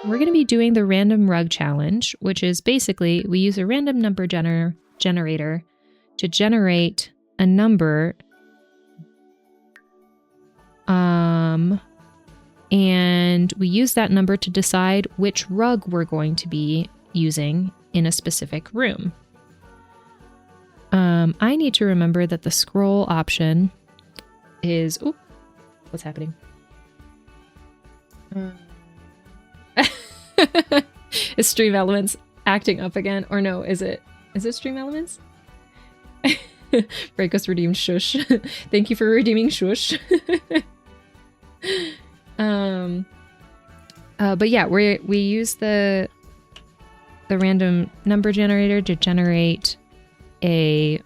we're going to be doing the random rug challenge, which is basically we use a random number generator to generate a number. And we use that number to decide which rug we're going to be using in a specific room. I need to remember that the scroll option is... Oh, what's happening? Is Stream Elements acting up again? Or no, is it Stream Elements? Breakos redeemed shush. Thank you for redeeming shush. But yeah, we use the random number generator to generate a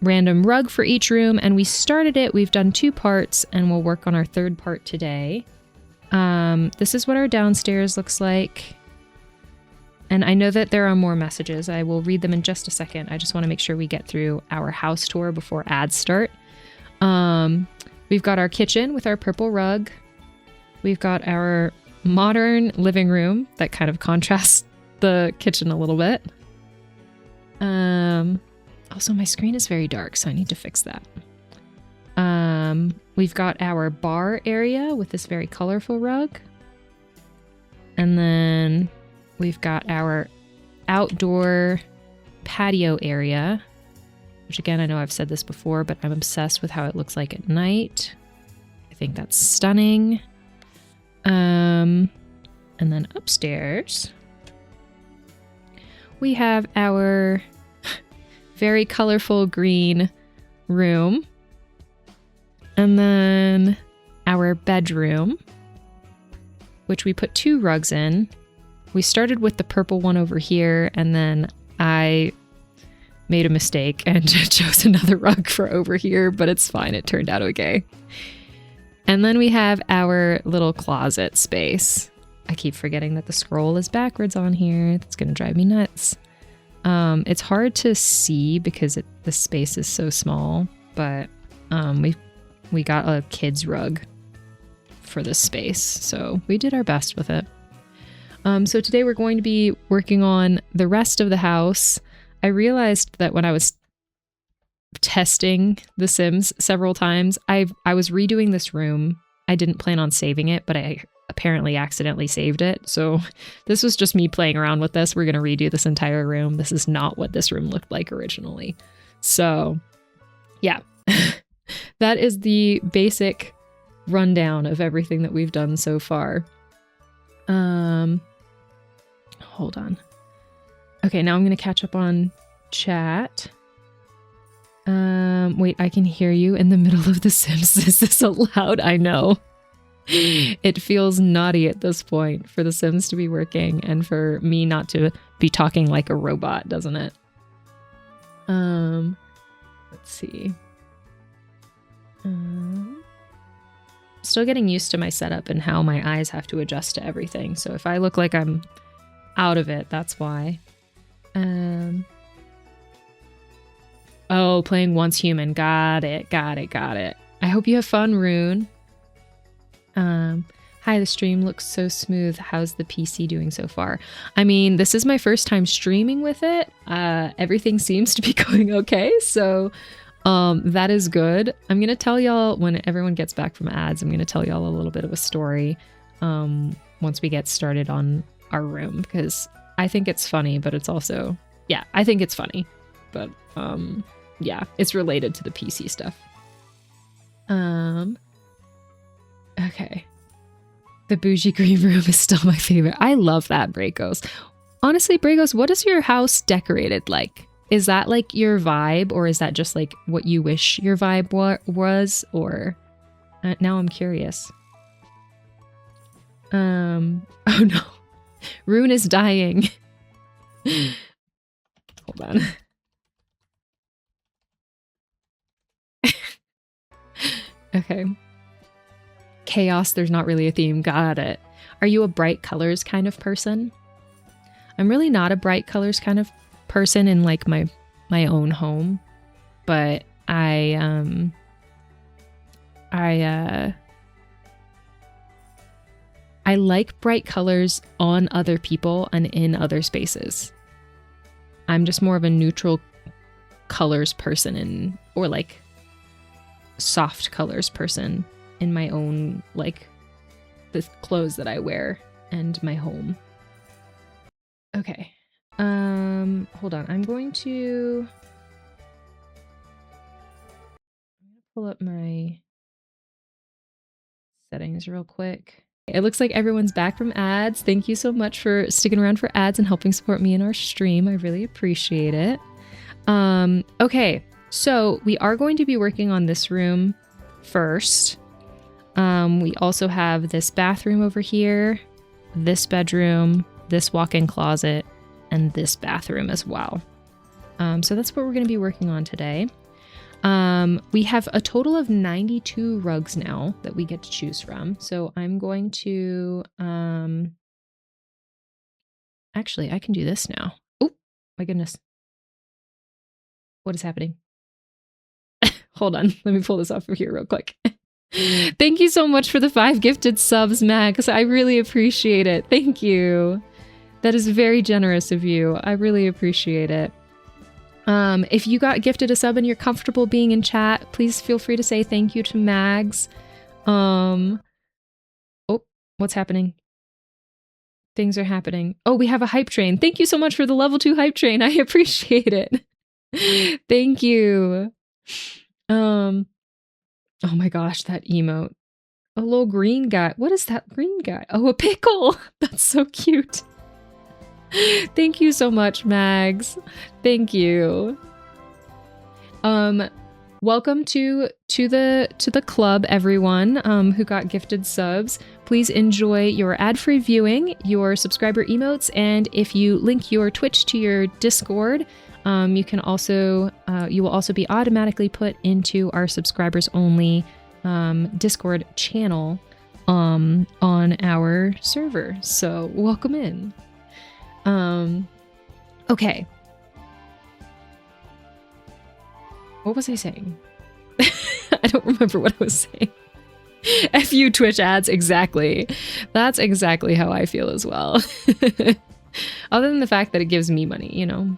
random rug for each room, and we started it. We've done 2 parts, and we'll work on our 3rd part today. This is what our downstairs looks like. And I know that there are more messages. I will read them in just a second. I just want to make sure we get through our house tour before ads start. We've got our kitchen with our purple rug. We've got our modern living room that kind of contrasts the kitchen a little bit. Also, my screen is very dark, so I need to fix that. We've got our bar area with this very colorful rug. And then we've got our outdoor patio area, which again, I know I've said this before, but I'm obsessed with how it looks like at night. I think that's stunning. And then upstairs, we have our very colorful green room. And then our bedroom, which we put 2 rugs in. We started with the purple one over here, and then I made a mistake and chose another rug for over here, but it's fine. It turned out okay. And then we have our little closet space. I keep forgetting that the scroll is backwards on here. That's going to drive me nuts. It's hard to see because the space is so small, but we got a kid's rug for this space, so we did our best with it. So today we're going to be working on the rest of the house. I realized that when I was testing The Sims several times, I was redoing this room. I didn't plan on saving it, but I apparently accidentally saved it. So this was just me playing around with this. We're going to redo this entire room. This is not what this room looked like originally. So yeah, that is the basic rundown of everything that we've done so far. Hold on. Okay, now I'm going to catch up on chat. Wait, I can hear you in the middle of The Sims. Is this allowed? I know. It feels naughty at this point for The Sims to be working and for me not to be talking like a robot, doesn't it? Let's see. Still getting used to my setup and how my eyes have to adjust to everything. So if I look like I'm out of it, that's why. Oh, playing Once Human. Got it. I hope you have fun, Rune. Hi, the stream looks so smooth. How's the PC doing so far? I mean, this is my first time streaming with it. Everything seems to be going okay, so that is good. I'm going to tell y'all when everyone gets back from ads, I'm going to tell y'all a little bit of a story once we get started on our room, because I think it's funny, but it's also, yeah, I think it's funny, but yeah, it's related to the PC stuff. Okay. The bougie green room is still my favorite. I love that, Breakos. Honestly, Breakos, what is your house decorated like? Is that like your vibe, or is that just like what you wish your vibe was? Or now I'm curious. Oh no. Rune is dying. Hold on. Okay. Chaos, there's not really a theme. Got it. Are you a bright colors kind of person? I'm really not a bright colors kind of person in like my own home, but I I like bright colors on other people and in other spaces. I'm just more of a neutral colors person or like soft colors person in my own, like the clothes that I wear and my home. Okay. Hold on. I'm going to pull up my settings real quick. It looks like everyone's back from ads. Thank you so much for sticking around for ads and helping support me in our stream. I really appreciate it. Okay, so we are going to be working on this room first. We also have this bathroom over here, this bedroom, this walk-in closet, and this bathroom as well. So that's what we're going to be working on today. We have a total of 92 rugs now that we get to choose from. So I'm going to, actually, I can do this now. Oh, my goodness. What is happening? Hold on. Let me pull this off of here real quick. Thank you so much for the 5 gifted subs, Max. I really appreciate it. Thank you. That is very generous of you. I really appreciate it. If you got gifted a sub and you're comfortable being in chat, please feel free to say thank you to Mags. Oh, what's happening? Things are happening. Oh, we have a hype train. Thank you so much for the level 2 hype train. I appreciate it. Thank you. Oh my gosh, that emote. A little green guy. What is that green guy? Oh, a pickle. That's so cute. Thank you so much, Mags. Thank you. Welcome to the club, everyone who got gifted subs. Please enjoy your ad-free viewing, your subscriber emotes, and if you link your Twitch to your Discord, you can also you will also be automatically put into our subscribers only Discord channel on our server. So welcome in. Okay. What was I saying? I don't remember what I was saying. F you Twitch ads, exactly. That's exactly how I feel as well. Other than the fact that it gives me money, you know.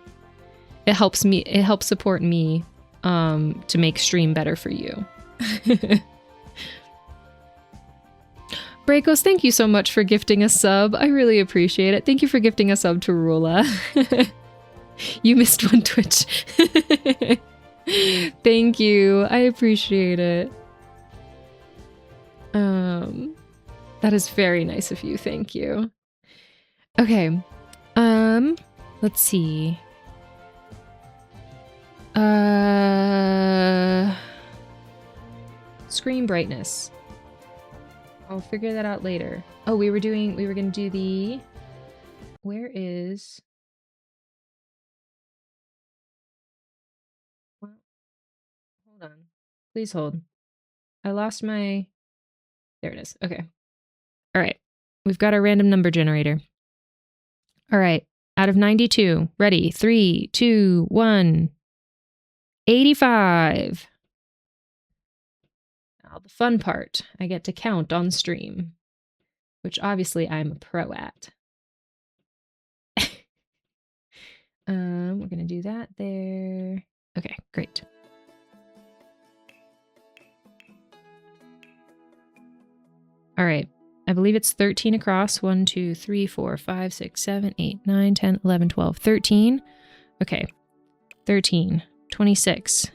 It helps support me to make stream better for you. Brakos, thank you so much for gifting a sub. I really appreciate it. Thank you for gifting a sub to Rula. You missed one Twitch. Thank you. I appreciate it. That is very nice of you. Thank you. Okay. Let's see. Screen brightness. I'll figure that out later. Oh, we were gonna do the, where is, well, hold on. Please hold. I lost my, there it is. Okay. All right. We've got our random number generator. All right. Out of 92. Ready. 3, 2, 1. 85. Now the fun part. I get to count on stream, which obviously I'm a pro at. We're going to do that there. Okay, great. All right. I believe it's 13 across. 1, 2, 3, 4, 5, 6, 7, 8, 9, 10, 11, 12, 13. Okay. 13, 26,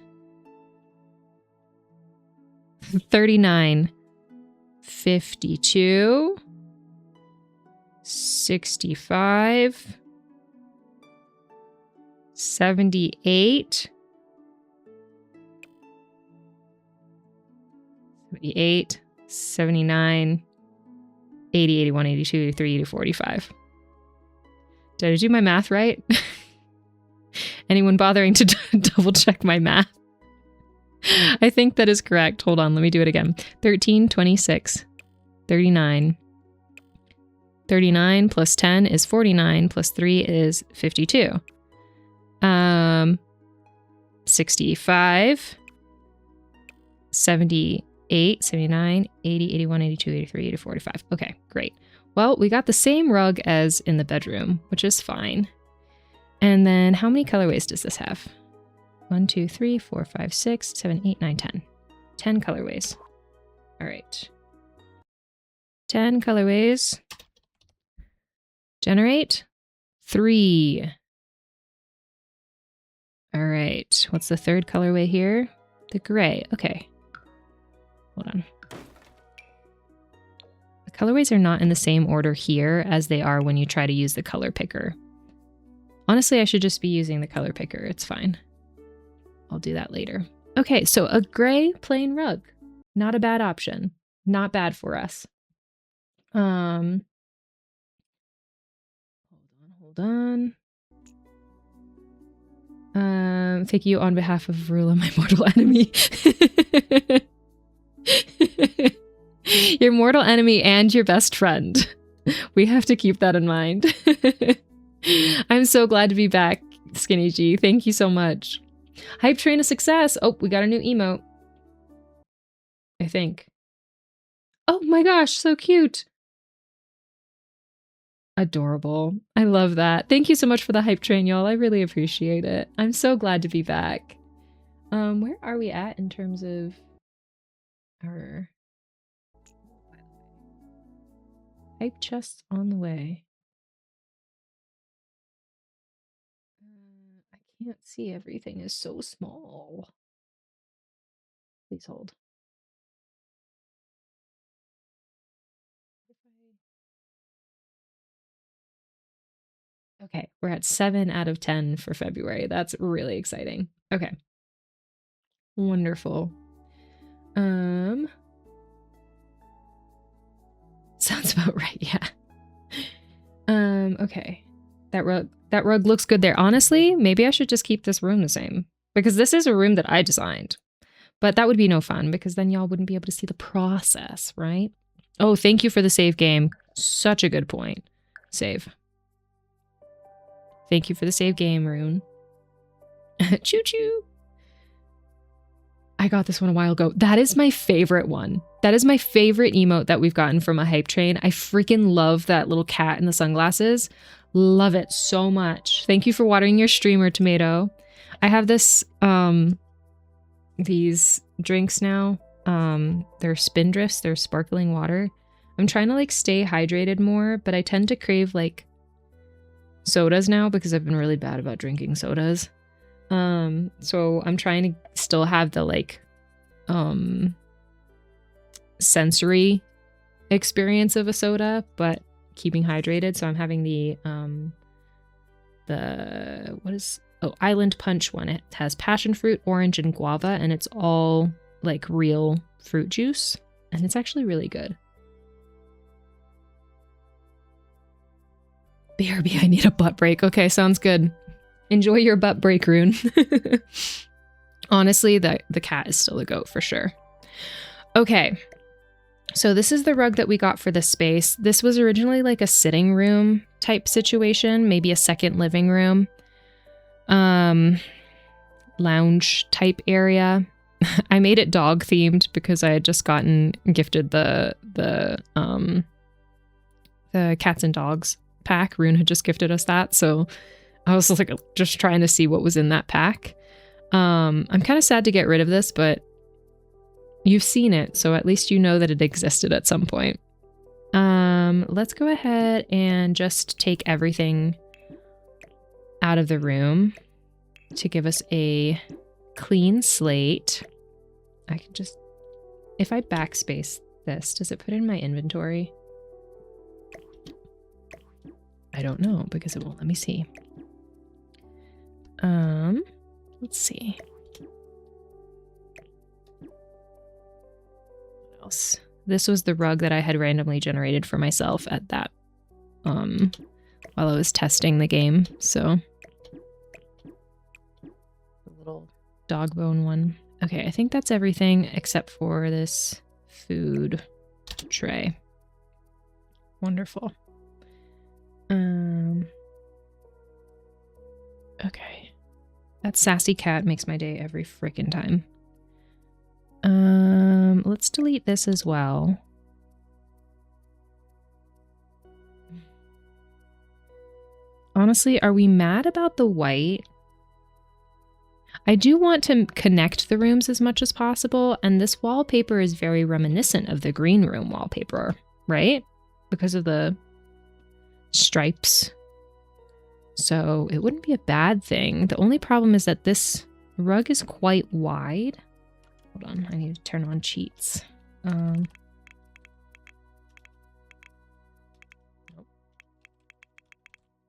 39, 52, 65, 78, 78, 79, 80, 81, 82, 83, 84, 45. Did I do my math right? Anyone bothering to double check my math? I think that is correct. Hold on, let me do it again. 13, 26, 39. 39 plus 10 is 49, plus 3 is 52. 65, 78, 79, 80, 81, 82, 83, 84, 45. Okay, great. Well, we got the same rug as in the bedroom, which is fine. And then how many colorways does this have? 1, 2, 3, 4, 5, 6, 7, 8, 9, 10. 10 colorways. All right. 10 colorways. Generate 3. All right. What's the third colorway here? The gray. Okay. Hold on. The colorways are not in the same order here as they are when you try to use the color picker. Honestly, I should just be using the color picker. It's fine. I'll do that later. Okay, so a gray plain rug. Not a bad option. Not bad for us. Hold on. Thank you on behalf of Rula, my mortal enemy. Your mortal enemy and your best friend. We have to keep that in mind. I'm so glad to be back, Skinny G. Thank you so much. Hype train a success. Oh, we got a new emote. I think. Oh my gosh, so cute. Adorable. I love that. Thank you so much for the hype train, y'all. I really appreciate it. I'm so glad to be back. Where are we at in terms of our hype chests on the way? I can't see. Everything is so small. Please hold. Okay, we're at 7 out of 10 for February. That's really exciting. Okay. Wonderful. Sounds about right, yeah. Okay. That rug looks good there. Honestly, maybe I should just keep this room the same. Because this is a room that I designed. But that would be no fun, because then y'all wouldn't be able to see the process, right? Oh, thank you for the save game. Such a good point. Save. Thank you for the save game, Rune. Choo-choo. I got this one a while ago. That is my favorite one. That is my favorite emote that we've gotten from a hype train. I freaking love that little cat in the sunglasses. Love it so much. Thank you for watering your streamer, Tomato. I have this, these drinks now. They're Spindrifts. They're sparkling water. I'm trying to like stay hydrated more, but I tend to crave like sodas now because I've been really bad about drinking sodas. So I'm trying to still have the like sensory experience of a soda, but keeping hydrated. So I'm having the Island Punch one. It has passion fruit, orange, and guava, and it's all like real fruit juice, and it's actually really good. BRB, I need a butt break. Okay, sounds good. Enjoy your butt break, Rune. Honestly, the cat is still the goat for sure. Okay, so this is the rug that we got for this space. This was originally like a sitting room type situation, maybe a second living room, lounge type area. I made it dog themed because I had just gifted the cats and dogs pack. Rune had just gifted us that, so I was like just trying to see what was in that pack. I'm kind of sad to get rid of this, but you've seen it, so at least you know that it existed at some point. Let's go ahead and just take everything out of the room to give us a clean slate. I can just, if I backspace this, does it put it in my inventory? I don't know because it won't let me see. Let's see. What else? This was the rug that I had randomly generated for myself at that, while I was testing the game, so. The little dog bone one. Okay, I think that's everything except for this food tray. Wonderful. Okay. That sassy cat makes my day every freaking time. Let's delete this as well. Honestly, are we mad about the white? I do want to connect the rooms as much as possible, and this wallpaper is very reminiscent of the green room wallpaper, right? Because of the stripes. So it wouldn't be a bad thing. The only problem is that this rug is quite wide. Hold on, I need to turn on cheats.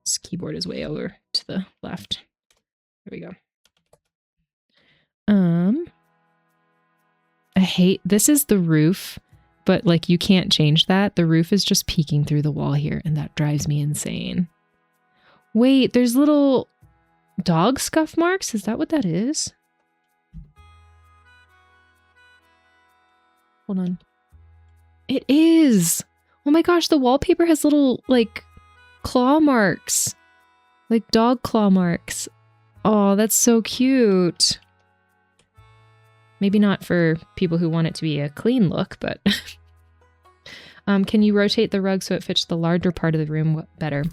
This keyboard is way over to the left. There we go. I hate, this is the roof, but like you can't change that. The roof is just peeking through the wall here, and that drives me insane. Wait, there's little dog scuff marks? Is that what that is? Hold on. It is! Oh my gosh, the wallpaper has little, like, claw marks. Like dog claw marks. Oh, that's so cute. Maybe not for people who want it to be a clean look, but... can you rotate the rug so it fits the larger part of the room better?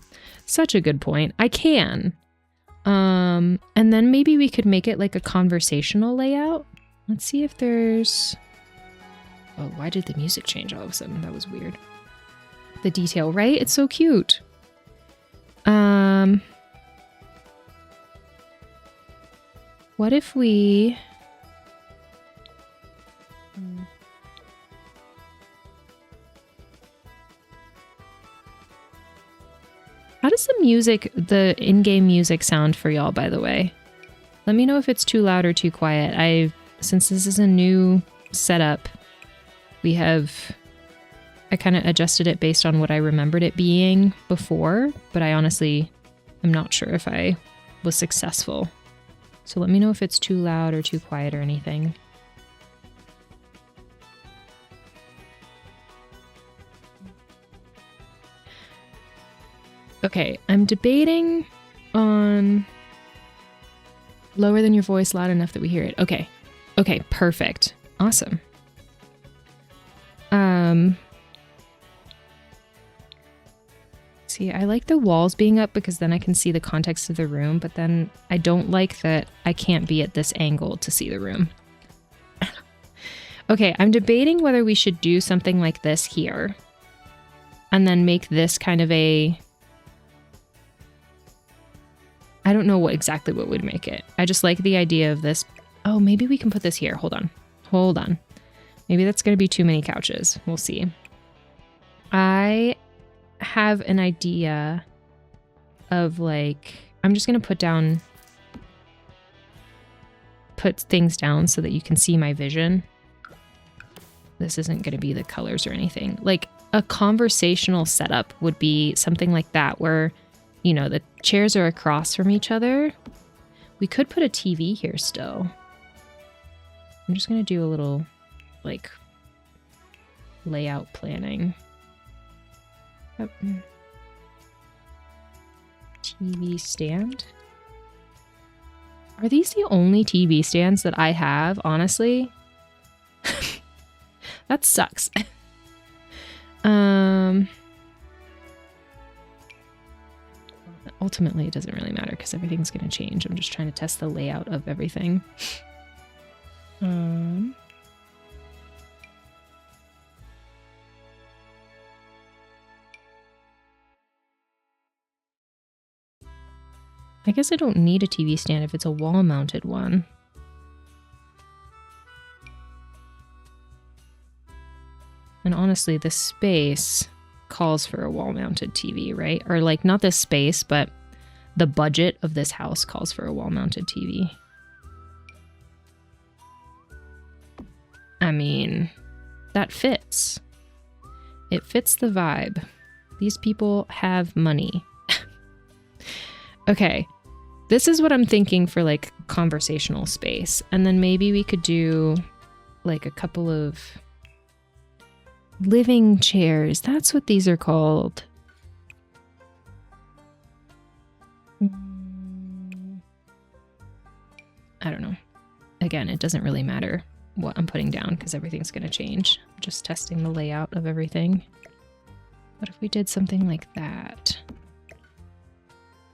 Such a good point. I can. And then maybe we could make it like a conversational layout. Let's see if there's... Oh, why did the music change all of a sudden? That was weird. The detail, right? It's so cute. What if we... How does the music, the in-game music sound for y'all, by the way? Let me know if it's too loud or too quiet. Since this is a new setup, I kind of adjusted it based on what I remembered it being before, but I honestly am not sure if I was successful. So let me know if it's too loud or too quiet or anything. Okay, I'm debating on lower than your voice, loud enough that we hear it. Okay. Okay, perfect. Awesome. See, I like the walls being up because then I can see the context of the room, but then I don't like that I can't be at this angle to see the room. Okay, I'm debating whether we should do something like this here and then make this kind of a... I don't know exactly what would make it. I just like the idea of this. Oh, maybe we can put this here. Hold on. Hold on. Maybe that's going to be too many couches. We'll see. I have an idea of like, I'm just going to put things down so that you can see my vision. This isn't going to be the colors or anything. Like a conversational setup would be something like that where, you know, the chairs are across from each other. We could put a TV here still. I'm just going to do a little like layout planning. Oh. TV stand. Are these the only TV stands that I have, honestly? That sucks. Ultimately, it doesn't really matter because everything's going to change. I'm just trying to test the layout of everything. I guess I don't need a TV stand if it's a wall-mounted one. And honestly, this space calls for a wall-mounted TV, right? Or like, not this space, but the budget of this house calls for a wall-mounted TV. I mean, that fits. It fits the vibe. These people have money. Okay, this is what I'm thinking for like conversational space. And then maybe we could do like a couple of living chairs. That's what these are called. I don't know. Again, it doesn't really matter what I'm putting down because everything's going to change. I'm just testing the layout of everything. What if we did something like that?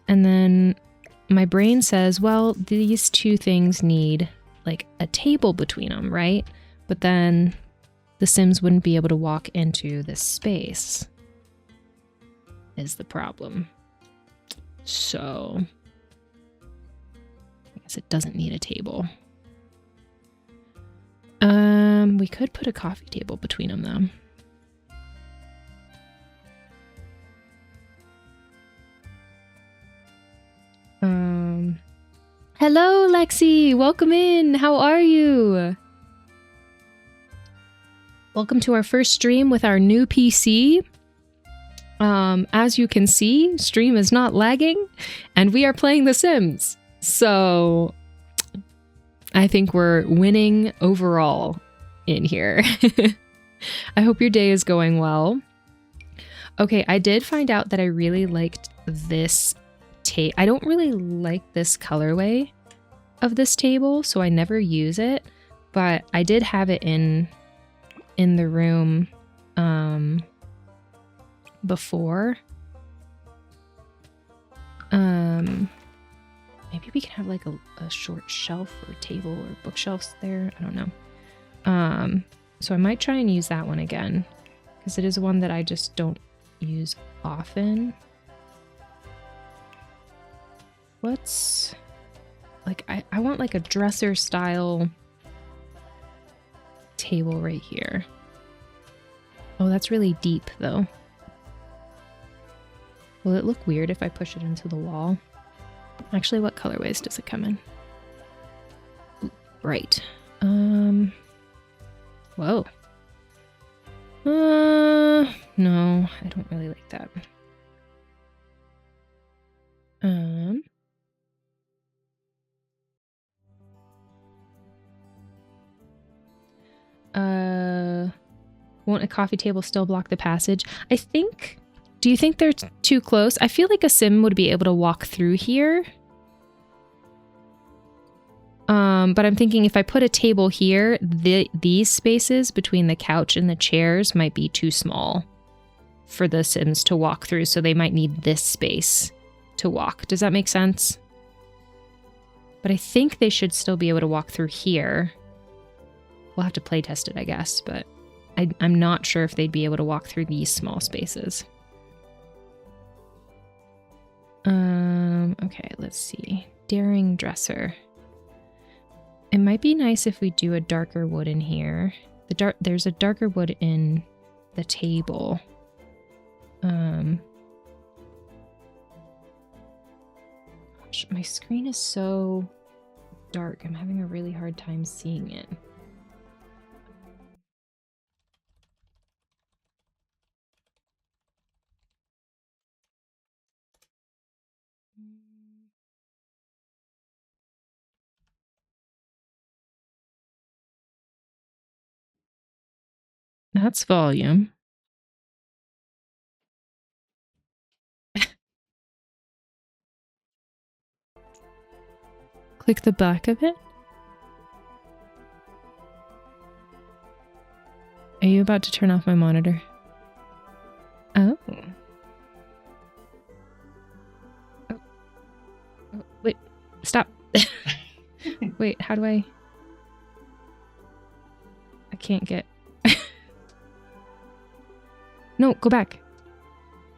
And then my brain says, well, these two things need like a table between them, right? But then the Sims wouldn't be able to walk into this space is the problem. So I guess it doesn't need a table. We could put a coffee table between them though. Hello, Lexi. Welcome in. How are you? Welcome to our first stream with our new PC. As you can see, stream is not lagging, and we are playing The Sims. So I think we're winning overall in here. I hope your day is going well. Okay, I did find out that I really liked this I don't really like this colorway of this table, so I never use it, but I did have it in the room before. Maybe we can have like a short shelf or table or bookshelves there. I don't know. So I might try and use that one again because it is one that I just don't use often. What's like I want like a dresser style table right here. Oh, that's really deep though. Will it look weird if I push it into the wall? Actually, what colorways does it come in? Ooh, right. Whoa. No, I don't really like that. Won't a coffee table still block the passage? I think... Do you think they're too close? I feel like a Sim would be able to walk through here. But I'm thinking if I put a table here, these spaces between the couch and the chairs might be too small for the Sims to walk through, so they might need this space to walk. Does that make sense? But I think they should still be able to walk through here. We'll have to play test it, I guess, but I'm not sure if they'd be able to walk through these small spaces. Okay, let's see. Daring dresser. It might be nice if we do a darker wood in here. There's a darker wood in the table. Gosh, my screen is so dark. I'm having a really hard time seeing it. That's volume. Click the back of it. Are you about to turn off my monitor? Oh. Oh, wait, stop. Wait, how do I can't get... No, go back.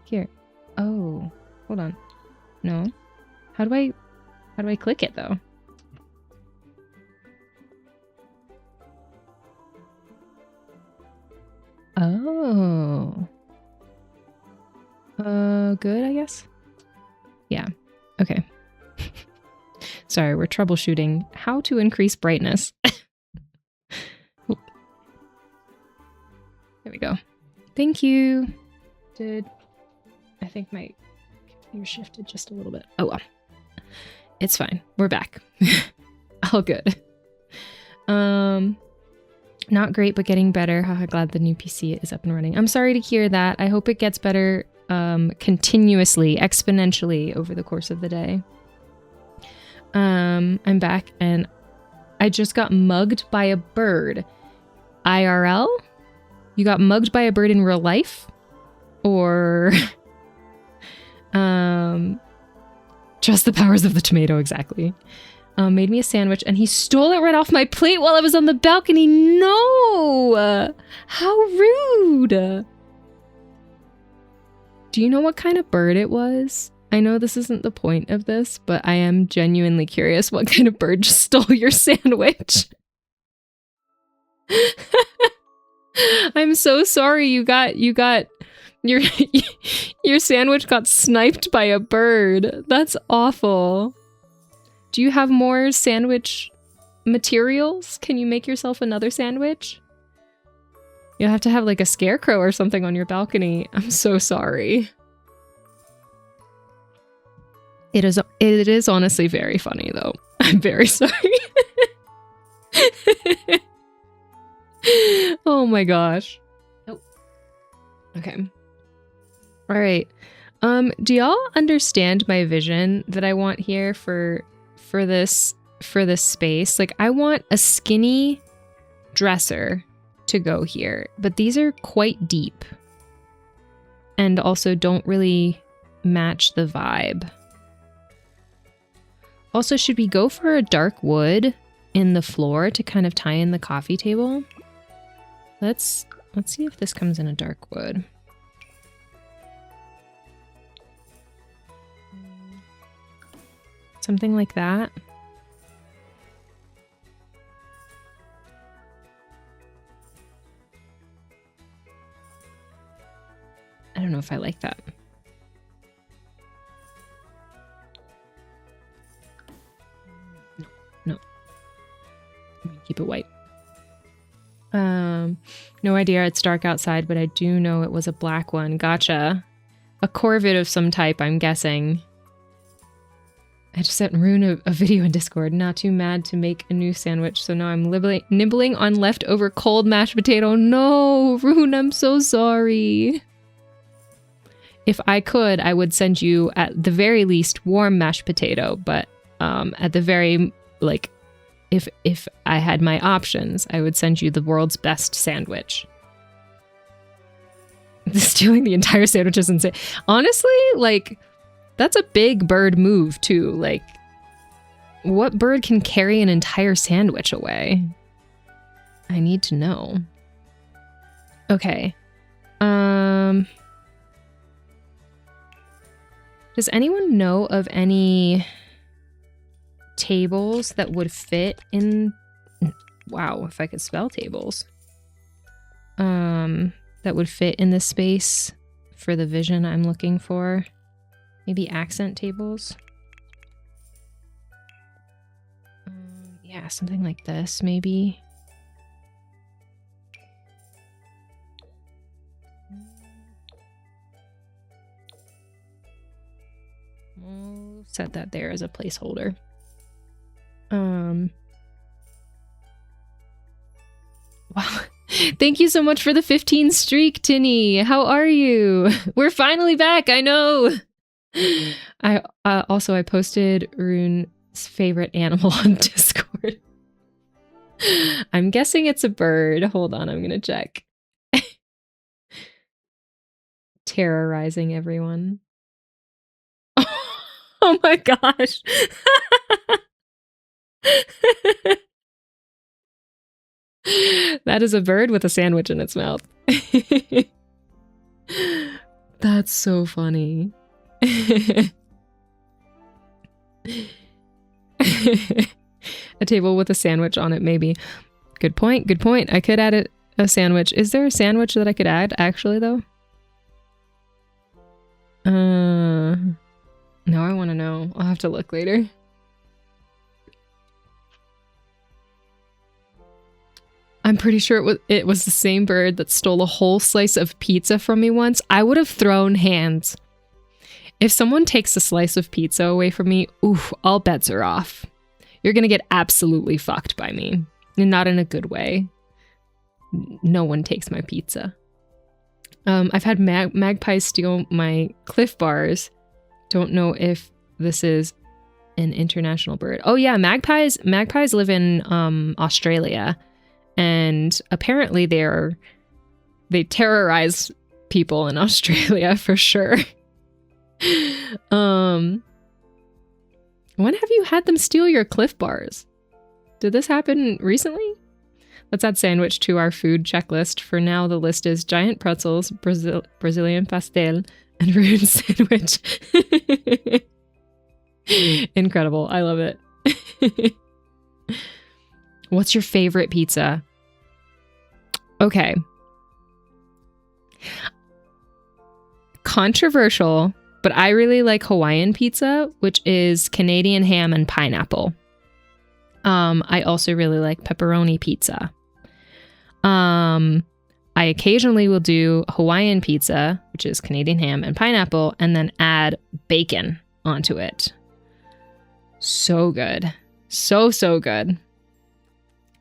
Here. Oh, hold on. No. How do I click it though? Oh. Good, I guess. Yeah. Okay. Sorry, we're troubleshooting how to increase brightness. There we go. Thank you. I think my computer shifted just a little bit. Oh well. It's fine. We're back. All good. Not great, but getting better. Haha, glad the new PC is up and running. I'm sorry to hear that. I hope it gets better continuously, exponentially over the course of the day. I'm back and I just got mugged by a bird. IRL? You got mugged by a bird in real life? Or Trust the powers of the tomato, exactly. Made me a sandwich, and he stole it right off my plate while I was on the balcony. No! How rude! Do you know what kind of bird it was? I know this isn't the point of this, but I am genuinely curious what kind of bird just stole your sandwich. I'm so sorry you got your your sandwich got sniped by a bird. That's awful. Do you have more sandwich materials? Can you make yourself another sandwich? You'll have to have like a scarecrow or something on your balcony. I'm so sorry. It is honestly very funny though. I'm very sorry. Oh my gosh. Oh. Okay. All right. Do y'all understand my vision that I want here for this space? Like, I want a skinny dresser to go here, but these are quite deep and also don't really match the vibe. Also, should we go for a dark wood in the floor to kind of tie in the coffee table? Let's see if this comes in a dark wood. Something like that. I don't know if I like that. No. I'm gonna keep it white. No idea. It's dark outside, but I do know it was a black one. Gotcha. A corvid of some type, I'm guessing. I just sent Rune a video in Discord. Not too mad to make a new sandwich, so now I'm nibbling on leftover cold mashed potato. No, Rune, I'm so sorry. If I could, I would send you at the very least warm mashed potato, but at the very, like, if I had my options, I would send you the world's best sandwich. Stealing the entire sandwich is insane. Honestly, like, that's a big bird move, too. Like, what bird can carry an entire sandwich away? I need to know. Okay. Does anyone know of any tables that would fit in... Wow, if I could spell tables. That would fit in this space for the vision I'm looking for. Maybe accent tables. Yeah, something like this, maybe. We'll set that there as a placeholder. Wow. Thank you so much for the 15 streak, Tinny. How are you? We're finally back, I know. I posted Rune's favorite animal on Discord. I'm guessing it's a bird. Hold on, I'm gonna check. Terrorizing everyone. Oh my gosh. That is a bird with a sandwich in its mouth. That's so funny. A table with a sandwich on it, maybe. Good point, good point. I could add a sandwich. Is there a sandwich that I could add, actually, though? No, I want to know. I'll have to look later. I'm pretty sure it was the same bird that stole a whole slice of pizza from me once. I would have thrown hands. If someone takes a slice of pizza away from me, oof, all bets are off. You're gonna get absolutely fucked by me. And not in a good way. No one takes my pizza. I've had magpies steal my Cliff Bars. Don't know if this is an international bird. Oh yeah, magpies live in Australia. And apparently they terrorize people in Australia for sure. When have you had them steal your Cliff Bars? Did this happen recently? Let's add sandwich to our food checklist. For now, the list is giant pretzels, Brazilian pastel, and rune sandwich. Incredible. I love it. What's your favorite pizza? Okay. Controversial, but I really like Hawaiian pizza, which is Canadian ham and pineapple. I also really like pepperoni pizza. I occasionally will do Hawaiian pizza, which is Canadian ham and pineapple, and then add bacon onto it. So good. So good.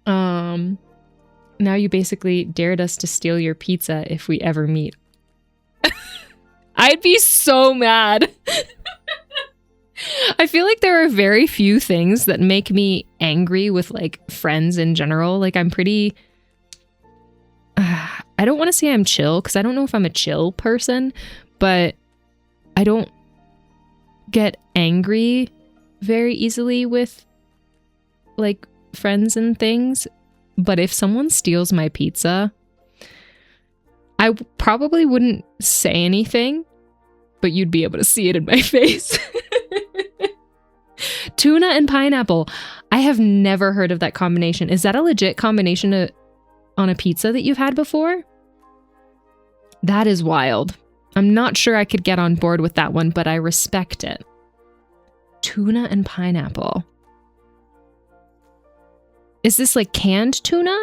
Now you basically dared us to steal your pizza if we ever meet. I'd be so mad. I feel like there are very few things that make me angry with like friends in general. Like I'm pretty... I don't want to say I'm chill because I don't know if I'm a chill person, but I don't get angry very easily with like friends and things. But if someone steals my pizza, I probably wouldn't say anything, but you'd be able to see it in my face. Tuna and pineapple. I have never heard of that combination. Is that a legit combination on a pizza that you've had before? That is wild. I'm not sure I could get on board with that one, but I respect it. Tuna and pineapple. Is this like canned tuna?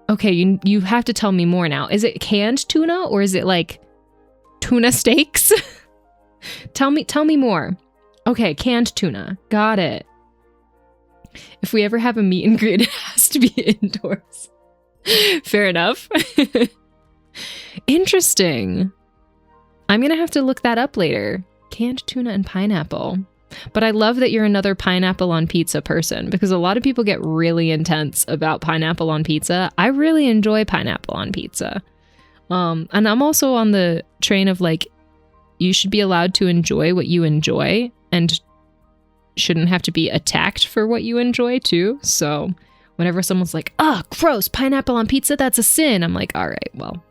Okay, you have to tell me more now. Is it canned tuna or is it like tuna steaks? Tell me more. Okay, canned tuna. Got it. If we ever have a meet and greet, it has to be indoors. Fair enough. Interesting. I'm gonna have to look that up later. Canned tuna and pineapple. But I love that you're another pineapple on pizza person because a lot of people get really intense about pineapple on pizza. I really enjoy pineapple on pizza. And I'm also on the train of like, you should be allowed to enjoy what you enjoy and shouldn't have to be attacked for what you enjoy too. So whenever someone's like, gross, pineapple on pizza, that's a sin. I'm like, all right, well,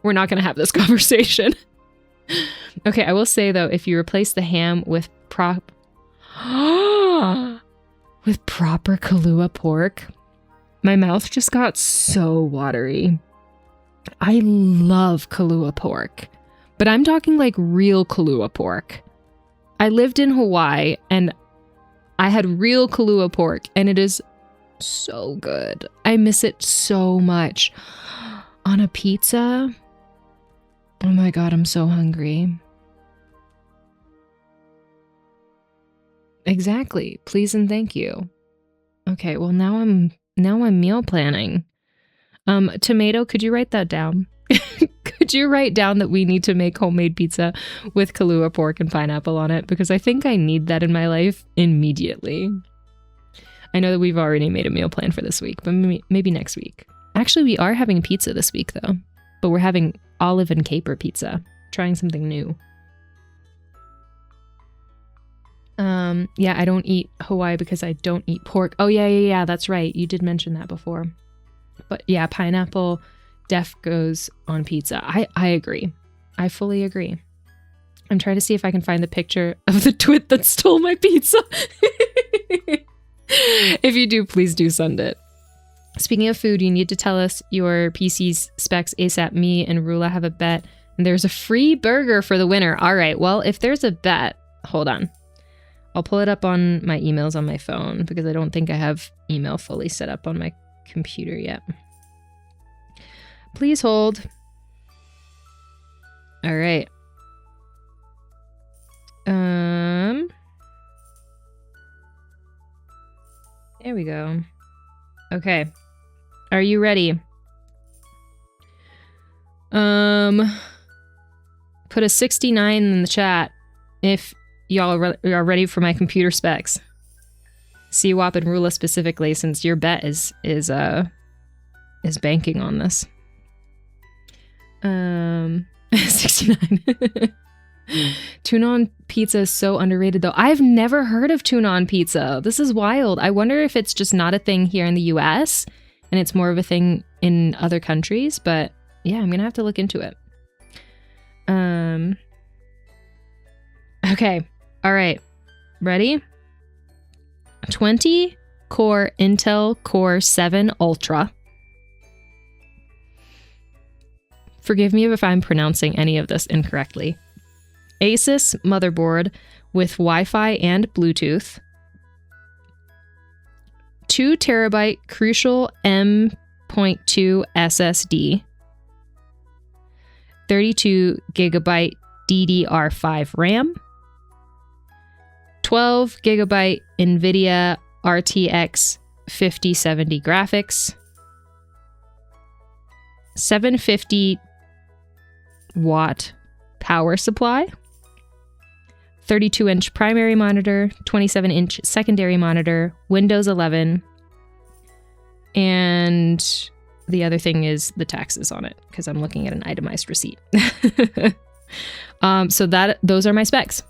we're not going to have this conversation. Okay, I will say though, if you replace the ham with proper Kahlua pork, my mouth just got so watery. I love Kahlua pork, but I'm talking like real Kahlua pork. I lived in Hawaii and I had real Kahlua pork and it is so good. I miss it so much. On a pizza? Oh my God, I'm so hungry. Exactly. Please and thank you. Okay, well now I'm meal planning. Tomato, could you write that down? Could you write down that we need to make homemade pizza with Kahlua pork and pineapple on it? Because I think I need that in my life immediately. I know that we've already made a meal plan for this week, but maybe next week. Actually, we are having pizza this week though, but we're having olive and caper pizza, trying something new. Yeah, I don't eat Hawaii because I don't eat pork. Oh yeah, that's right. You did mention that before. But yeah, pineapple def goes on pizza. I agree. I fully agree. I'm trying to see if I can find the picture of the twit that stole my pizza. If you do, please do send it. Speaking of food, you need to tell us your PC's specs ASAP. Me and Rula have a bet, and there's a free burger for the winner. All right, well, if there's a bet, hold on. I'll pull it up on my emails on my phone because I don't think I have email fully set up on my computer yet. Please hold. All right. There we go. Okay. Are you ready? Put a 69 in the chat if y'all are ready for my computer specs. CWAP and Rula specifically, since your bet is banking on this. 69. Tuna on pizza is so underrated, though. I've never heard of tuna on pizza. This is wild. I wonder if it's just not a thing here in the US and it's more of a thing in other countries. But yeah, I'm going to have to look into it. Okay. All right. Ready? 20 core Intel Core 7 Ultra. Forgive me if I'm pronouncing any of this incorrectly. Asus motherboard with Wi-Fi and Bluetooth. 2 terabyte Crucial M.2 SSD. 32 gigabyte DDR5 RAM. 12 gigabyte NVIDIA RTX 5070 graphics. 750 watt power supply. 32-inch primary monitor, 27-inch secondary monitor, Windows 11, and the other thing is the taxes on it because I'm looking at an itemized receipt. So those are my specs.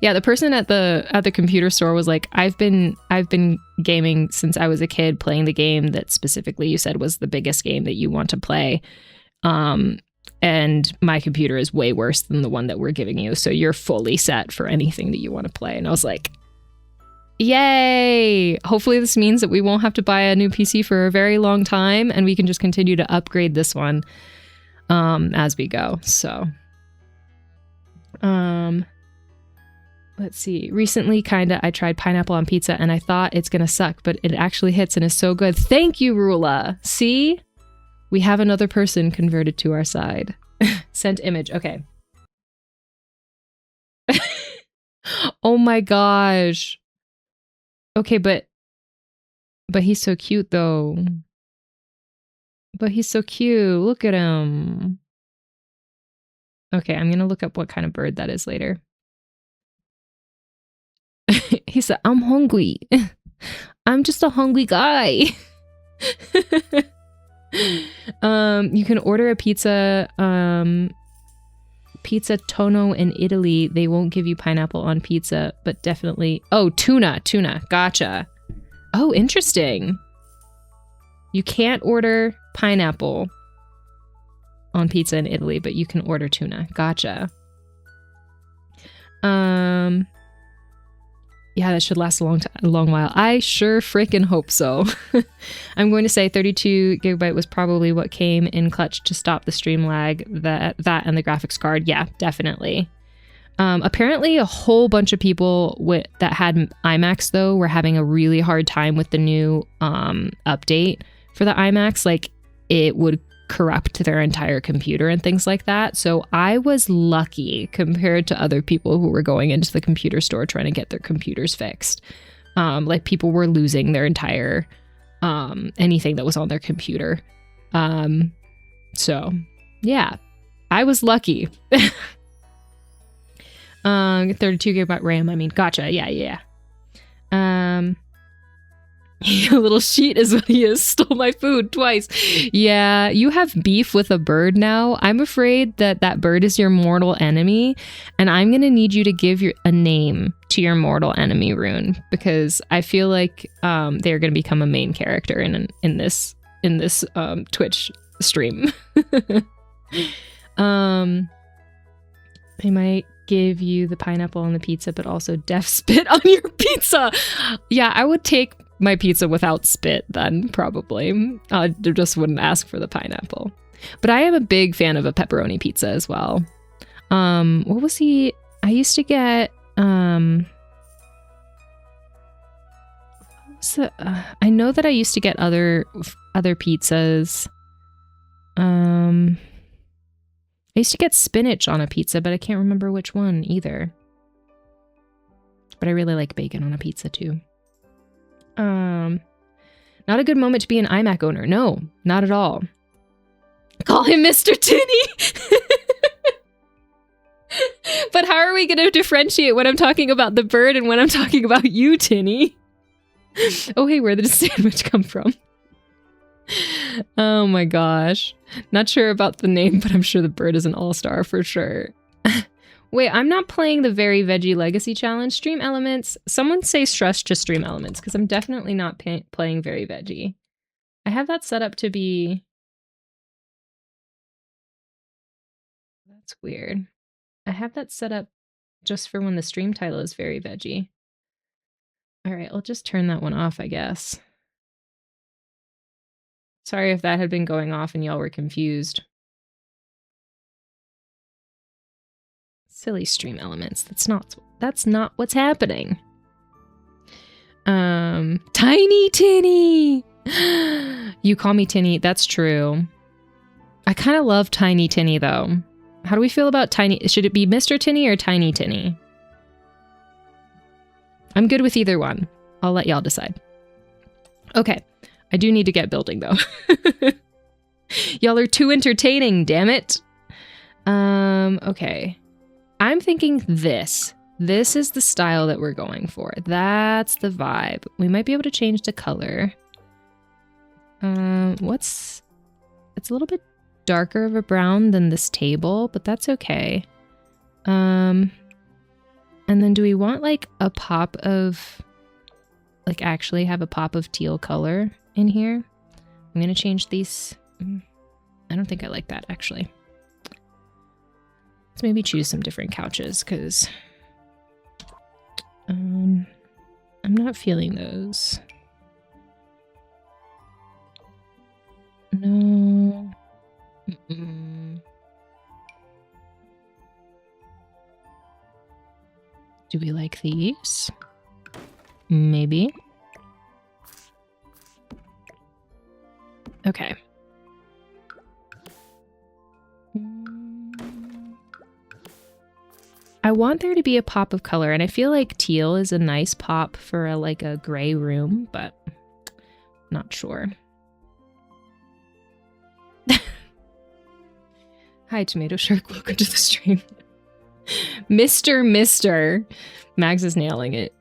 Yeah, the person at the computer store was like, I've been gaming since I was a kid, playing the game that specifically you said was the biggest game that you want to play. And my computer is way worse than the one that we're giving you. So you're fully set for anything that you want to play. And I was like, yay! Hopefully this means that we won't have to buy a new PC for a very long time and we can just continue to upgrade this one as we go. So, let's see. Recently, I tried pineapple on pizza and I thought it's going to suck, but it actually hits and is so good. Thank you, Rula. See? We have another person converted to our side. Sent image. Okay. Oh my gosh. Okay, but he's so cute though. But he's so cute. Look at him. Okay, I'm going to look up what kind of bird that is later. He said, I'm hungry. I'm just a hungry guy. You can order a pizza tono in Italy. They won't give you pineapple on pizza, but definitely tuna. Gotcha. Oh, interesting. You can't order pineapple on pizza in Italy, but you can order tuna. Gotcha. Yeah, that should last a long while. I sure freaking hope so. I'm going to say 32 gigabyte was probably what came in clutch to stop the stream lag. That and the graphics card. Yeah, definitely. Apparently, a whole bunch of people that had iMacs though were having a really hard time with the new update for the iMacs. Like it would corrupt their entire computer and things like that. So I was lucky compared to other people who were going into the computer store trying to get their computers fixed. Like people were losing their entire anything that was on their computer. So yeah, I was lucky. 32 gigabyte RAM. I mean, gotcha. Yeah. A little sheet is what he is. Stole my food twice. Yeah, you have beef with a bird now. I'm afraid that bird is your mortal enemy, and I'm gonna need you to give a name to your mortal enemy rune because I feel like they're gonna become a main character in this Twitch stream. I might give you the pineapple on the pizza, but also death spit on your pizza. Yeah, I would take my pizza without spit then, probably. I just wouldn't ask for the pineapple. But I am a big fan of a pepperoni pizza as well. What was he? I used to get, I know that I used to get other pizzas. I used to get spinach on a pizza, but I can't remember which one either. But I really like bacon on a pizza too. Not a good moment to be an iMac owner. No, not at all. Call him Mr. Tinny. But how are we going to differentiate when I'm talking about the bird and when I'm talking about you, Tinny? Oh, hey, where did the sandwich come from? Oh my gosh. Not sure about the name, but I'm sure the bird is an all-star for sure. Wait, I'm not playing the Very Veggie Legacy Challenge. Stream Elements. Someone say stress to Stream Elements, because I'm definitely not playing Very Veggie. I have that set up to be... That's weird. I have that set up just for when the stream title is Very Veggie. All right, I'll just turn that one off, I guess. Sorry if that had been going off and y'all were confused. Silly Stream Elements. That's not what's happening. Tiny Tinny. You call me Tinny. That's true. I kind of love Tiny Tinny though. How do we feel about Tiny? Should it be Mr. Tinny or Tiny Tinny? I'm good with either one. I'll let y'all decide. Okay. I do need to get building though. Y'all are too entertaining, damn it. Okay. I'm thinking this. This is the style that we're going for. That's the vibe. We might be able to change the color. It's a little bit darker of a brown than this table, but that's okay. And then do we want like a pop of, like actually have a pop of teal color in here? I'm gonna change these. I don't think I like that actually. Let's maybe choose some different couches because I'm not feeling those. No. Do we like these? Maybe. Okay. I want there to be a pop of color, and I feel like teal is a nice pop for a gray room, but not sure. Hi, Tomato Shark. Welcome to the stream. Mister. Mags is nailing it.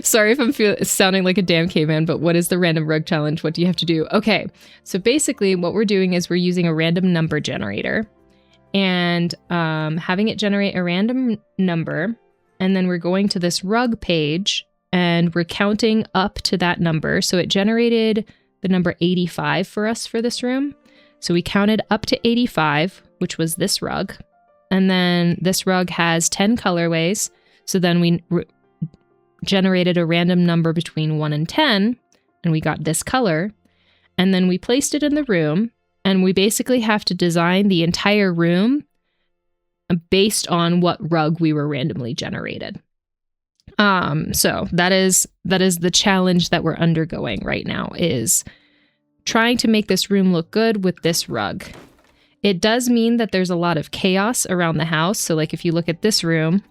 Sorry if I'm sounding like a damn caveman, but what is the random rug challenge? What do you have to do? Okay, so basically what we're doing is we're using a random number generator and having it generate a random number, and then we're going to this rug page and we're counting up to that number. So it generated the number 85 for us for this room. So we counted up to 85, which was this rug. And then this rug has 10 colorways. So then we generated a random number between 1 and 10, and we got this color. And then we placed it in the room, and we basically have to design the entire room based on what rug we were randomly generated. So that is the challenge that we're undergoing right now, is trying to make this room look good with this rug. It does mean that there's a lot of chaos around the house. So like if you look at this room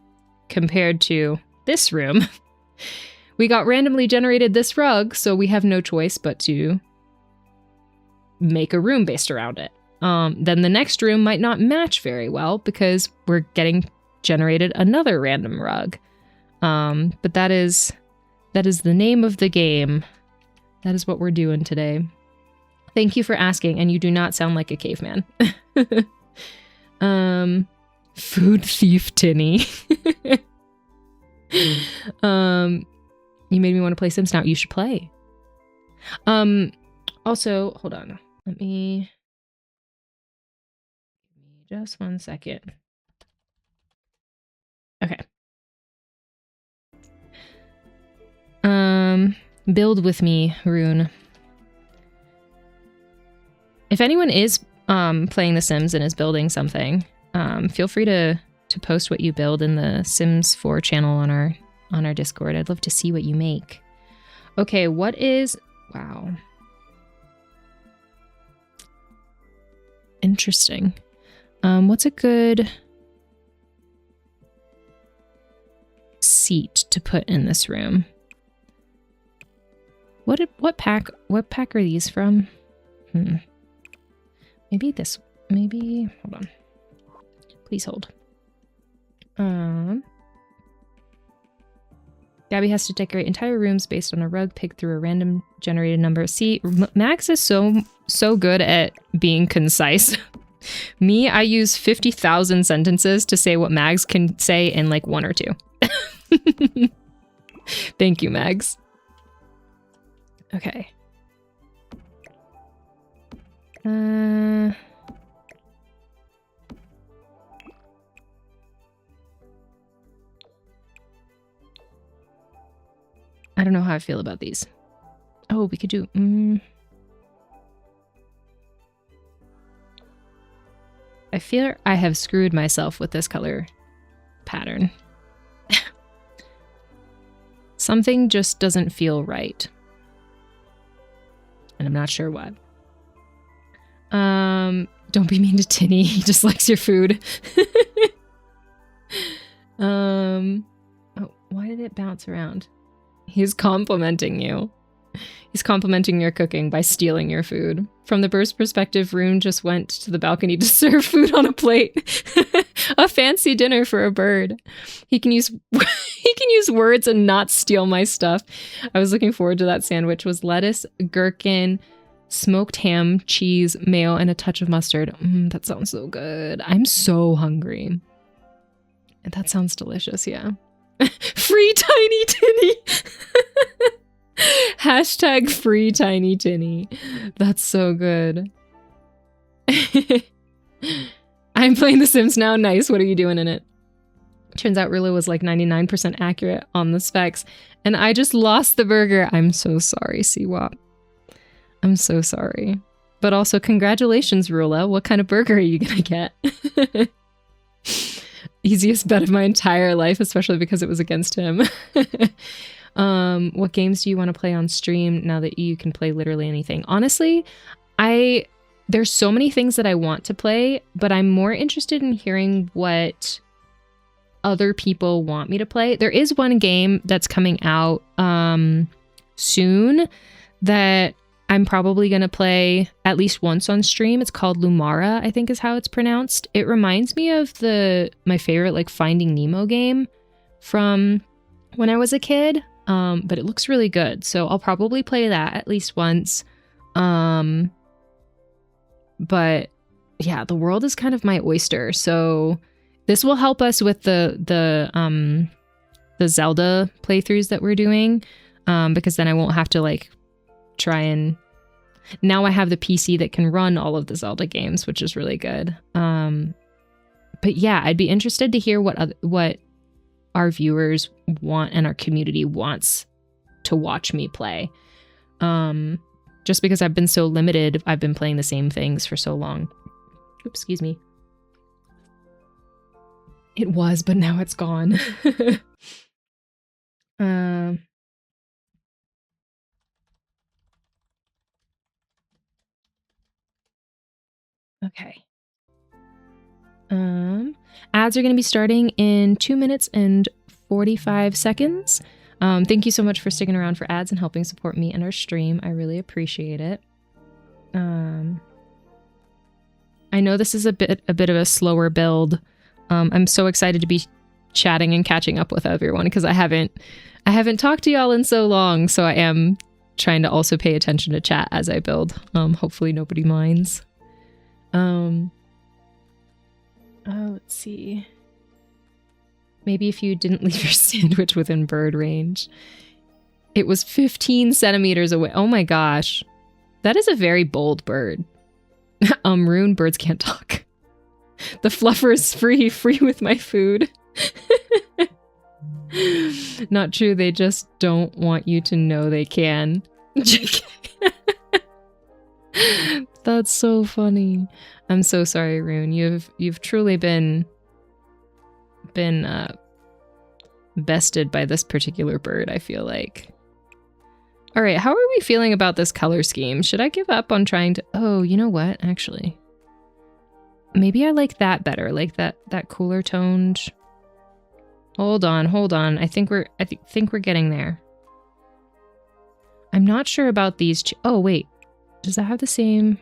compared to this room, we got randomly generated this rug, so we have no choice but to make a room based around it. Then the next room might not match very well because we're getting generated another random rug. But that is the name of the game. That is what we're doing today. Thank you for asking, and you do not sound like a caveman. Food thief Tinny. You made me want to play Sims now. You should play. Also, hold on. Let me just 1 second. Okay. Build with me, Rune. If anyone is playing The Sims and is building something, feel free to post what you build in the Sims 4 channel on our Discord. I'd love to see what you make. Okay, what is... Wow. Interesting. What's a good seat to put in this room? What pack are these from? Maybe this. Maybe. Hold on. Please hold. Gabby has to decorate entire rooms based on a rug picked through a random generated number. See, Max is so good at being concise. Me, I use 50,000 sentences to say what Mags can say in like 1 or 2. Thank you, Mags. Okay. I don't know how I feel about these. Oh, we could do... I fear I have screwed myself with this color pattern. Something just doesn't feel right. And I'm not sure what. Don't be mean to Tinny. He just likes your food. Oh, why did it bounce around? He's complimenting you. He's complimenting your cooking by stealing your food. From the bird's perspective, Rune just went to the balcony to serve food on a plate. A fancy dinner for a bird. He can use words and not steal my stuff. I was looking forward to that sandwich. Was lettuce, gherkin, smoked ham, cheese, mayo, and a touch of mustard. That sounds so good. I'm so hungry. That sounds delicious, yeah. Free Tiny Tinny. Hashtag free Tiny Tinny. That's so good. I'm playing The Sims now. Nice. What are you doing in it? Turns out Rilla was like 99% accurate on the specs, and I just lost the burger. I'm so sorry, Seawop. I'm so sorry. But also, congratulations, Rilla. What kind of burger are you gonna get? Easiest bet of my entire life, especially because it was against him. What games do you want to play on stream now that you can play literally anything? Honestly, there's so many things that I want to play, but I'm more interested in hearing what other people want me to play. There is one game that's coming out soon that I'm probably going to play at least once on stream. It's called Lumara, I think is how it's pronounced. It reminds me of my favorite like Finding Nemo game from when I was a kid. But it looks really good, so I'll probably play that at least once. But yeah, the world is kind of my oyster, so this will help us with the Zelda playthroughs that we're doing, because then I won't have to like try and... Now I have the PC that can run all of the Zelda games, which is really good. But yeah, I'd be interested to hear what our viewers want and our community wants to watch me play. Just because I've been so limited, I've been playing the same things for so long. Oops, excuse me. It was, but now it's gone. Okay. Ads are going to be starting in 2 minutes and 45 seconds. Thank you so much for sticking around for ads and helping support me and our stream. I really appreciate it. I know this is a bit of a slower build. I'm so excited to be chatting and catching up with everyone because I haven't talked to y'all in so long, so I am trying to also pay attention to chat as I build. Hopefully nobody minds. Let's see. Maybe if you didn't leave your sandwich within bird range. It was 15 centimeters away. Oh my gosh. That is a very bold bird. Rune, birds can't talk. The fluffer is free with my food. Not true, they just don't want you to know they can. That's so funny. I'm so sorry, Rune. You've truly been bested by this particular bird, I feel like. All right, how are we feeling about this color scheme? Should I give up on trying to... Oh, you know what? Actually, maybe I like that better, like that cooler toned. Hold on. I think we're getting there. I'm not sure about these. Oh wait, does that have the same?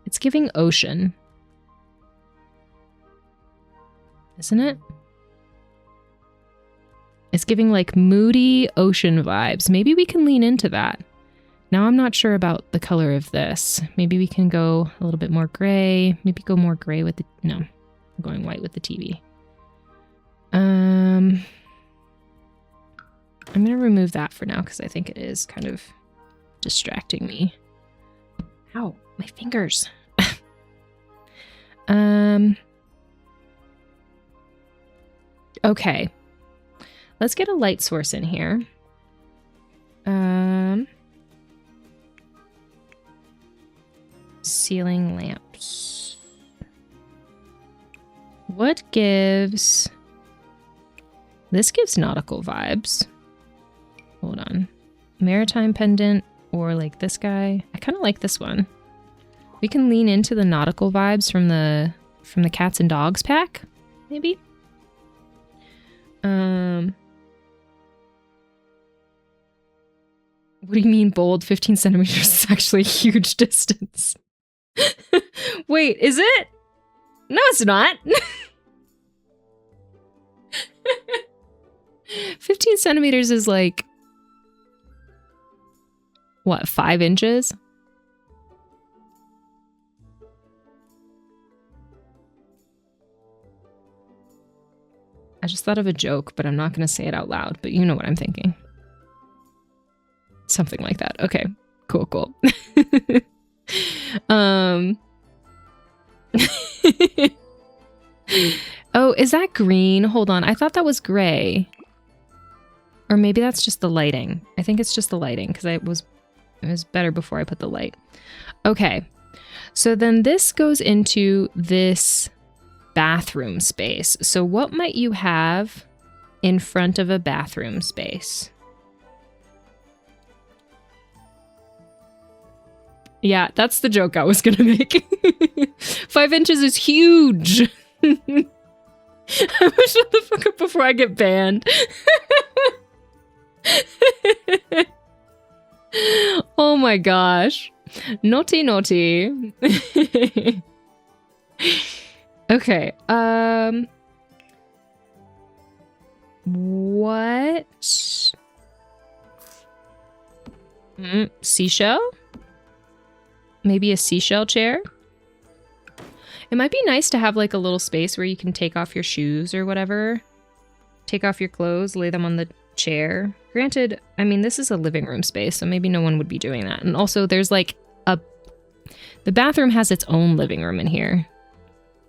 It's giving ocean, isn't it? It's giving like moody ocean vibes. Maybe we can lean into that. Now I'm not sure about the color of this. Maybe we can go a little bit more gray. Maybe go more gray with the... No, I'm going white with the TV. I'm going to remove that for now because I think it is kind of distracting me. Ow, my fingers. Okay. Let's get a light source in here. Ceiling lamps. What gives... This gives nautical vibes. Hold on. Maritime pendant or like this guy. I kind of like this one. We can lean into the nautical vibes from the cats and dogs pack, maybe. What do you mean bold? 15 centimeters is actually a huge distance. Wait, is it? No, it's not. 15 centimeters is like, what, 5 inches? I just thought of a joke, but I'm not going to say it out loud, but you know what I'm thinking. Something like that. Okay, cool, cool. Oh, is that green? Hold on. I thought that was gray. Or maybe that's just the lighting. I think it's just the lighting because it was better before I put the light. Okay. So then this goes into this bathroom space. So what might you have in front of a bathroom space? Yeah, that's the joke I was gonna make. 5 inches is huge. I'm gonna shut the fuck up before I get banned. Oh my gosh. Naughty, naughty. Okay, what? Seashell? Maybe a seashell chair? It might be nice to have like a little space where you can take off your shoes or whatever. Take off your clothes, lay them on the chair. Granted, I mean, this is a living room space, so maybe no one would be doing that. And also there's like the bathroom has its own living room in here.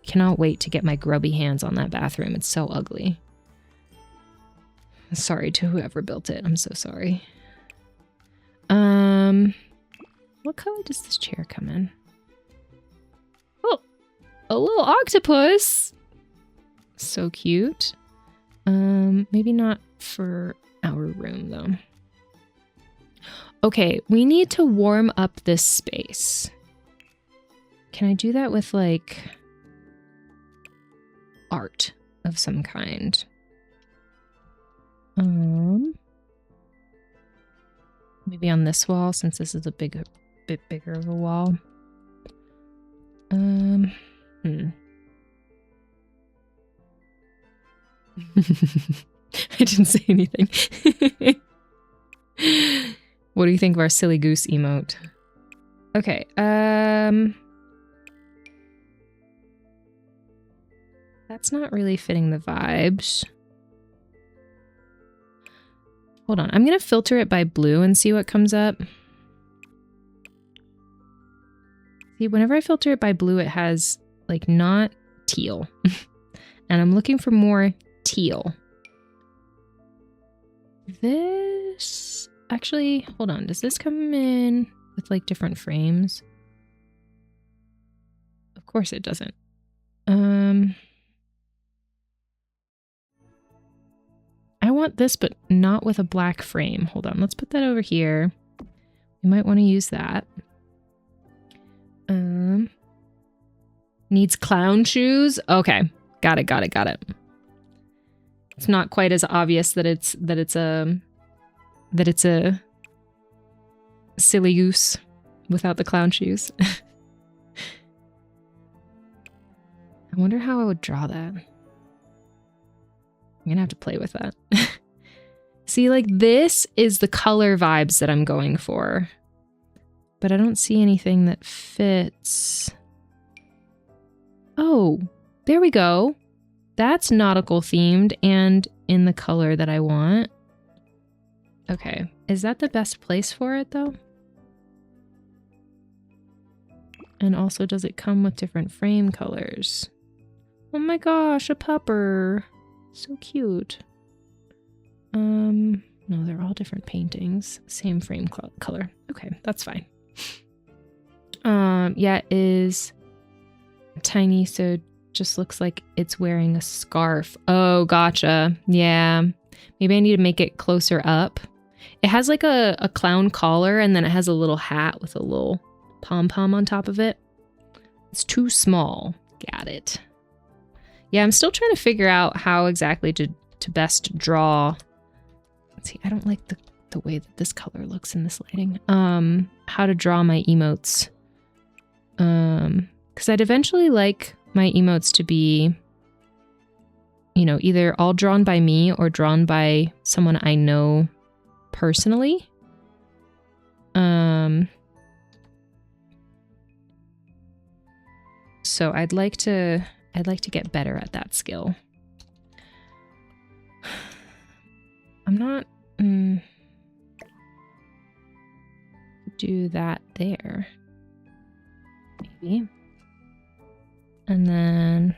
Cannot wait to get my grubby hands on that bathroom. It's so ugly. Sorry to whoever built it. I'm so sorry. What color does this chair come in? Oh, a little octopus. So cute. Maybe not for our room though. Okay, we need to warm up this space. Can I do that with like art of some kind? Maybe on this wall, since this is a bit bigger of a wall. I didn't say anything. What do you think of our silly goose emote? Okay, that's not really fitting the vibes. Hold on, I'm gonna filter it by blue and see what comes up. See, whenever I filter it by blue, it has, like, not teal. And I'm looking for more teal. This... Actually, hold on. Does this come in with, like, different frames? Of course it doesn't. I want this, but not with a black frame. Hold on. Let's put that over here. We might want to use that. Needs clown shoes. Okay, got it. It's not quite as obvious that it's a silly goose without the clown shoes. I wonder how I would draw that. I'm gonna have to play with that. See, like this is the color vibes that I'm going for. But I don't see anything that fits. Oh, there we go. That's nautical themed and in the color that I want. Okay, is that the best place for it though? And also, does it come with different frame colors? Oh my gosh, a pupper. So cute. No, they're all different paintings. Same frame color. Okay, that's fine. Yeah, it is tiny, so just looks like it's wearing a scarf. Oh, gotcha. Yeah. Maybe I need to make it closer up. It has like a clown collar, and then it has a little hat with a little pom-pom on top of it. It's too small. Got it. Yeah, I'm still trying to figure out how exactly to best draw. Let's see, I don't like the way that this color looks in this lighting. How to draw my emotes. Because I'd eventually like my emotes to be, you know, either all drawn by me or drawn by someone I know personally. So I'd like to get better at that skill. I'm not do that there. Maybe. And then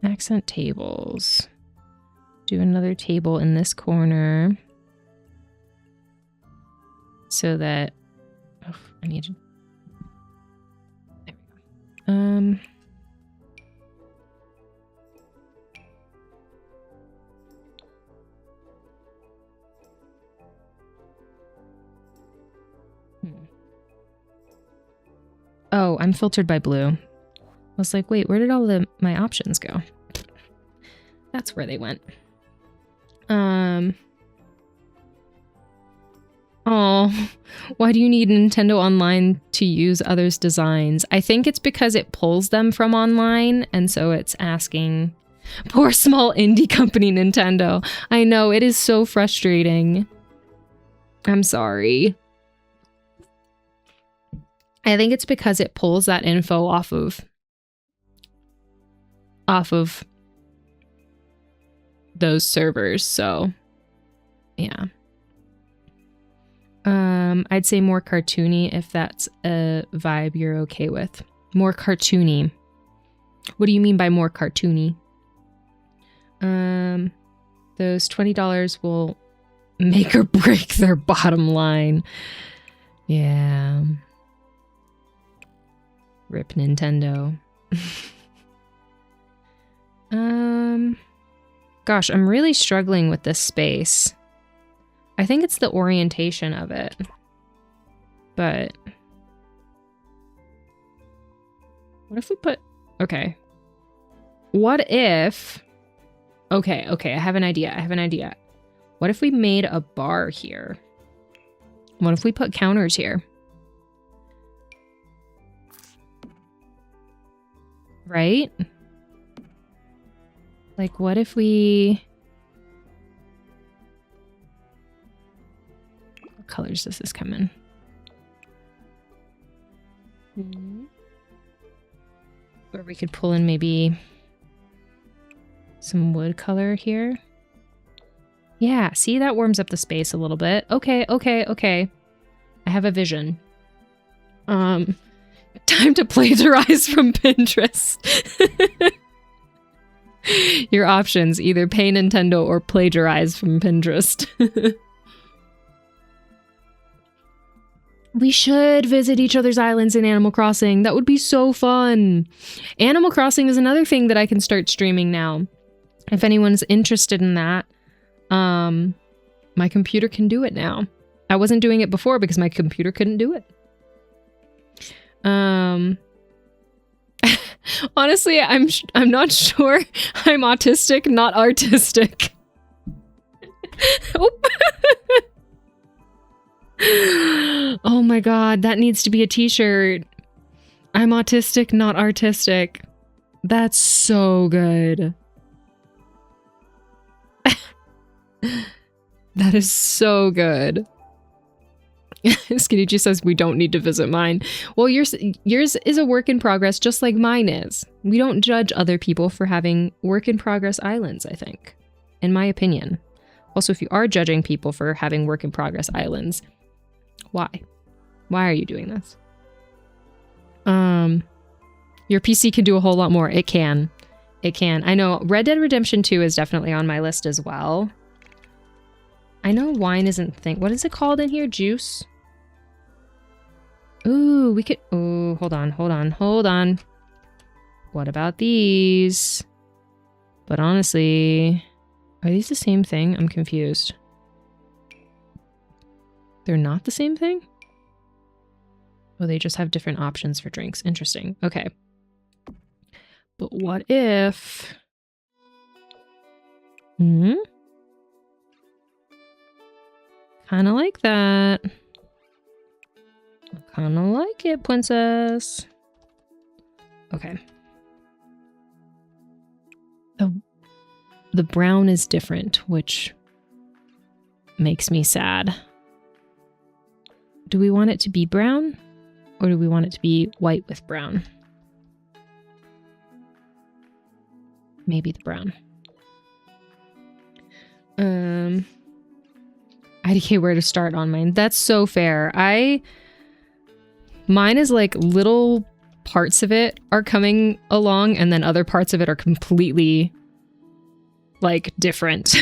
accent tables. Do another table in this corner so that I need to. There we go. Oh, I'm filtered by blue. I was like, wait, where did all my options go? That's where they went. Oh, why do you need Nintendo Online to use others' designs? I think it's because it pulls them from online, and so it's asking. Poor small indie company Nintendo. I know, it is so frustrating. I'm sorry. I think it's because it pulls that info off of those servers, so yeah. I'd say more cartoony if that's a vibe you're okay with. More cartoony. What do you mean by more cartoony? Those $20 will make or break their bottom line. Yeah. Rip Nintendo. Gosh, I'm really struggling with this space. I think it's the orientation of it. But what if we put... Okay. What if... Okay, I have an idea. What if we made a bar here? What if we put counters here? Right? Like, what if we... What colors does this come in? Or we could pull in maybe some wood color here. Yeah, see, that warms up the space a little bit. Okay. I have a vision. Time to plagiarize from Pinterest. Your options, either pay Nintendo or plagiarize from Pinterest. We should visit each other's islands in Animal Crossing. That would be so fun. Animal Crossing is another thing that I can start streaming now. If anyone's interested in that, my computer can do it now. I wasn't doing it before because my computer couldn't do it. Honestly, I'm not sure. I'm autistic, not artistic. Oh my god, that needs to be a t-shirt. I'm autistic, not artistic. That's so good. That is so good. Skinny G says we don't need to visit mine. Well, yours is a work in progress, just like mine is. We don't judge other people for having work in progress islands, I think, in my opinion. Also, if you are judging people for having work in progress islands, why? Why are you doing this? Your PC can do a whole lot more. It can. It can. I know Red Dead Redemption 2 is definitely on my list as well. I know wine isn't what is it called in here? Juice? Ooh, we could... Oh, hold on. What about these? But honestly, are these the same thing? I'm confused. They're not the same thing? Oh, they just have different options for drinks. Interesting. Okay. But what if... Kind of like that. Kind of like it, princess. Okay. The brown is different, which makes me sad. Do we want it to be brown? Or do we want it to be white with brown? Maybe the brown. IDK, where to start on mine? That's so fair. Mine is like little parts of it are coming along and then other parts of it are completely like different.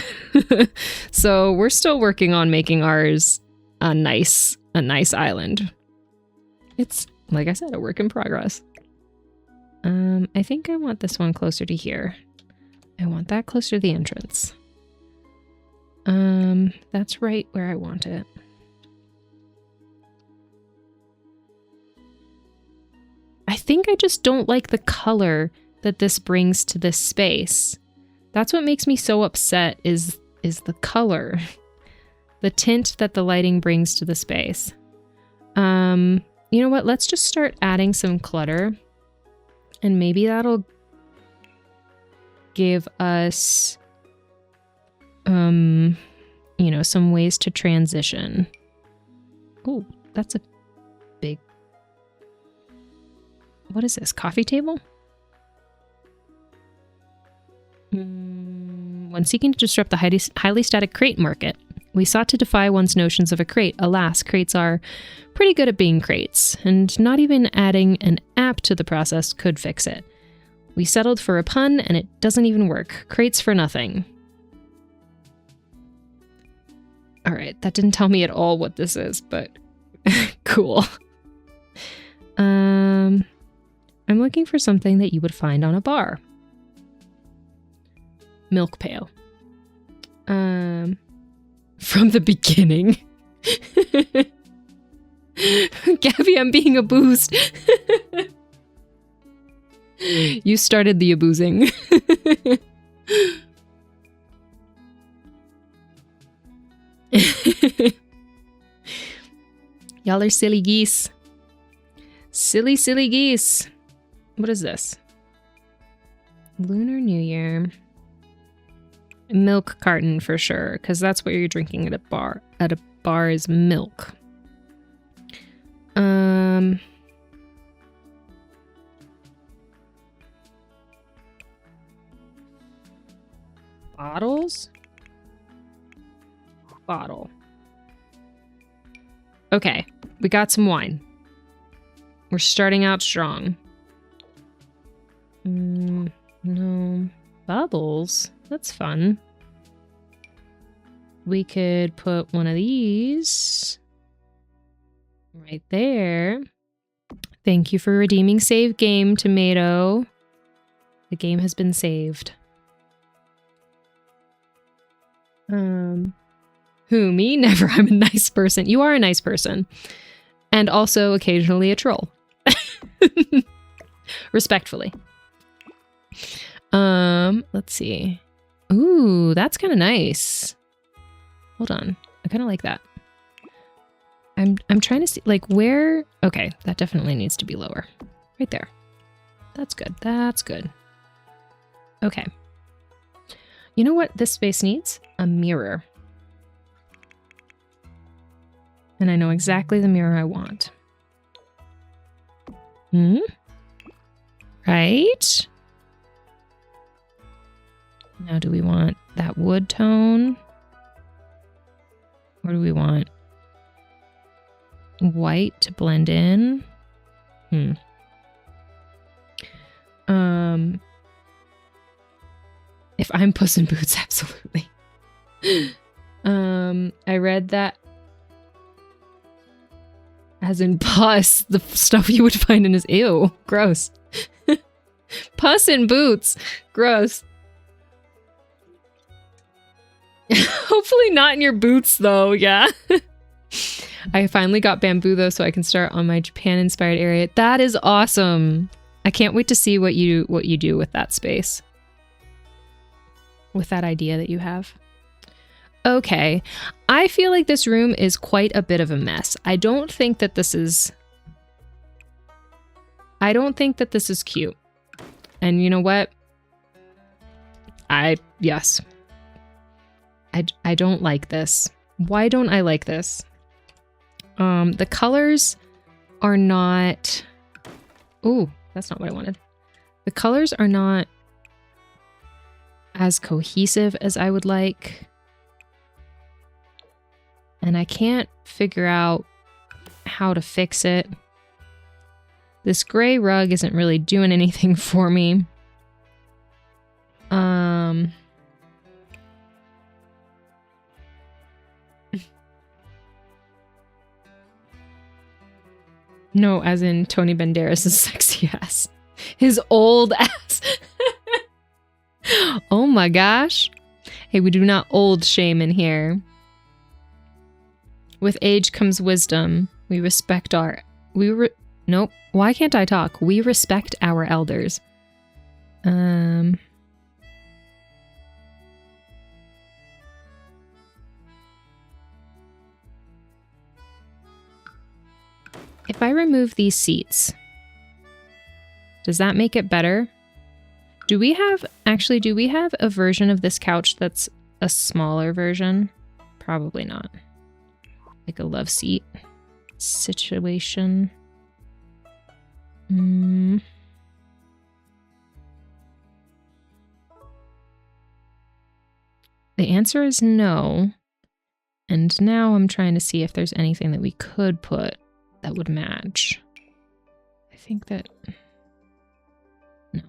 So we're still working on making ours a nice island. It's, like I said, a work in progress. I think I want this one closer to here. I want that closer to the entrance. That's right where I want it. I think I just don't like the color that this brings to this space. That's what makes me so upset is the color. The tint that the lighting brings to the space. You know what? Let's just start adding some clutter. And maybe that'll give us, you know, some ways to transition. Oh, that's a big... What is this? Coffee table? When seeking to disrupt the highly static crate market, we sought to defy one's notions of a crate. Alas, crates are pretty good at being crates, and not even adding an app to the process could fix it. We settled for a pun, and it doesn't even work. Crates for nothing. Alright, that didn't tell me at all what this is, but cool. I'm looking for something that you would find on a bar. Milk pail. From the beginning. Gaby, I'm being abused. You started the abusing. Y'all are silly geese. Silly geese. What is this? Lunar New Year. Milk carton for sure, because that's what you're drinking at a bar. At a bar is milk. Bottles? Bottle. Okay, we got some wine. We're starting out strong. No. Bubbles? That's fun. We could put one of these right there. Thank you for redeeming save game, Tomato. The game has been saved. Who, me? Never. I'm a nice person. You are a nice person. And also occasionally a troll. Respectfully. Let's see. Ooh, that's kind of nice. Hold on. I kind of like that. I'm trying to see, like, where... Okay, that definitely needs to be lower. Right there. That's good. That's good. Okay. You know what this space needs? A mirror. And I know exactly the mirror I want. Right? Now, do we want that wood tone? Or do we want white to blend in? If I'm Puss in Boots, absolutely. I read that as in pus, the stuff you would find in his ew, gross. Puss in Boots, gross. Hopefully not in your boots though, yeah. I finally got bamboo though, so I can start on my Japan inspired area. That is awesome. I can't wait to see what you do with that space. With that idea that you have. Okay, I feel like this room is quite a bit of a mess. I don't think that this is cute. And you know what? Yes. I don't like this. Why don't I like this? The colors are not... Ooh, that's not what I wanted. The colors are not as cohesive as I would like. And I can't figure out how to fix it. This gray rug isn't really doing anything for me. No, as in Tony Banderas' sexy ass. His old ass. Oh my gosh. Hey, we do not old shame in here. With age comes wisdom. We respect our... Nope. Why can't I talk? We respect our elders. If I remove these seats, does that make it better? Do we have a version of this couch that's a smaller version? Probably not. Like a love seat situation. The answer is no. And now I'm trying to see if there's anything that we could put that would match. I think that... No.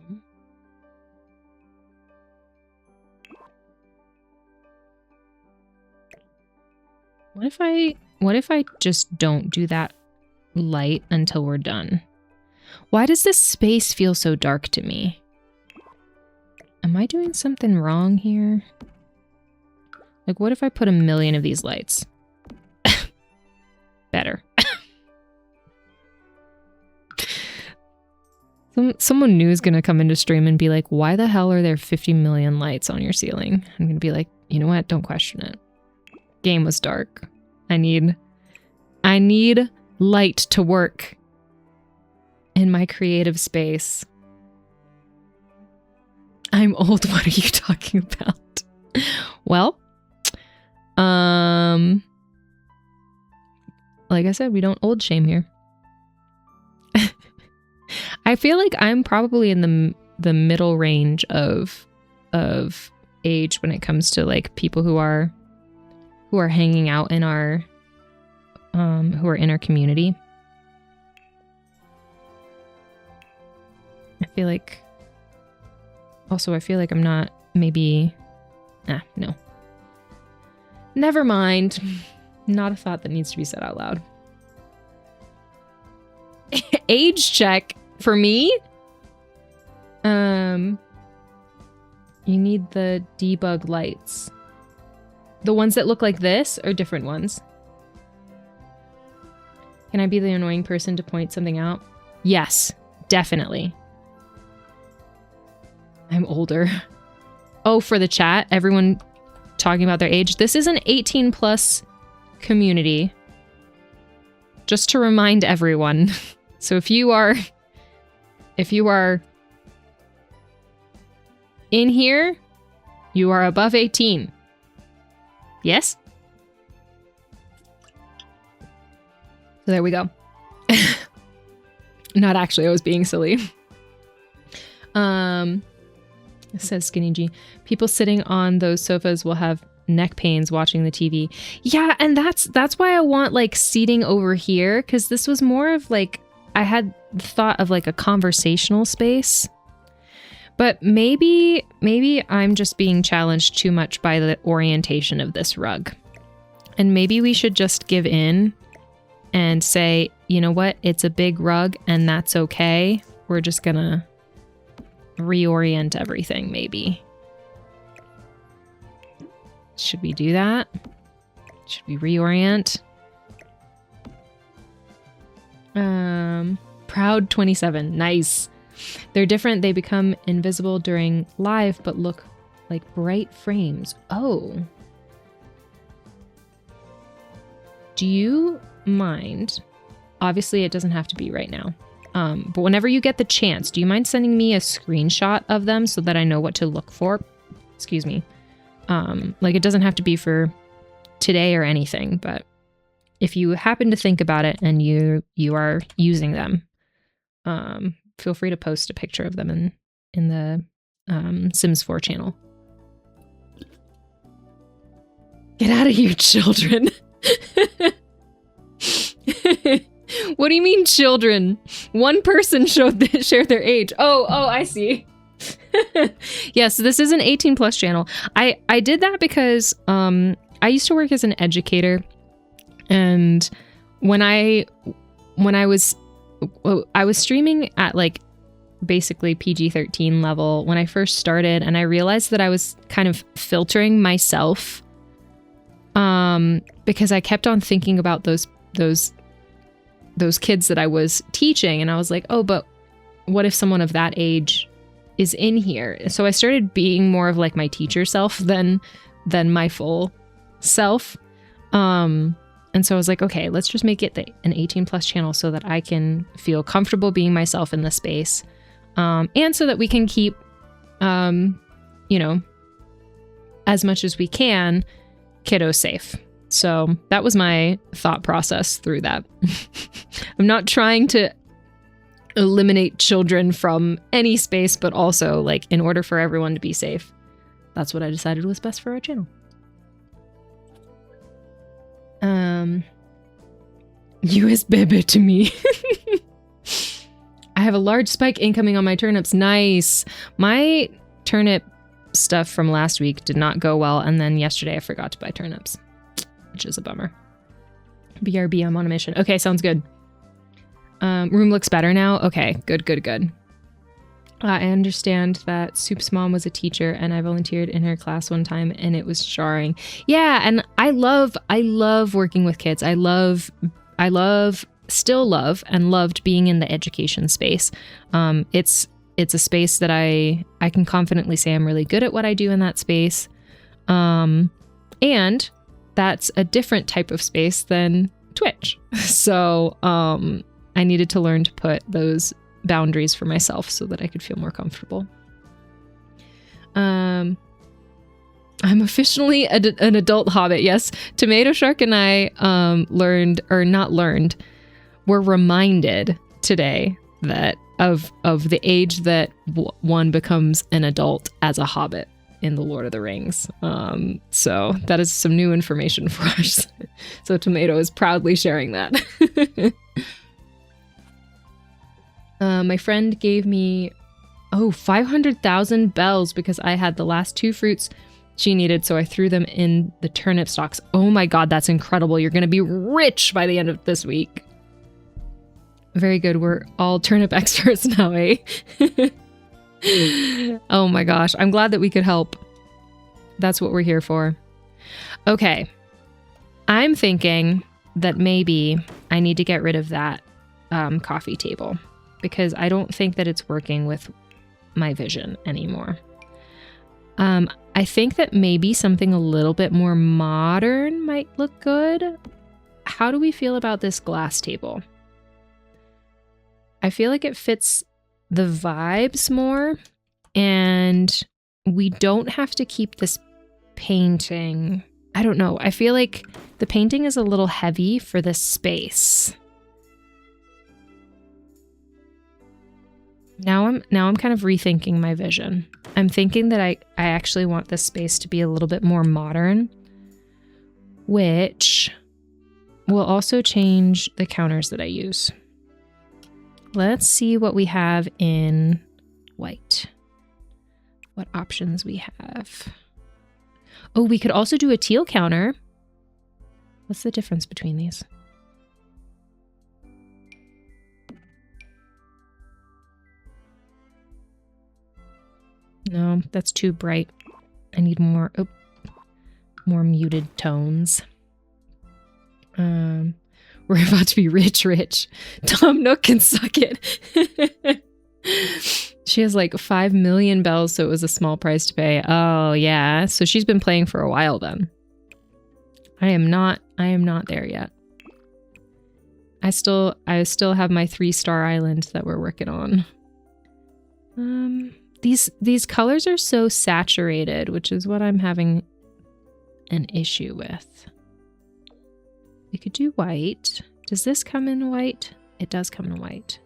What if I just don't do that light until we're done? Why does this space feel so dark to me? Am I doing something wrong here? Like, what if I put 1,000,000 of these lights? Better. Someone new is gonna come into stream and be like, why the hell are there 50 million lights on your ceiling? I'm gonna be like, you know what? Don't question it. Game was dark. I need light to work in my creative space. I'm old. What are you talking about? Well, like I said, we don't old shame here. I feel like I'm probably in the middle range of age when it comes to like people who are hanging out in our who are in our community. I feel like I'm not maybe no. Never mind. Not a thought that needs to be said out loud. Age check for me. You need the debug lights. The ones that look like this or different ones? Can I be the annoying person to point something out? Yes, definitely. I'm older. Oh, for the chat, everyone talking about their age. This is an 18 plus community. Just to remind everyone. So if you are in here, you are above 18. Yes? So there we go. Not actually, I was being silly. It says Skinny G. People sitting on those sofas will have neck pains watching the TV. Yeah, and that's why I want like seating over here, because this was more of like, I had thought of like a conversational space. But maybe I'm just being challenged too much by the orientation of this rug. And maybe we should just give in and say, you know what, it's a big rug and that's okay. We're just gonna reorient everything, maybe. Should we do that? Should we reorient? Proud 27. Nice. They're different. They become invisible during live, but look like bright frames. Oh. Do you mind? Obviously, it doesn't have to be right now. But whenever you get the chance, do you mind sending me a screenshot of them so that I know what to look for? Excuse me. Like it doesn't have to be for today or anything, but if you happen to think about it and you are using them, feel free to post a picture of them in the Sims 4 channel. Get out of here, children. What do you mean, children? One person shared their age. Oh, I see. Yes, this is an 18 plus channel. I did that because I used to work as an educator, and when I was streaming at like basically PG-13 level when I first started, and I realized that I was kind of filtering myself because I kept on thinking about those kids that I was teaching, and I was like, oh, but what if someone of that age is in here? So I started being more of like my teacher self than my full self. And so I was like, okay, let's just make it an 18 plus channel so that I can feel comfortable being myself in the space. And so that we can keep, you know, as much as we can, kiddos safe. So that was my thought process through that. I'm not trying to eliminate children from any space, but also like in order for everyone to be safe. That's what I decided was best for our channel. US baby to me. I have a large spike incoming on my turnips. Nice. My turnip stuff from last week did not go well, and then yesterday I forgot to buy turnips, which is a bummer. BRB, I'm on a mission. Okay, sounds good. Room looks better now. Okay, good. I understand that Soup's mom was a teacher, and I volunteered in her class one time, and it was jarring. Yeah, and I love working with kids. Still love and loved being in the education space. It's a space that I can confidently say I'm really good at what I do in that space. And that's a different type of space than Twitch. So I needed to learn to put those boundaries for myself so that I could feel more comfortable. I'm officially an adult hobbit. Yes, Tomato Shark and I were reminded today that of the age that one becomes an adult as a hobbit in the Lord of the Rings. So that is some new information for us. So Tomato is proudly sharing that. My friend gave me 500,000 bells because I had the last 2 fruits she needed, so I threw them in the turnip stalks. Oh my god, that's incredible. You're gonna be rich by the end of this week. Very good. We're all turnip experts now, eh? Oh my gosh. I'm glad that we could help. That's what we're here for. Okay. I'm thinking that maybe I need to get rid of that coffee table because I don't think that it's working with my vision anymore. I think that maybe something a little bit more modern might look good. How do we feel about this glass table? I feel like it fits the vibes more, and we don't have to keep this painting. I don't know. I feel like the painting is a little heavy for this space. Now I'm kind of rethinking my vision. I'm thinking that I actually want this space to be a little bit more modern, which will also change the counters that I use. Let's see what we have in white. What options we have. Oh, we could also do a teal counter. What's the difference between these? No, that's too bright. I need more, more muted tones. We're about to be rich. Tom Nook can suck it. She has like 5 million bells, so it was a small price to pay. Oh yeah, so she's been playing for a while then. I am not there yet. I still have my 3-star island that we're working on. These colors are so saturated, which is what I'm having an issue with. We could do white. Does this come in white? It does come in white.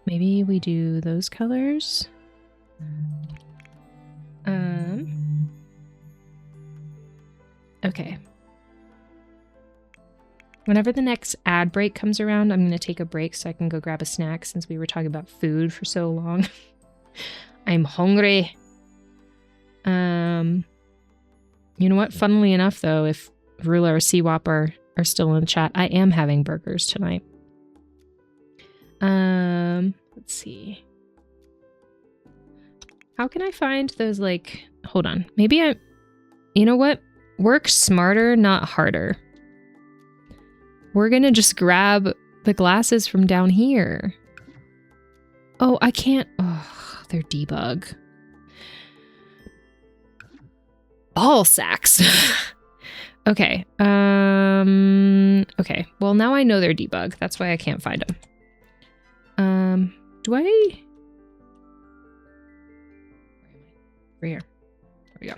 Maybe we do those colors. Okay. Whenever the next ad break comes around, I'm going to take a break so I can go grab a snack since we were talking about food for so long. I'm hungry. You know what? Funnily enough, though, if Rula or CWAP are still in the chat, I am having burgers tonight. Let's see. How can I find those, like... Hold on. Maybe I... You know what? Work smarter, not harder. We're gonna just grab the glasses from down here. Oh, I can't... Oh, they're debug. Ball sacks. Okay. Okay. Well, now I know they're debug. That's why I can't find them. Do I... Where am I? Over here. There we go.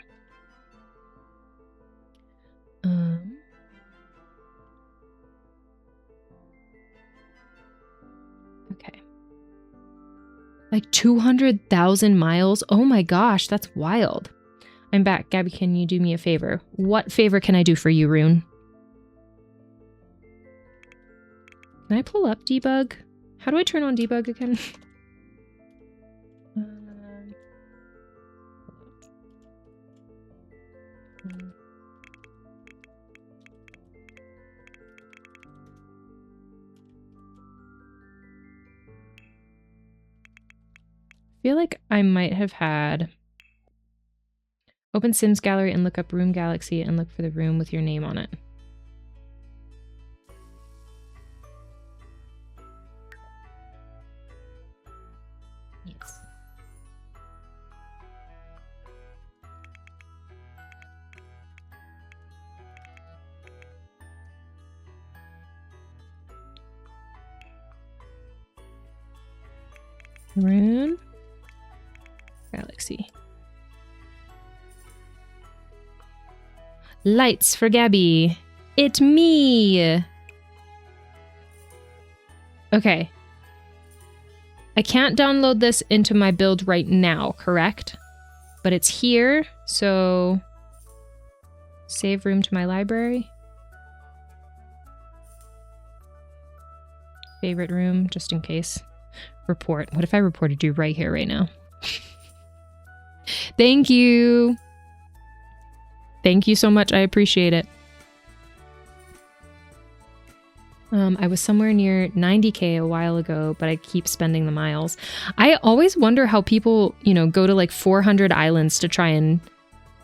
Okay. Like 200,000 miles? Oh my gosh, that's wild. I'm back. Gabby, can you do me a favor? What favor can I do for you, Rune? Can I pull up debug? How do I turn on debug again? I feel like I might have had... Open Sims Gallery and look up Room Galaxy and look for the room with your name on it. Yes. Room Galaxy. Lights for Gabby. It me. Okay. I can't download this into my build right now, correct? But it's here, so save room to my library. Favorite room, just in case. Report. What if I reported you right here, right now? Thank you. Thank you so much. I appreciate it. I was somewhere near 90K a while ago, but I keep spending the miles. I always wonder how people, you know, go to like 400 islands to try and,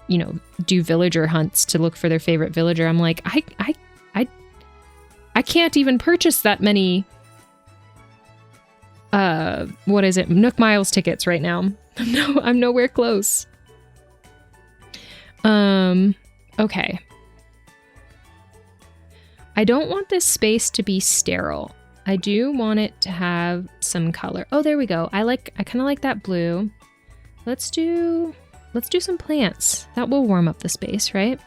you know, do villager hunts to look for their favorite villager. I'm like, I can't even purchase that many, what is it? Nook Miles tickets right now. I'm nowhere close. Okay. I don't want this space to be sterile. I do want it to have some color. Oh, there we go. I kind of like that blue. Let's do some plants. That will warm up the space, right?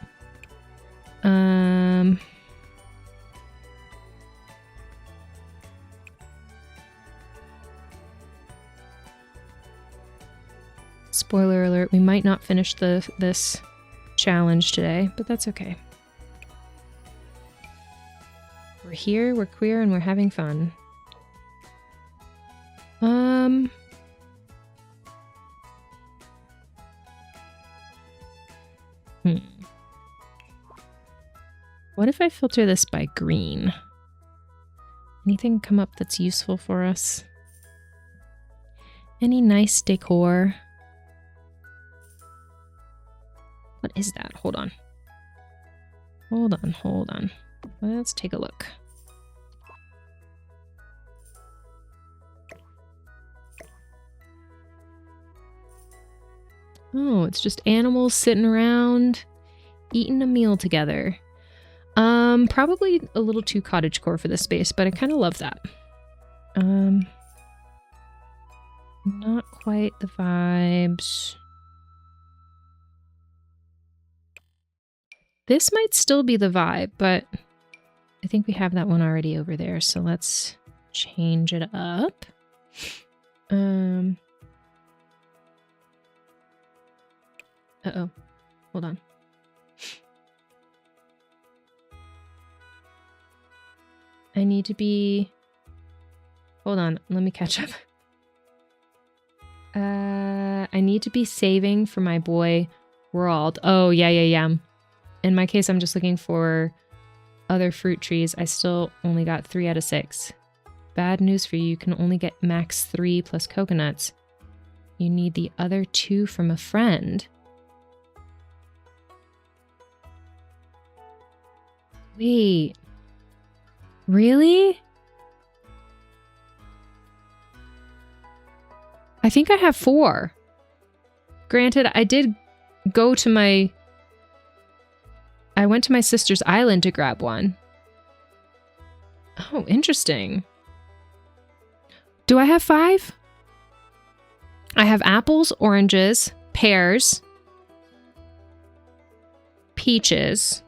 Spoiler alert, we might not finish this challenge today, but that's okay. We're here, we're queer, and we're having fun. What if I filter this by green? Anything come up that's useful for us? Any nice decor? What is that? Hold on. Hold on, hold on. Let's take a look. Oh, it's just animals sitting around eating a meal together. Probably a little too cottagecore for this space, but I kind of love that. Not quite the vibes. This might still be the vibe, but I think we have that one already over there, so let's change it up. Uh-oh. Hold on. I need to be... Hold on, let me catch up. I need to be saving for my boy World. Oh, yeah. In my case, I'm just looking for other fruit trees. I still only got 3 out of 6. Bad news for you, you can only get max 3 plus coconuts. You need the other 2 from a friend. Wait. Really? I think I have 4. Granted, I did go to my... I went to my sister's island to grab one. Oh, interesting. Do I have 5? I have apples, oranges, pears, peaches.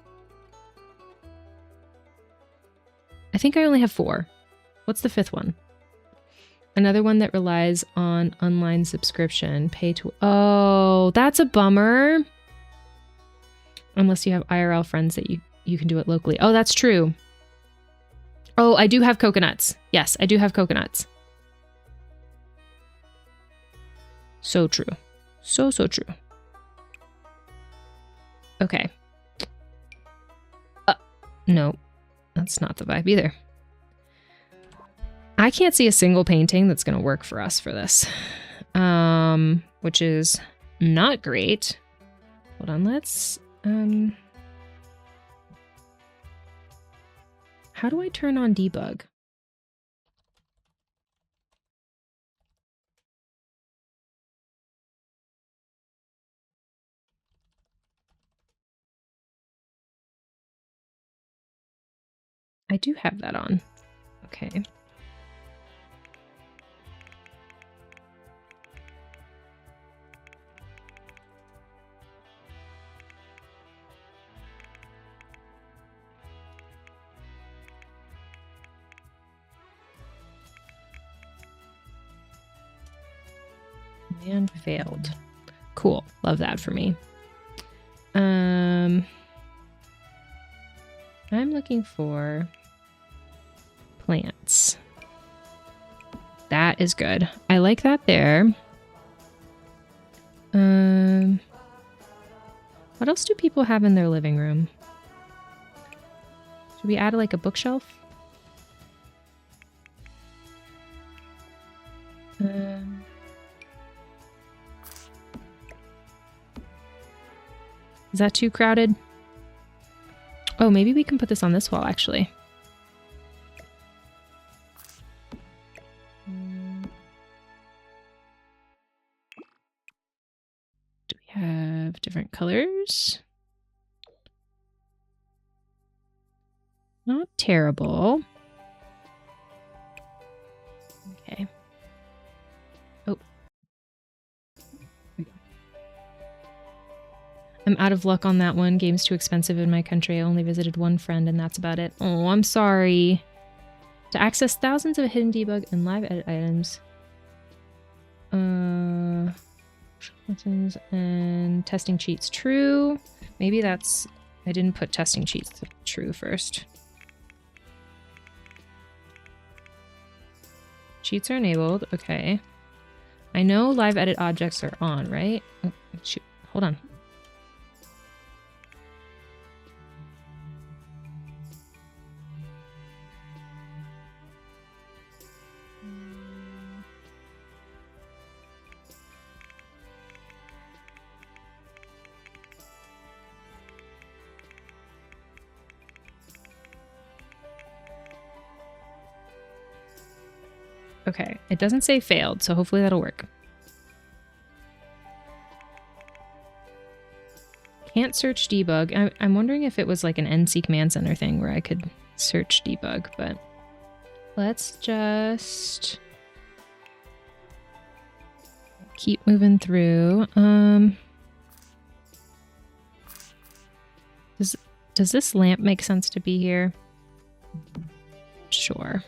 I think I only have 4. What's the 5th one? Another one that relies on online subscription. Pay to... Oh, that's a bummer. Unless you have IRL friends that you can do it locally. Oh, that's true. Oh, I do have coconuts. Yes, I do have coconuts. So true. So true. Okay. No. That's not the vibe either. I can't see a single painting that's going to work for us for this. Which is not great. Hold on, let's... How do I turn on debug? I do have that on. Okay. And failed. Cool. Love that for me. I'm looking for plants. That is good. I like that there. What else do people have in their living room? Should we add like a bookshelf? Is that too crowded? Oh, maybe we can put this on this wall, actually. Do we have different colors? Not terrible. Okay. Oh. I'm out of luck on that one. Game's too expensive in my country. I only visited one friend and that's about it. Oh, I'm sorry. To access thousands of hidden debug and live edit items. Buttons and testing cheats true. Maybe that's... I didn't put testing cheats true first. Cheats are enabled. Okay. I know live edit objects are on, right? Oh, shoot. Hold on. Okay, it doesn't say failed, so hopefully that'll work. Can't search debug. I'm wondering if it was like an NC Command Center thing where I could search debug, but let's just keep moving through. Does this lamp make sense to be here? Sure.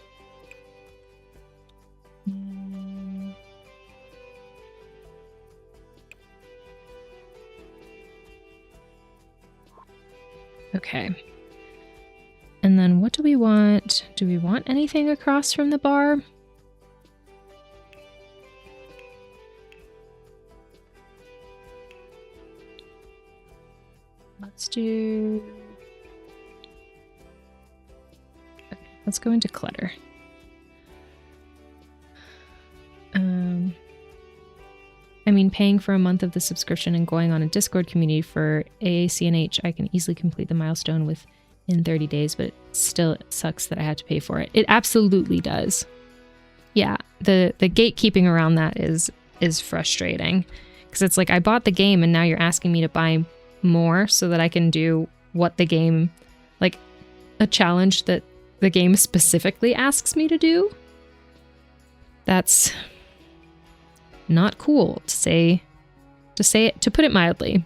Okay. And then what do we want? Do we want anything across from the bar? Let's do... Okay, let's go into clutter. I mean, paying for a month of the subscription and going on a Discord community for AACNH, I can easily complete the milestone within 30 days, but still it sucks that I have to pay for it. It absolutely does. Yeah, the gatekeeping around that is frustrating. Because it's like, I bought the game and now you're asking me to buy more so that I can do what the game, like a challenge that the game specifically asks me to do. That's not cool to put it mildly.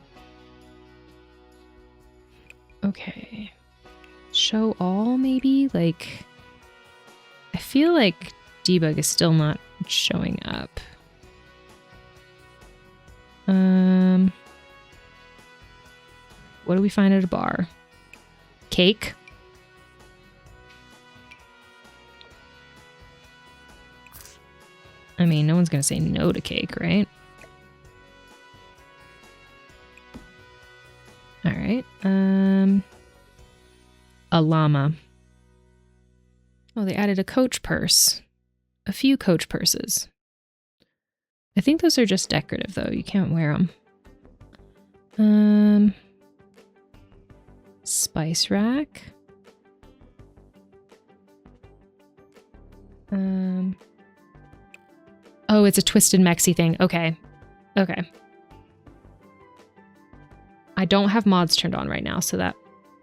Okay. Show all, maybe? Like, I feel like debug is still not showing up. What do we find at a bar? Cake. I mean, no one's gonna say no to cake, right? All right. A llama. Oh, they added a coach purse. A few coach purses. I think those are just decorative, though. You can't wear them. Spice rack. Oh, it's a twisted Mexi thing. Okay. Okay. I don't have mods turned on right now, so that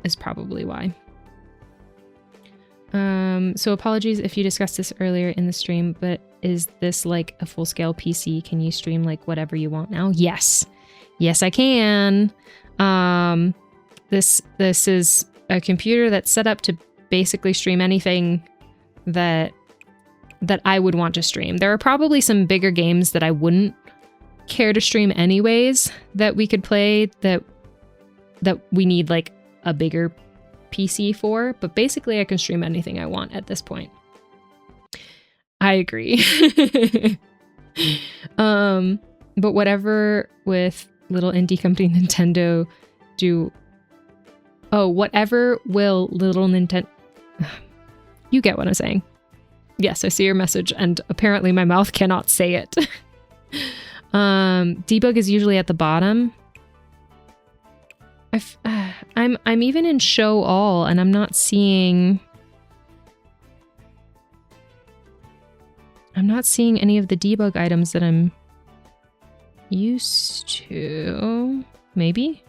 is probably why. So apologies if you discussed this earlier in the stream, but is this like a full-scale PC? Can you stream like whatever you want now? Yes. Yes, I can. This is a computer that's set up to basically stream anything that I would want to stream. There are probably some bigger games that I wouldn't care to stream anyways that we could play that we need like a bigger PC for, but basically I can stream anything I want at this point. I agree. But whatever with little indie company Nintendo do. Oh, whatever will little Nintendo... You get what I'm saying. Yes, I see your message, and apparently my mouth cannot say it. Debug is usually at the bottom. I'm even in show all, and I'm not seeing any of the debug items that I'm used to. Maybe?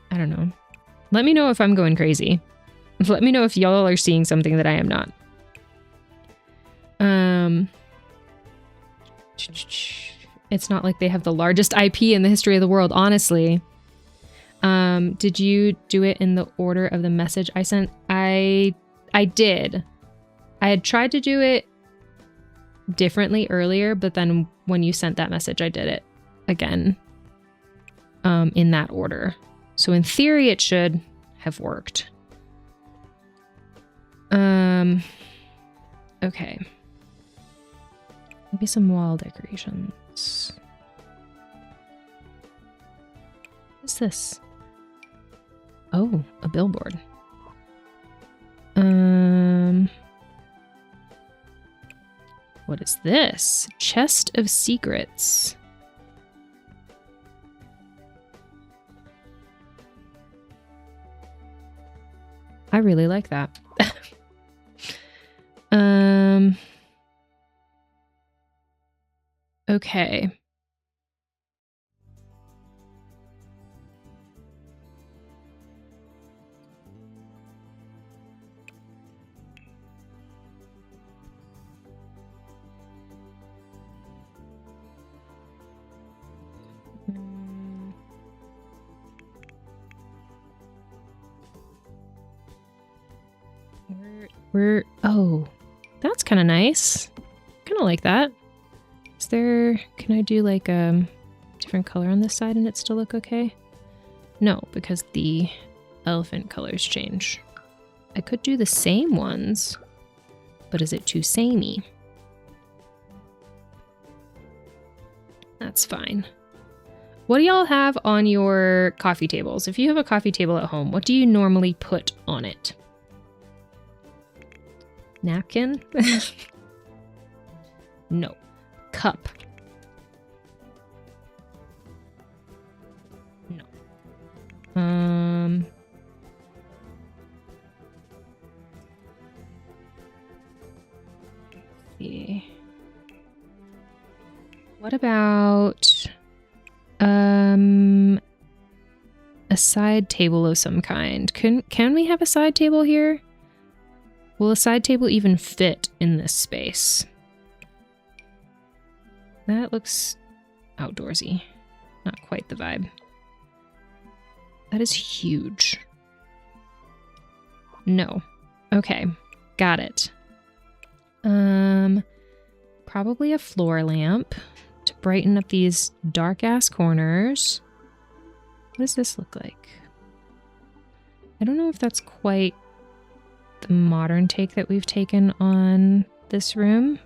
I don't know. Let me know if I'm going crazy. Let me know if y'all are seeing something that I am not. It's not like they have the largest IP in the history of the world, honestly. Did you do it in the order of the message I sent? I did. I had tried to do it differently earlier, but then when you sent that message, I did it again in that order. So in theory, it should have worked. Okay. Maybe some wall decorations. What's this? Oh, a billboard. What is this? Chest of Secrets. I really like that. Okay. Oh, that's kind of nice. Kind of like that. Is there, can I do like a different color on this side and it still look okay? No, because the elephant colors change. I could do the same ones, but is it too samey? That's fine. What do y'all have on your coffee tables? If you have a coffee table at home, what do you normally put on it? Napkin? No. Cup. No. Let's see. What about a side table of some kind? Can we have a side table here? Will a side table even fit in this space? That looks outdoorsy. Not quite the vibe. That is huge. No. Okay. Got it. Probably a floor lamp to brighten up these dark-ass corners. What does this look like? I don't know if that's quite the modern take that we've taken on this room.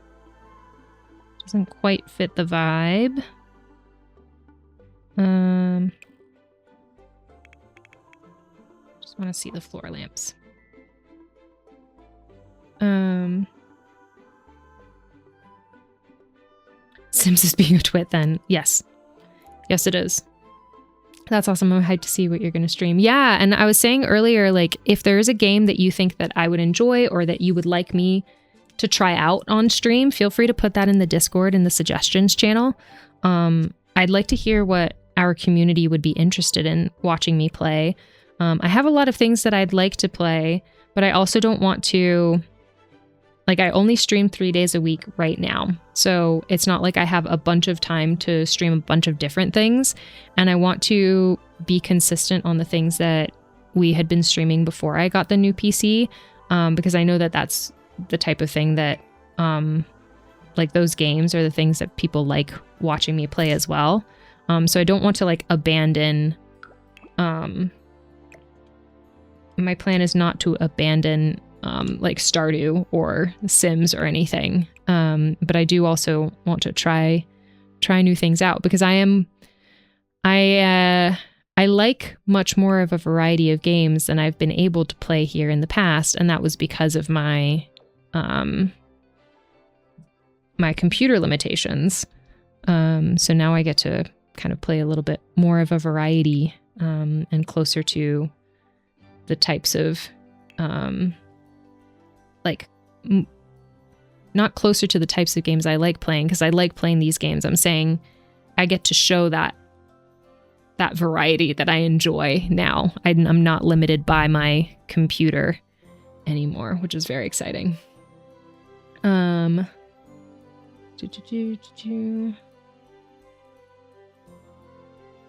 Doesn't quite fit the vibe. Just want to see the floor lamps. Sims is being a twit then. Yes. Yes, it is. That's awesome. I'm hyped to see what you're going to stream. Yeah, and I was saying earlier, like, if there is a game that you think that I would enjoy or that you would like me to try out on stream, feel free to put that in the Discord in the suggestions channel. I'd like to hear what our community would be interested in watching me play. I have a lot of things that I'd like to play, but I also don't want to... Like, I only stream 3 days a week right now. So it's not like I have a bunch of time to stream a bunch of different things. And I want to be consistent on the things that we had been streaming before I got the new PC. Because I know that that's the type of thing that, like, those games are the things that people like watching me play as well. So I don't want to, like, abandon... my plan is not to abandon... like Stardew or Sims or anything. But I do also want to try new things out because I like much more of a variety of games than I've been able to play here in the past. And that was because of my, my computer limitations. So now I get to kind of play a little bit more of a variety, and closer to the types of, like, not closer to the types of games I like playing, because I like playing these games. I'm saying I get to show that variety that I enjoy now. I'm not limited by my computer anymore, which is very exciting.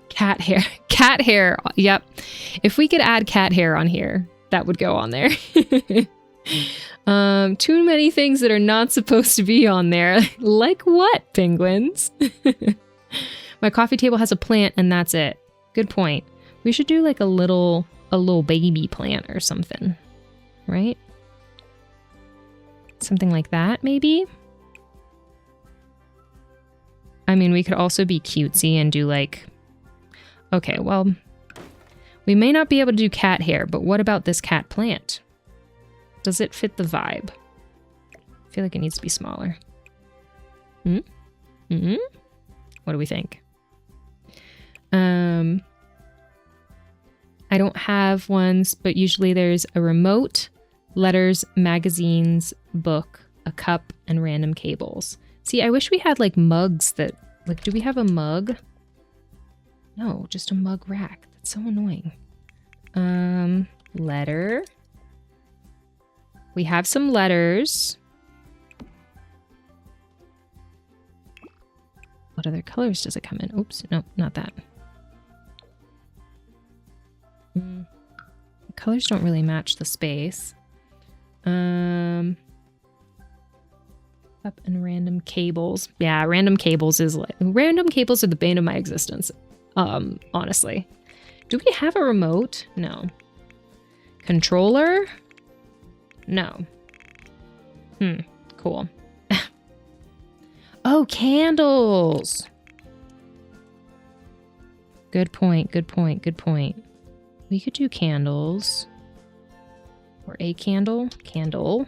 Cat hair. Cat hair. Yep. If we could add cat hair on here, that would go on there. Too many things that are not supposed to be on there. Like what, penguins? My coffee table has a plant and that's it. Good point. We should do like a little baby plant or something, right? Something like that, maybe? I mean, we could also be cutesy and do like... Okay, well, we may not be able to do cat hair, but what about this cat plant? Does it fit the vibe? I feel like it needs to be smaller. What do we think? I don't have ones, but usually there's a remote, letters, magazines, book, a cup, and random cables. See, I wish we had like mugs that, like, do we have a mug? No, just a mug rack. That's so annoying. Letter. We have some letters. What other colors does it come in? Oops, no, not that. The colors don't really match the space. Up and random cables. Yeah, random cables is like... Random cables are the bane of my existence. Honestly. Do we have a remote? No. Controller? No. Cool. Oh, candles! Good point, good point, good point. We could do candles. Or a candle. Candle.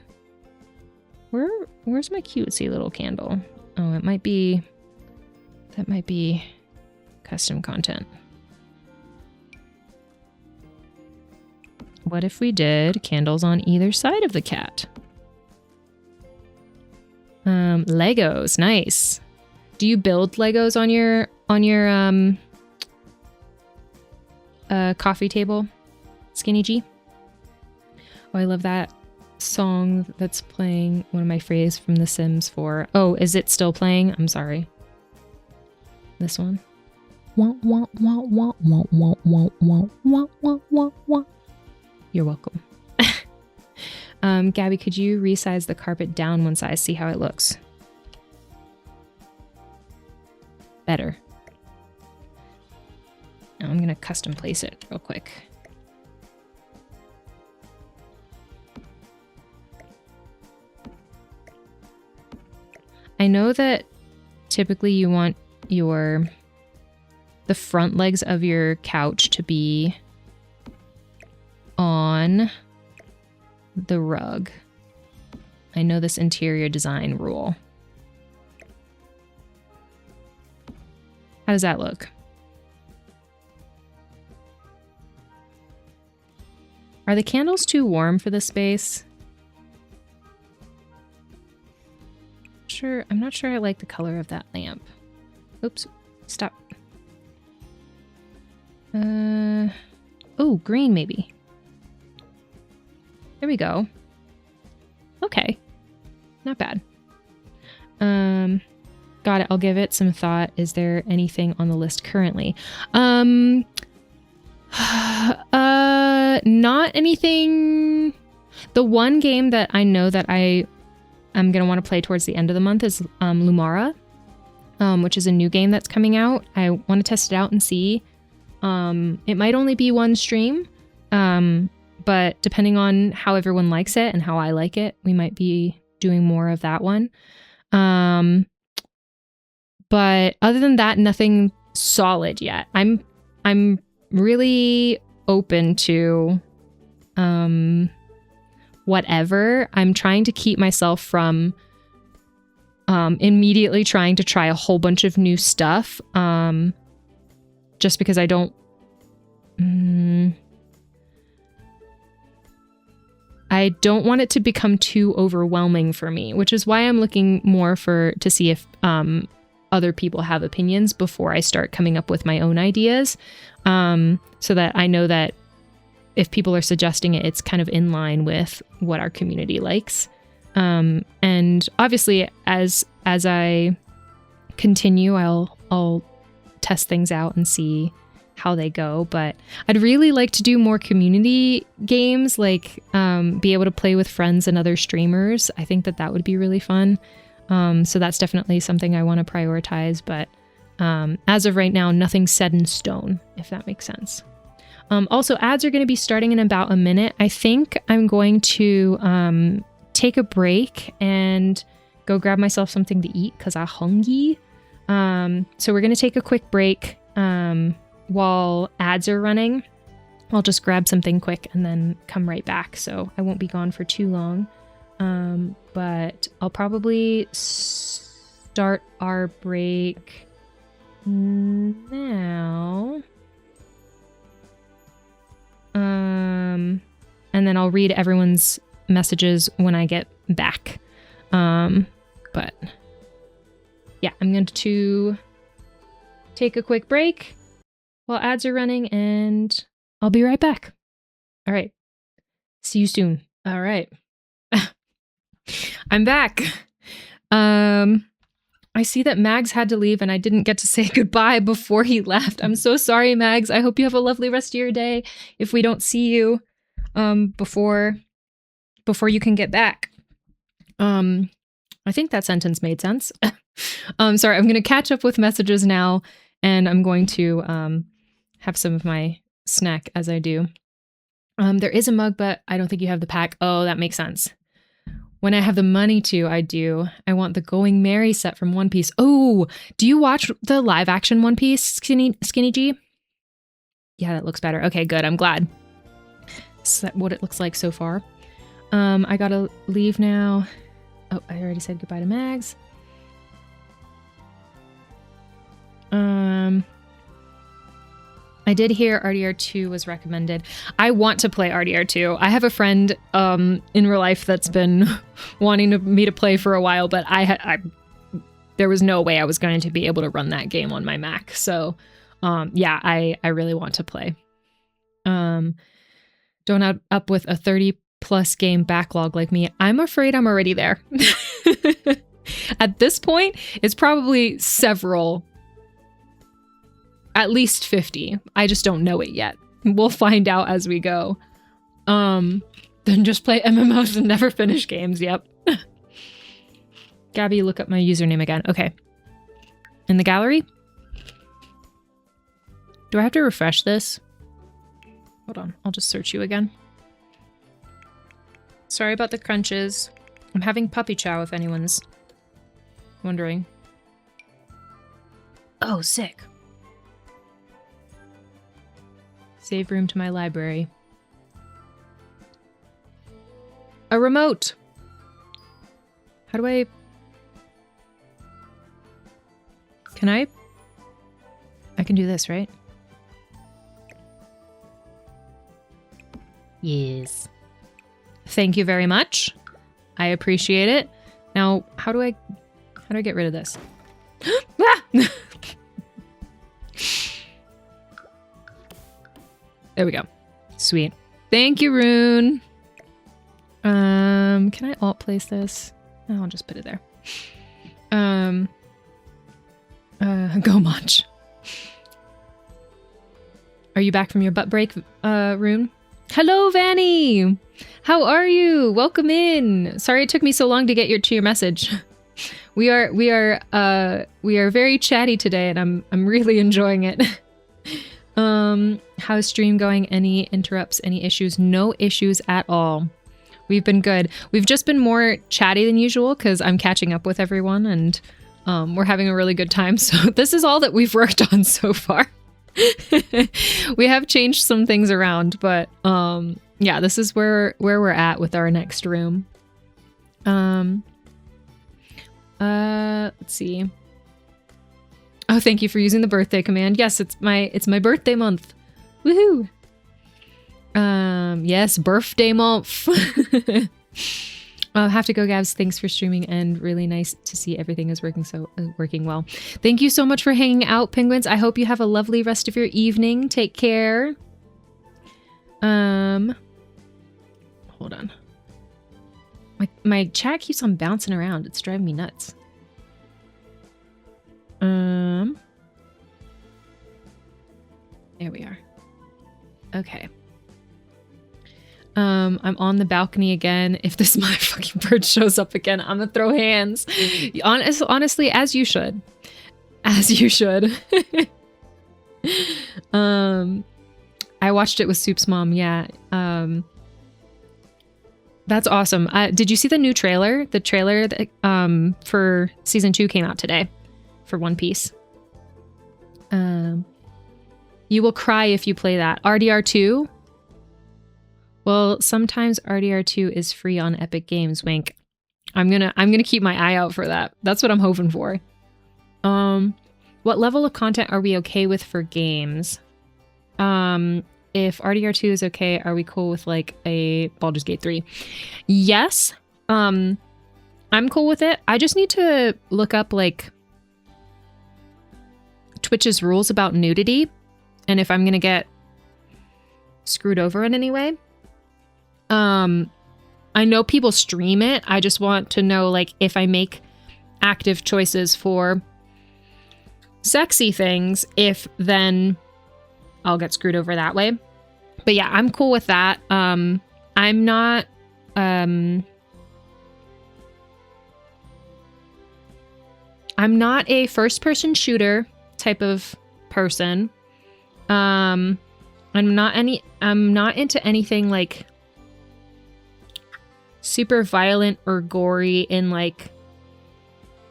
Where's my cutesy little candle? Oh, it might be... That might be custom content. What if we did candles on either side of the cat? Legos, nice. Do you build Legos on your coffee table, Skinny G? Oh, I love that song that's playing, one of my phrases from The Sims 4. Oh, is it still playing? I'm sorry. This one. Wah, wah, wah, wah, wah, wah, wah, wah, wah, wah, wah, wah. You're welcome. Gabby, could you resize the carpet down one size? See how it looks. Better. Now I'm gonna custom place it real quick. I know that typically you want the front legs of your couch to be on the rug. I know this interior design rule. How does that look? Are the candles too warm for this space? I'm not sure I like the color of that lamp. Oops, stop. Oh, green maybe. There we go. Okay. Not bad. Got it. I'll give it some thought. Is there anything on the list currently? Not anything. The one game that I know that I'm going to want to play towards the end of the month is Lumara, which is a new game that's coming out. I want to test it out and see. It might only be one stream, but depending on how everyone likes it and how I like it, we might be doing more of that one. But other than that, nothing solid yet. I'm really open to whatever. I'm trying to keep myself from immediately trying to try a whole bunch of new stuff, just because I don't want it to become too overwhelming for me, which is why I'm looking more to see if other people have opinions before I start coming up with my own ideas, so that I know that if people are suggesting it, it's kind of in line with what our community likes. And obviously, as I continue, I'll test things out and see how they go, but I'd really like to do more community games, like be able to play with friends and other streamers. I think that would be really fun. So that's definitely something I want to prioritize, but as of right now, nothing's set in stone, if that makes sense. Also, ads are going to be starting in about a minute. I think I'm going to take a break and go grab myself something to eat because I'm hungry. So we're going to take a quick break while ads are running. I'll just grab something quick and then come right back. So I won't be gone for too long. But I'll probably start our break now. And then I'll read everyone's messages when I get back. But yeah, I'm going to take a quick break while ads are running and I'll be right back. All right. See you soon. All right. I'm back. I see that Mags had to leave and I didn't get to say goodbye before he left. I'm so sorry, Mags. I hope you have a lovely rest of your day if we don't see you before you can get back. I think that sentence made sense. Sorry, I'm going to catch up with messages now and I'm going to have some of my snack as I do. There is a mug, but I don't think you have the pack. Oh, that makes sense. When I have the money to, I do. I want the Going Merry set from One Piece. Oh, do you watch the live action One Piece, Skinny G? Yeah, that looks better. Okay, good. I'm glad. Is that what it looks like so far? I gotta leave now. Oh, I already said goodbye to Mags. I did hear RDR2 was recommended. I want to play RDR2. I have a friend in real life that's been wanting me to play for a while, but there was no way I was going to be able to run that game on my Mac. So yeah, I really want to play. Don't add up with a 30 plus game backlog like me. I'm afraid I'm already there. At this point, it's probably at least 50. I just don't know it yet. We'll find out as we go. Then just play MMOs and never finish games. Yep. Gaby, look up my username again. Okay. In the gallery? Do I have to refresh this? Hold on. I'll just search you again. Sorry about the crunches. I'm having puppy chow if anyone's wondering. Oh, sick. Save room to my library. A remote! How do I... Can I? I can do this, right? Yes. Thank you very much. I appreciate it. Now, how do I get rid of this? Ah! There we go. Sweet. Thank you, Rune. Can I alt place this? Oh, I'll just put it there. Go much. Are you back from your butt break, Rune? Hello, Vanny. How are you? Welcome in. Sorry it took me so long to get to your message. We are very chatty today, and I'm really enjoying it. How's stream going? Any interrupts? Any issues? No issues at all. We've been good. We've just been more chatty than usual because I'm catching up with everyone and we're having a really good time. So this is all that we've worked on so far. We have changed some things around, but yeah, this is where we're at with our next room. Let's see. Oh, thank you for using the birthday command. Yes, it's my birthday month. Woohoo! Yes, birthday month. I'll have to go, Gabs. Thanks for streaming and really nice to see everything is working well. Thank you so much for hanging out, penguins. I hope you have a lovely rest of your evening. Take care. Hold on. My chat keeps on bouncing around. It's driving me nuts. There There we are. Okay. I'm on the balcony again. If this motherfucking bird shows up again, I'm gonna throw hands. Honestly, as you should. As you should. I watched it with Soup's mom, yeah. That's awesome. Did you see the new trailer? The trailer that, for season 2 came out today for One Piece. You will cry if you play that. RDR2? Well, sometimes RDR2 is free on Epic Games, wink. I'm gonna keep my eye out for that. That's what I'm hoping for. What level of content are we okay with for games? If RDR2 is okay, are we cool with like a Baldur's Gate 3? Yes. I'm cool with it. I just need to look up like Twitch's rules about nudity and if I'm gonna get screwed over in any way. I know people stream it. I just want to know like if I make active choices for sexy things, if then I'll get screwed over that way. But yeah, I'm cool with that. I'm not a first-person shooter type of person. I'm not into anything like super violent or gory in like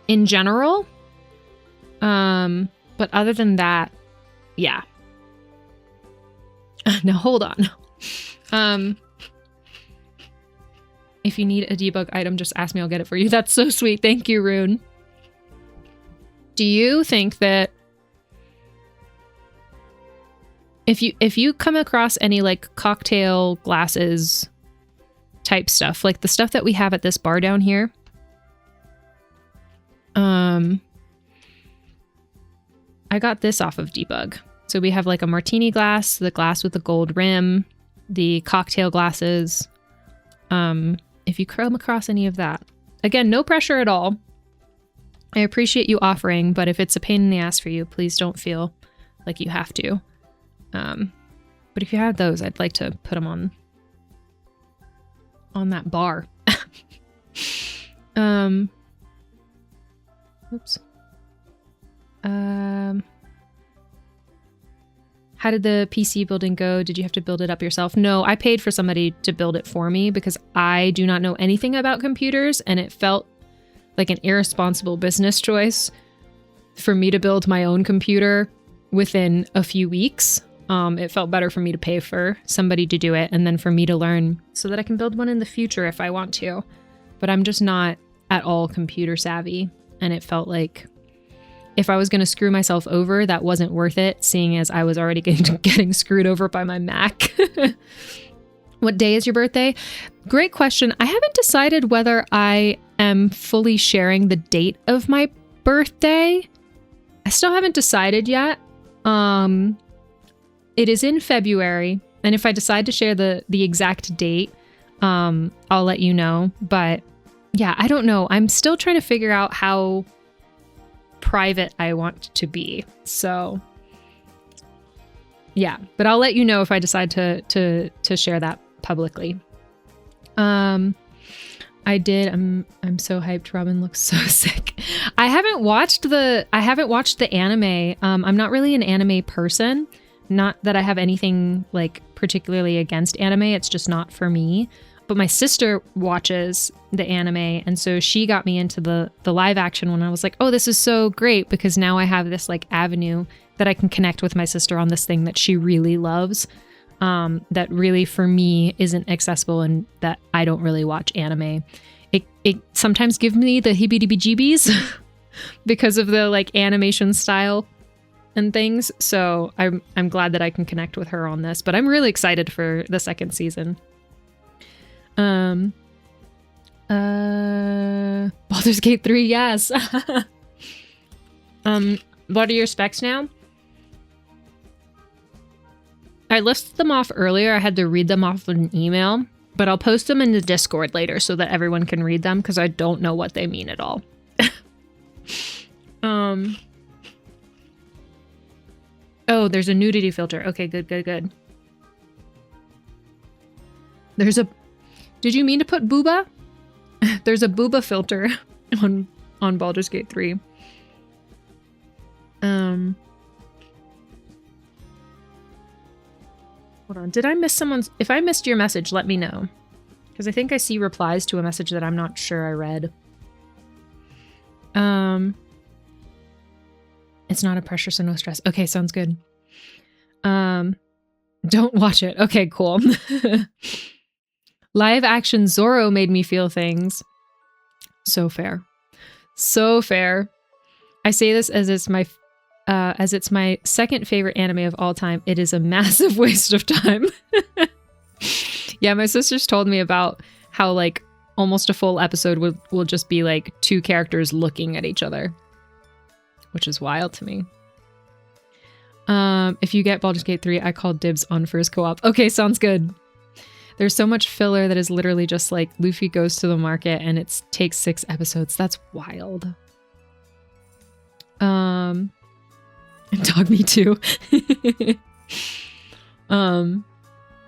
in general. But other than that, yeah. Now hold on. If you need a debug item, just ask me, I'll get it for you. That's so sweet. Thank you, Rune. Do you think that if you come across any like cocktail glasses type stuff, like the stuff that we have at this bar down here, I got this off of Debug. So we have like a martini glass, the glass with the gold rim, the cocktail glasses. If you come across any of that, again, no pressure at all. I appreciate you offering, but if it's a pain in the ass for you, please don't feel like you have to. But if you have those, I'd like to put them on that bar. Oops. How did the PC building go? Did you have to build it up yourself? No, I paid for somebody to build it for me because I do not know anything about computers, and it felt like an irresponsible business choice for me to build my own computer within a few weeks. It felt better for me to pay for somebody to do it and then for me to learn so that I can build one in the future if I want to. But I'm just not at all computer savvy, and it felt like if I was going to screw myself over, that wasn't worth it, seeing as I was already getting screwed over by my Mac. What day is your birthday? Great question. I haven't decided whether I am fully sharing the date of my birthday. I still haven't decided yet. It is in February, and if I decide to share the exact date, I'll let you know. But yeah, I don't know. I'm still trying to figure out how private I want to be. So yeah, but I'll let you know if I decide to share that publicly. I did. I'm so hyped. Robin looks so sick. I haven't watched the anime. I'm not really an anime person. Not that I have anything like particularly against anime. It's just not for me. But my sister watches the anime, and so she got me into the live action one. I was like, oh, this is so great, because now I have this like avenue that I can connect with my sister on this thing that she really loves, that really for me isn't accessible, and that I don't really watch anime. It sometimes gives me the heebie-jeebies because of the like animation style and things. So I'm glad that I can connect with her on this, but I'm really excited for the second season. Baldur's Gate 3, yes. What are your specs now? I listed them off earlier. I had to read them off of an email, but I'll post them in the Discord later so that everyone can read them, because I don't know what they mean at all. Oh, there's a nudity filter. Okay, good, good, good. There's a... Did you mean to put booba? There's a booba filter on Baldur's Gate 3. Hold on. Did I miss someone's... If I missed your message, let me know. Because I think I see replies to a message that I'm not sure I read. It's not a pressure, so no stress. Okay, sounds good. Don't watch it. Okay, cool. Live action Zorro made me feel things. So fair. So fair. I say this as it's my second favorite anime of all time. It is a massive waste of time. Yeah, my sisters told me about how like almost a full episode will just be like two characters looking at each other, which is wild to me. If you get Baldur's Gate 3, I call dibs on first co-op. Okay, sounds good. There's so much filler that is literally just like Luffy goes to the market and it takes 6 episodes. That's wild. Dog me too.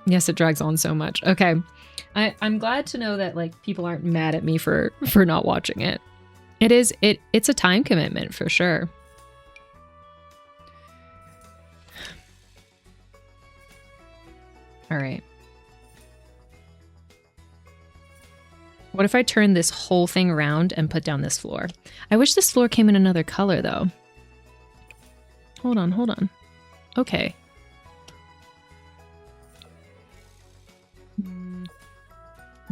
Yes, it drags on so much. Okay. I'm glad to know that like people aren't mad at me for not watching it. It's a time commitment for sure. All right. What if I turn this whole thing around and put down this floor? I wish this floor came in another color though. Hold on, hold on. Okay.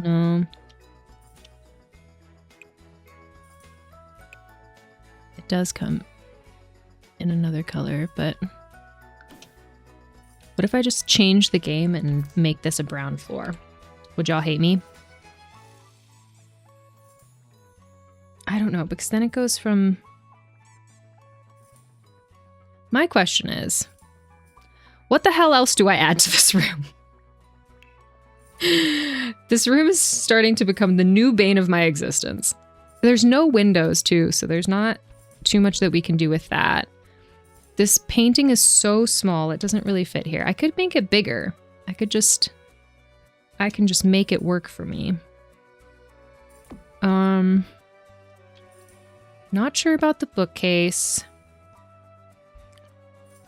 No. It does come in another color, but what if I just change the game and make this a brown floor? Would y'all hate me? I don't know, because then it goes from... My question is, what the hell else do I add to this room? This room is starting to become the new bane of my existence. There's no windows too, so there's not too much that we can do with that. This painting is so small, it doesn't really fit here. I could make it bigger. I can just make it work for me. Not sure about the bookcase.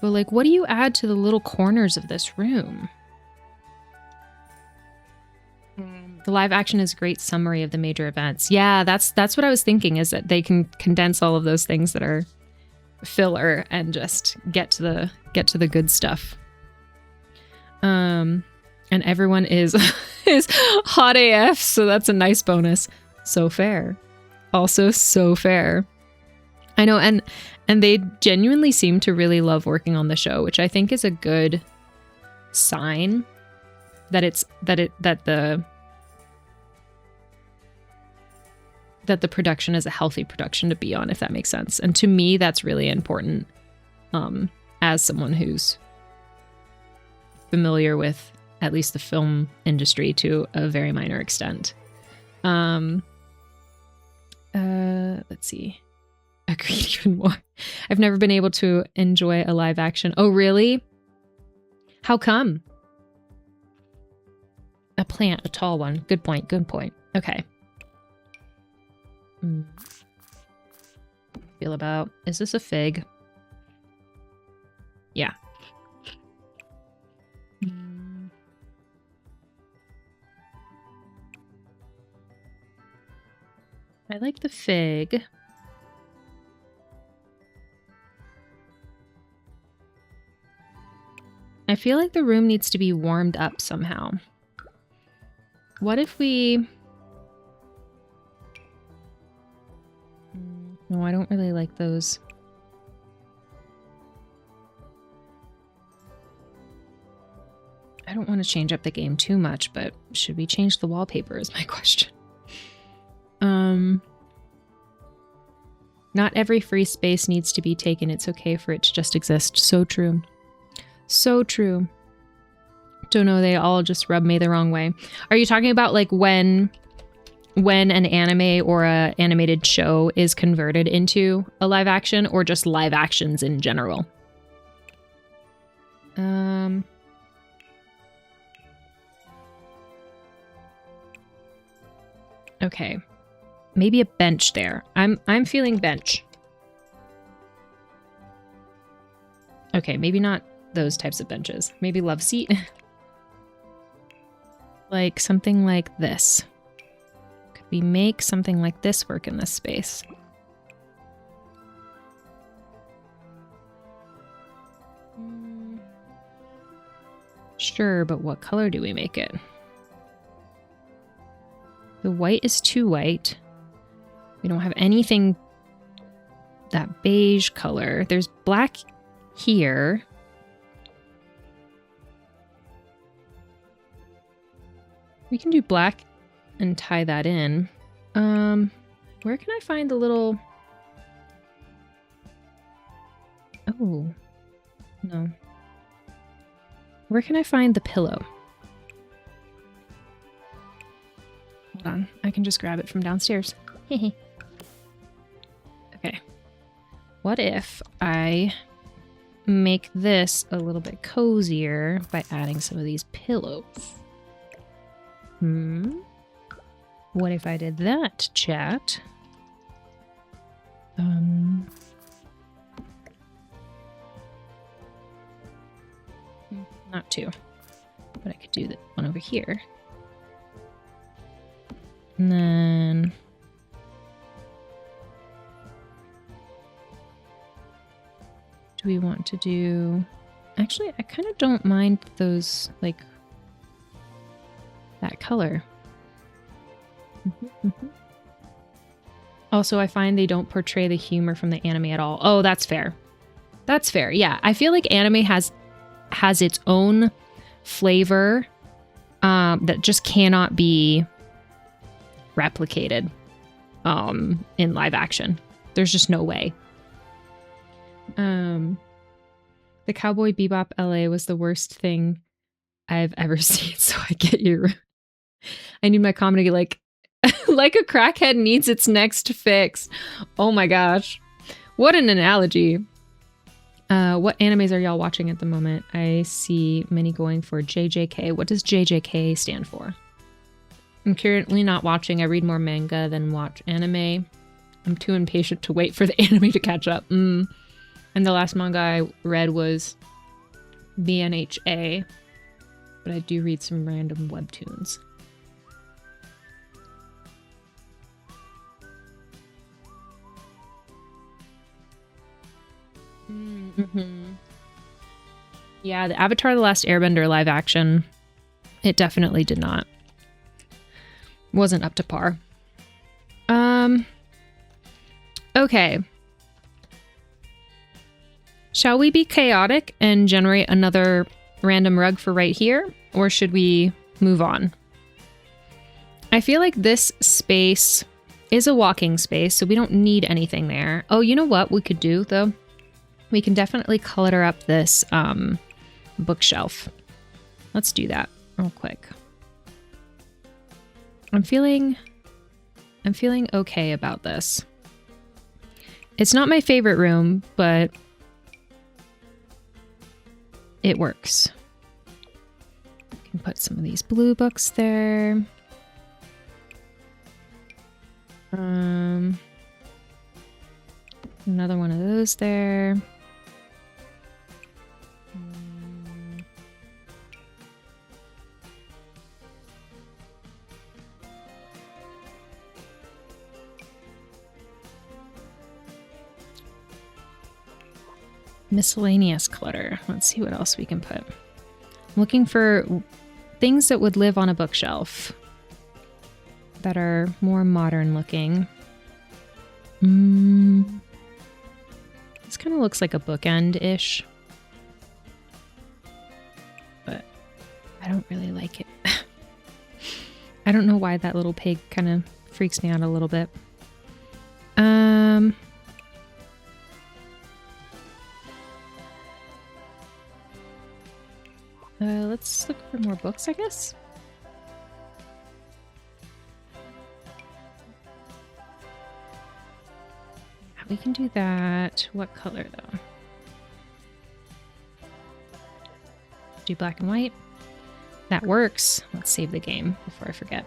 But like, what do you add to the little corners of this room? The live action is a great summary of the major events. Yeah, that's what I was thinking, is that they can condense all of those things that are filler and just get to the good stuff. And everyone is hot AF, so that's a nice bonus. So fair. Also so fair. I know, and they genuinely seem to really love working on the show, which I think is a good sign that the production is a healthy production to be on, if that makes sense. And to me, that's really important, as someone who's familiar with at least the film industry to a very minor extent. Let's see. Agreed even more. I've never been able to enjoy a live action. Oh, really? How come? A plant, a tall one. Good point, good point. Okay. Feel about, is this a fig? Yeah. I like the fig. I feel like the room needs to be warmed up somehow. What if we... No, I don't really like those. I don't want to change up the game too much, but should we change the wallpaper is my question. Not every free space needs to be taken. It's okay for it to just exist. So true. So true. Don't know, they all just rub me the wrong way. Are you talking about like when an anime or a animated show is converted into a live action, or just live actions in general? Okay. Maybe a bench there. I'm feeling bench. Okay, maybe not those types of benches. Maybe love seat. Like something like this. Could we make something like this work in this space? Sure, but what color do we make it? The white is too white. We don't have anything that beige color. There's black here. We can do black and tie that in. Where can I find the little... Oh, no. Where can I find the pillow? Hold on, I can just grab it from downstairs. Okay. What if I make this a little bit cozier by adding some of these pillows? What if I did that, chat? Not two, but I could do the one over here. And then do we want to do... Actually, I kind of don't mind those, like, that color. Also, I find they don't portray the humor from the anime at all. Oh, that's fair. That's fair. Yeah, I feel like anime has its own flavor that just cannot be replicated in live action. There's just no way. The Cowboy Bebop LA was the worst thing I've ever seen, so I get you. I need my comedy like like a crackhead needs its next fix. Oh my gosh. What an analogy. What animes are y'all watching at the moment? I see many going for JJK. What does JJK stand for? I'm currently not watching. I read more manga than watch anime. I'm too impatient to wait for the anime to catch up. And the last manga I read was BNHA, but I do read some random webtoons. Yeah, the Avatar: The Last Airbender live action, it definitely did not. Wasn't up to par. Okay. Shall we be chaotic and generate another random rug for right here? Or should we move on? I feel like this space is a walking space, so we don't need anything there. Oh, you know what we could do, though? We can definitely color up this bookshelf. Let's do that real quick. I'm feeling okay about this. It's not my favorite room, but it works. I can put some of these blue books there. Another one of those there. Miscellaneous clutter. Let's see what else we can put. I'm looking for things that would live on a bookshelf that are more modern looking. This kind of looks like a bookend-ish, but I don't really like it. I don't know why that little pig kind of freaks me out a little bit. Let's look for more books, I guess. We can do that. What color, though? Do black and white. That works. Let's save the game before I forget.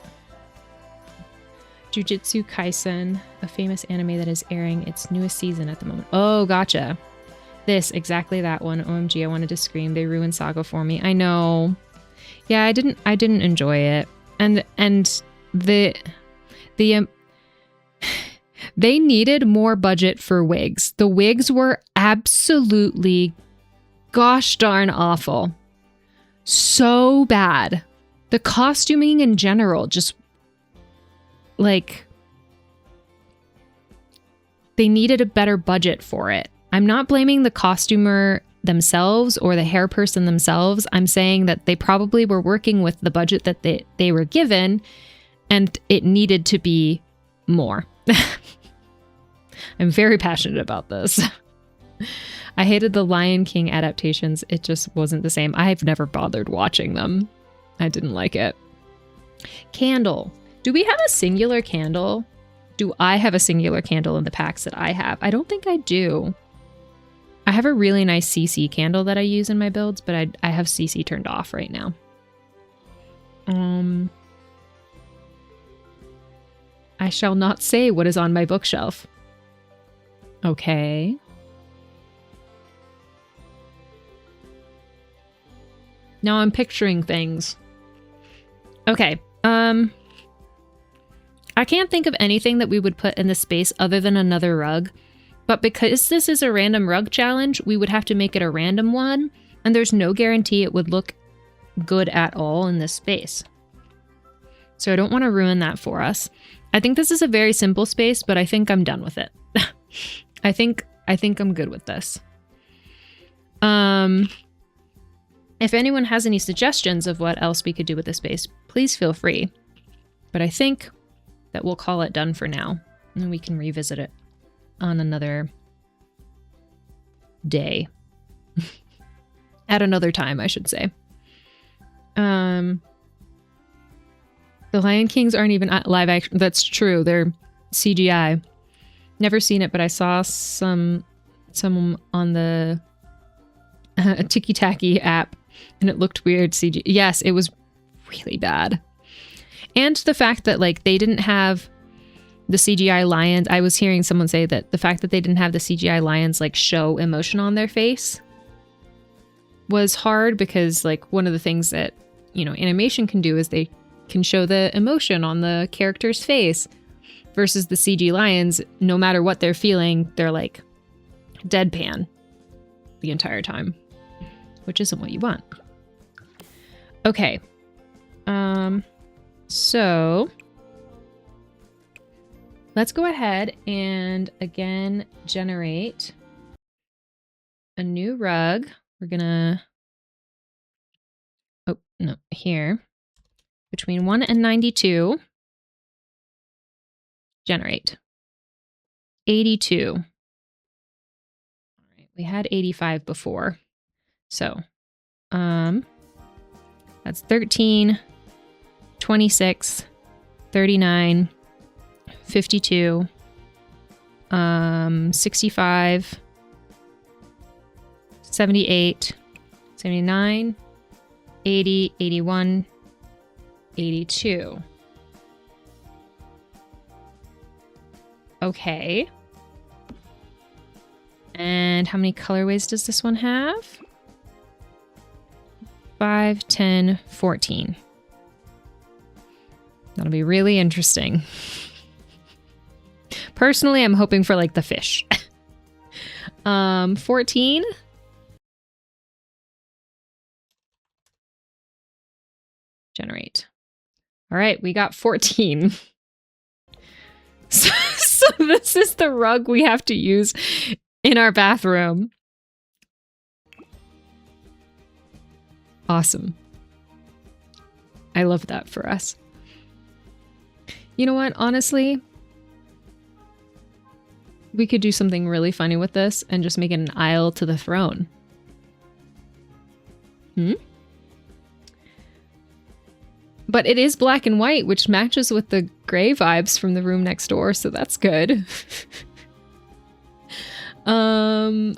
Jujutsu Kaisen, a famous anime that is airing its newest season at the moment. Oh, gotcha. This, exactly that one. OMG, I wanted to scream. They ruined Saga for me. I know. Yeah, I didn't enjoy it. And they needed more budget for wigs. The wigs were absolutely gosh darn awful. So bad. The costuming in general, just like, they needed a better budget for it. I'm not blaming the costumer themselves or the hair person themselves. I'm saying that they probably were working with the budget that they were given, and it needed to be more. I'm very passionate about this. I hated the Lion King adaptations. It just wasn't the same. I've never bothered watching them. I didn't like it. Candle. Do we have a singular candle? Do I have a singular candle in the packs that I have? I don't think I do. I have a really nice CC candle that I use in my builds, but I have CC turned off right now. I shall not say what is on my bookshelf. Okay. Now I'm picturing things. Okay. I can't think of anything that we would put in the space other than another rug. But because this is a random rug challenge, we would have to make it a random one. And there's no guarantee it would look good at all in this space. So I don't want to ruin that for us. I think this is a very simple space, but I think I'm done with it. I think I'm good with this. If anyone has any suggestions of what else we could do with this space, please feel free. But I think that we'll call it done for now, and then we can revisit it on another day. At another time, I should say. The Lion Kings aren't even live action. That's true. They're CGI. Never seen it, but I saw some on the Tiki Taki app, and it looked weird. CG. Yes, it was really bad. And the fact that like they didn't have the CGI lions. I was hearing someone say that the fact that they didn't have the CGI lions like show emotion on their face was hard, because like one of the things that, you know, animation can do is they can show the emotion on the character's face, versus the CG lions, no matter what they're feeling, they're like deadpan the entire time, which isn't what you want. Okay. So let's go ahead and again generate a new rug. We're gonna, oh no, here, between 1 and 92, generate 82. All right, we had 85 before, so that's 13, 26, 39, 52, 65, 78, 79, 80, 81, 82. Okay. And how many colorways does this one have? 5, 10, 14. That'll be really interesting. Personally, I'm hoping for like the fish. 14. Generate. All right, we got 14. So this is the rug we have to use in our bathroom. Awesome. I love that for us. You know what? Honestly, we could do something really funny with this and just make it an aisle to the throne. But it is black and white, which matches with the gray vibes from the room next door, so that's good. I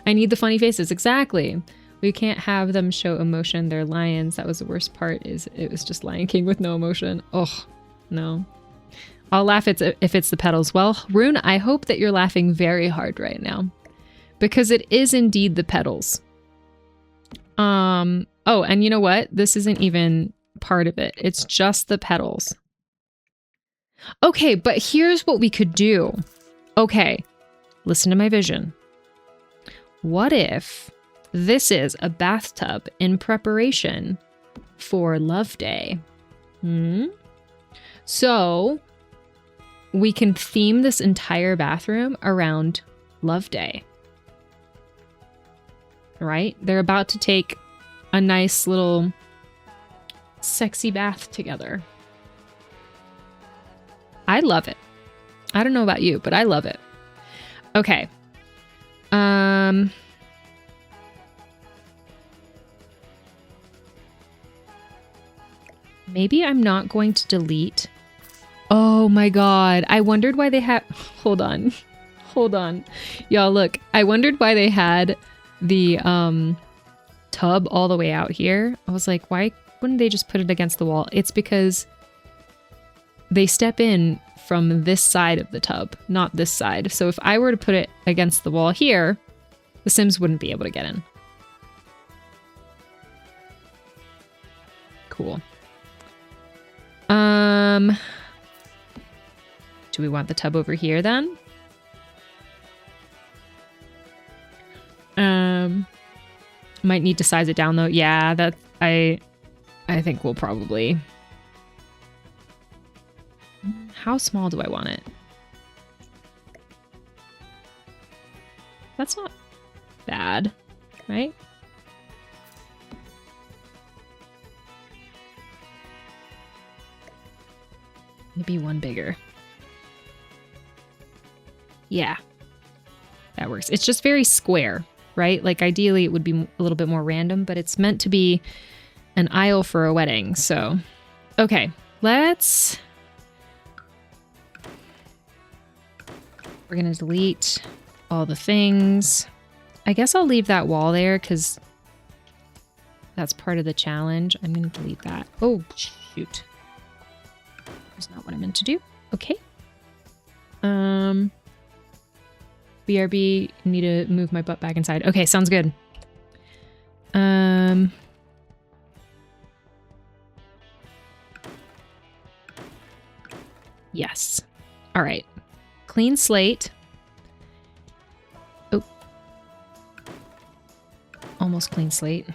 need the funny faces, exactly. We can't have them show emotion. They're lions. That was the worst part, is it was just Lion King with no emotion. Oh, no. I'll laugh if it's the petals. Well, Rune, I hope that you're laughing very hard right now, because it is indeed the petals. Oh, and you know what? This isn't even part of it. It's just the petals. Okay, but here's what we could do. Okay, listen to my vision. What if this is a bathtub in preparation for Love Day? So we can theme this entire bathroom around Love Day. Right? They're about to take a nice little sexy bath together. I love it. I don't know about you, but I love it. Okay. Maybe I'm not going to delete. Oh my God. I wondered why they had, hold on. Hold on. Y'all look, I wondered why they had the tub all the way out here. I was like, why wouldn't they just put it against the wall? It's because they step in from this side of the tub, not this side. So if I were to put it against the wall here, the Sims wouldn't be able to get in. Cool. Do we want the tub over here then? Might need to size it down though. Yeah, that I think we'll probably. How small do I want it? That's not bad, right? Maybe one bigger. Yeah, that works. It's just very square, right? Like ideally it would be a little bit more random, but it's meant to be an aisle for a wedding. So, okay, we're going to delete all the things. I guess I'll leave that wall there because that's part of the challenge. I'm going to delete that. Oh, shoot. That's not what I meant to do. Okay. BRB, need to move my butt back inside. Okay, sounds good. Yes. All right. Clean slate. Oh. Almost clean slate.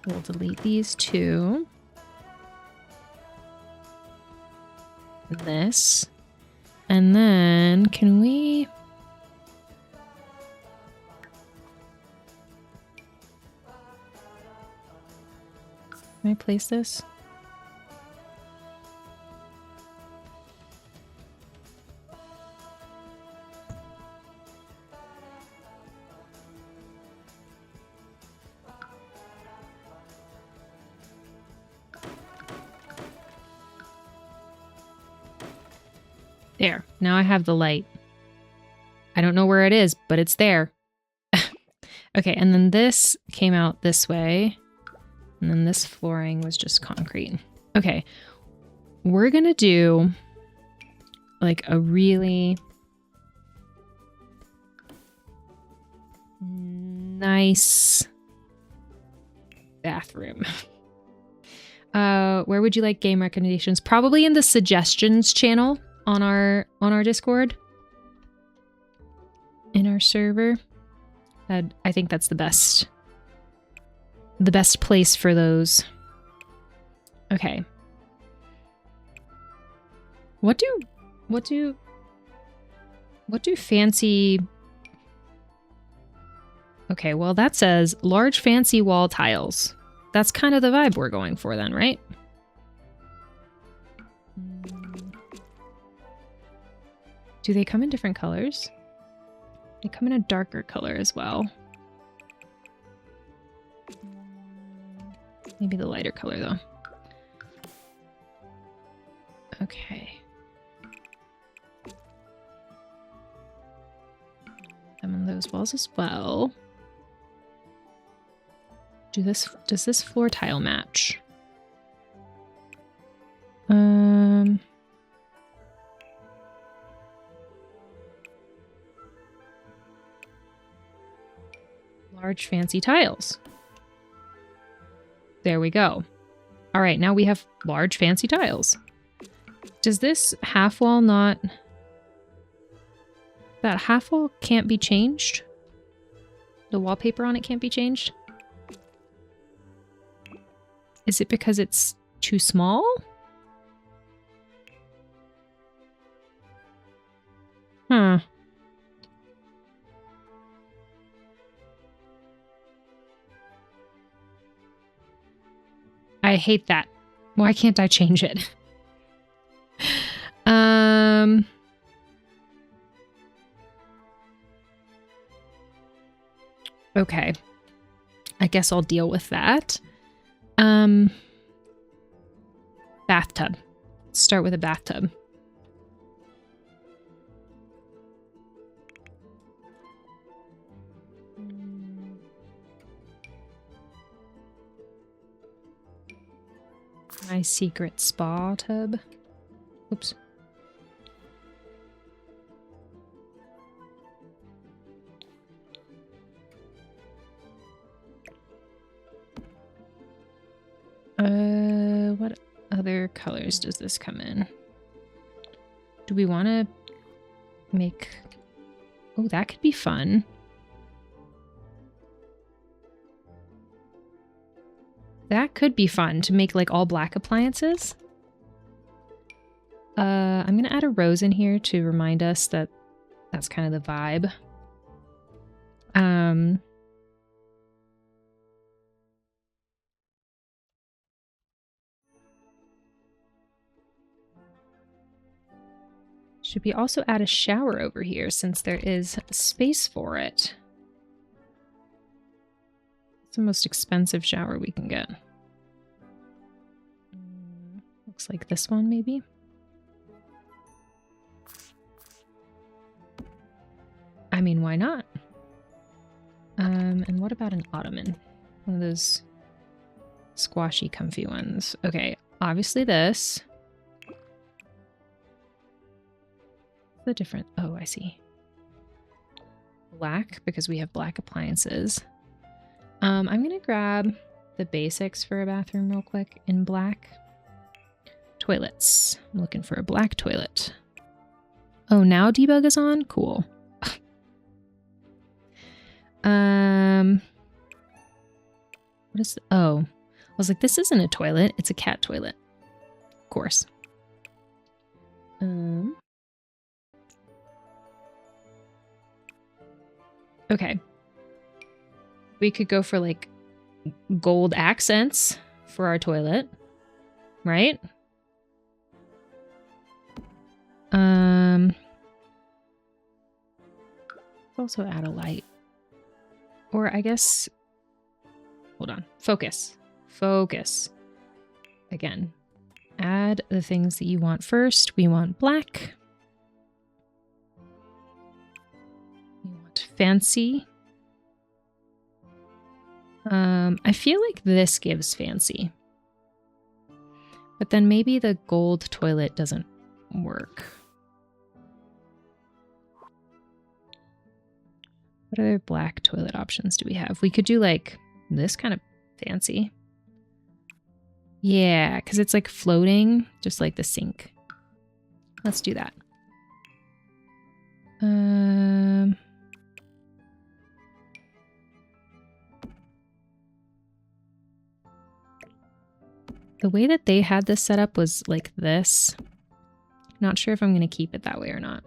We'll delete these two. This. And then can we... Can I place this? There. Now I have the light. I don't know where it is, but it's there. Okay, and then this came out this way. And then this flooring was just concrete. Okay. We're going to do like a really nice bathroom. Where would you like game recommendations? Probably in the suggestions channel on our Discord, in our server. I think that's the best place for those. Okay. What do fancy... Okay, well that says large fancy wall tiles. That's kind of the vibe we're going for then, right? Do they come in different colors? They come in a darker color as well. Maybe the lighter color though. Okay. Them on those those walls as well. Does this floor tile match? Large fancy tiles. There we go. All right, now we have large fancy tiles. Does this half wall not... That half wall can't be changed? The wallpaper on it can't be changed? Is it because it's too small? Huh. I hate that. Why can't I change it? Okay. I guess I'll deal with that. Bathtub. Let's start with a bathtub. My secret spa tub. Oops. What other colors does this come in? Do we want to make... Oh, that could be fun. That could be fun to make like all black appliances. I'm going to add a rose in here to remind us that that's kind of the vibe. Should we also add a shower over here since there is space for it? It's the most expensive shower we can get. Looks like this one, maybe? I mean, why not? And what about an ottoman? One of those squashy, comfy ones. Okay, obviously this. The different... Oh, I see. Black, because we have black appliances. I'm gonna grab the basics for a bathroom real quick in black. Toilets. I'm looking for a black toilet. Oh, now debug is on? Cool. What is... Oh. I was like, this isn't a toilet. It's a cat toilet. Of course. Okay. We could go for like gold accents for our toilet, right? Also add a light. Or I guess, hold on, focus. Focus. Again, add the things that you want first. We want black. We want fancy. I feel like this gives fancy. But then maybe the gold toilet doesn't work. What other black toilet options do we have? We could do like this kind of fancy. Yeah, because it's like floating, just like the sink. Let's do that. The way that they had this set up was like this. Not sure if I'm going to keep it that way or not.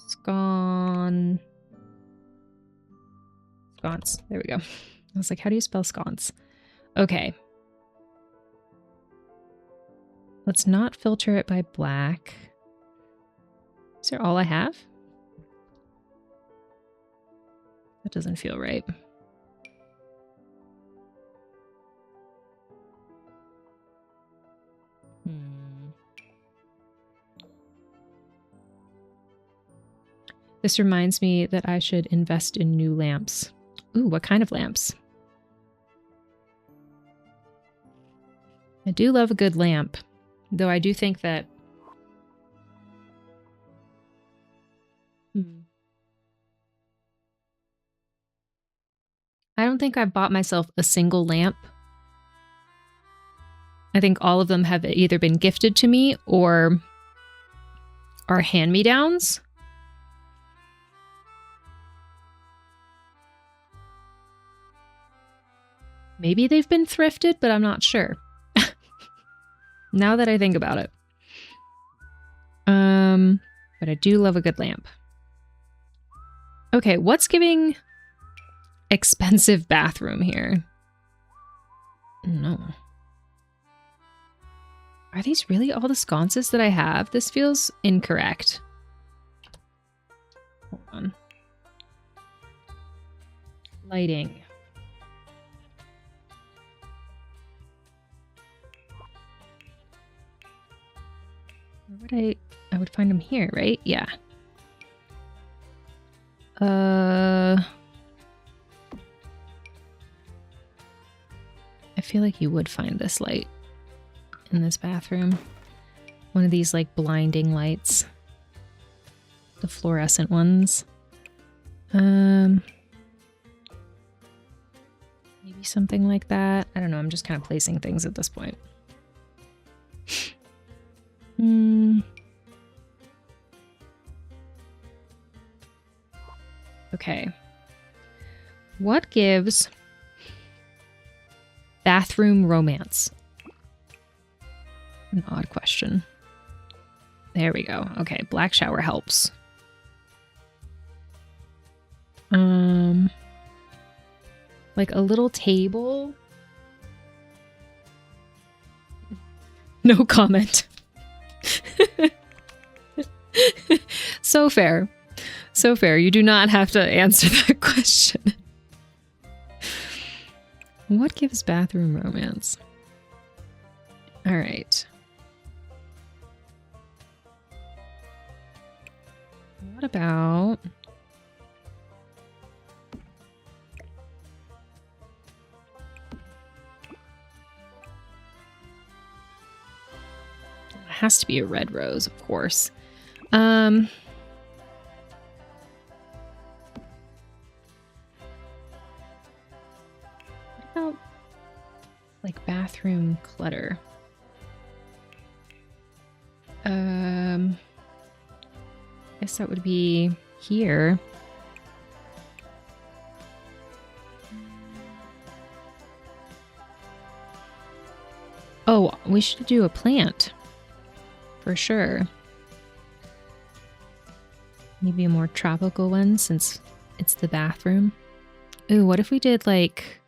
Sconce. There we go. I was like, how do you spell sconce? Okay. Let's not filter it by black. Is that all I have? That doesn't feel right. This reminds me that I should invest in new lamps. Ooh, what kind of lamps? I do love a good lamp, though I do think that... I don't think I've bought myself a single lamp. I think all of them have either been gifted to me or are hand-me-downs. Maybe they've been thrifted, but I'm not sure. Now that I think about it. But I do love a good lamp. Okay, what's giving expensive bathroom here? No. Are these really all the sconces that I have? This feels incorrect. Hold on. Lighting. Where would I would find them here, right? Yeah. I feel like you would find this light in this bathroom. One of these like blinding lights. The fluorescent ones. Maybe something like that. I don't know, I'm just kind of placing things at this point. Okay. What gives bathroom romance? An odd question. There we go. Okay, black shower helps. Like a little table. No comment. So fair. So fair. You do not have to answer that question. What gives bathroom romance? All right. What about... It has to be a red rose, of course. What about like bathroom clutter? I guess that would be here. Oh, we should do a plant. For sure. Maybe a more tropical one since it's the bathroom. Ooh, what if we did like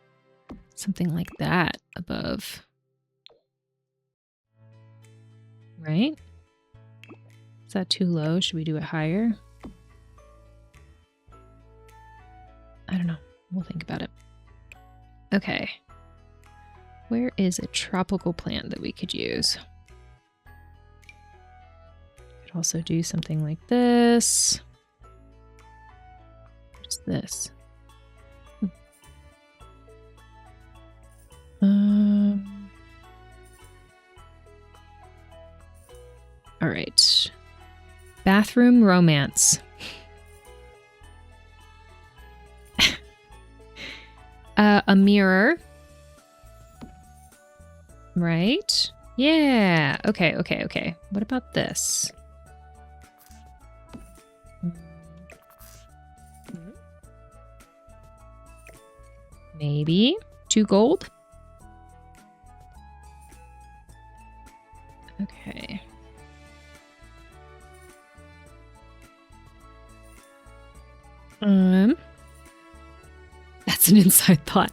something like that above? Right? Is that too low? Should we do it higher? I don't know. We'll think about it. Okay. Where is a tropical plant that we could use? Could also do something like this. What is this? All right. Bathroom romance. A mirror. Right? Yeah. Okay, okay, okay. What about this? Maybe 2 gold? Okay. That's an inside thought.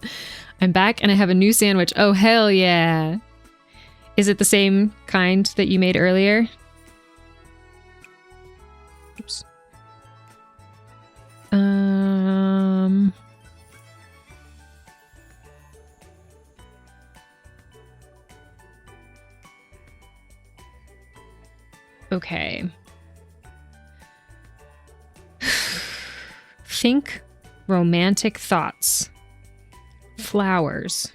I'm back and I have a new sandwich. Oh, hell yeah. Is it the same kind that you made earlier? Oops. Okay. Think romantic thoughts. Flowers.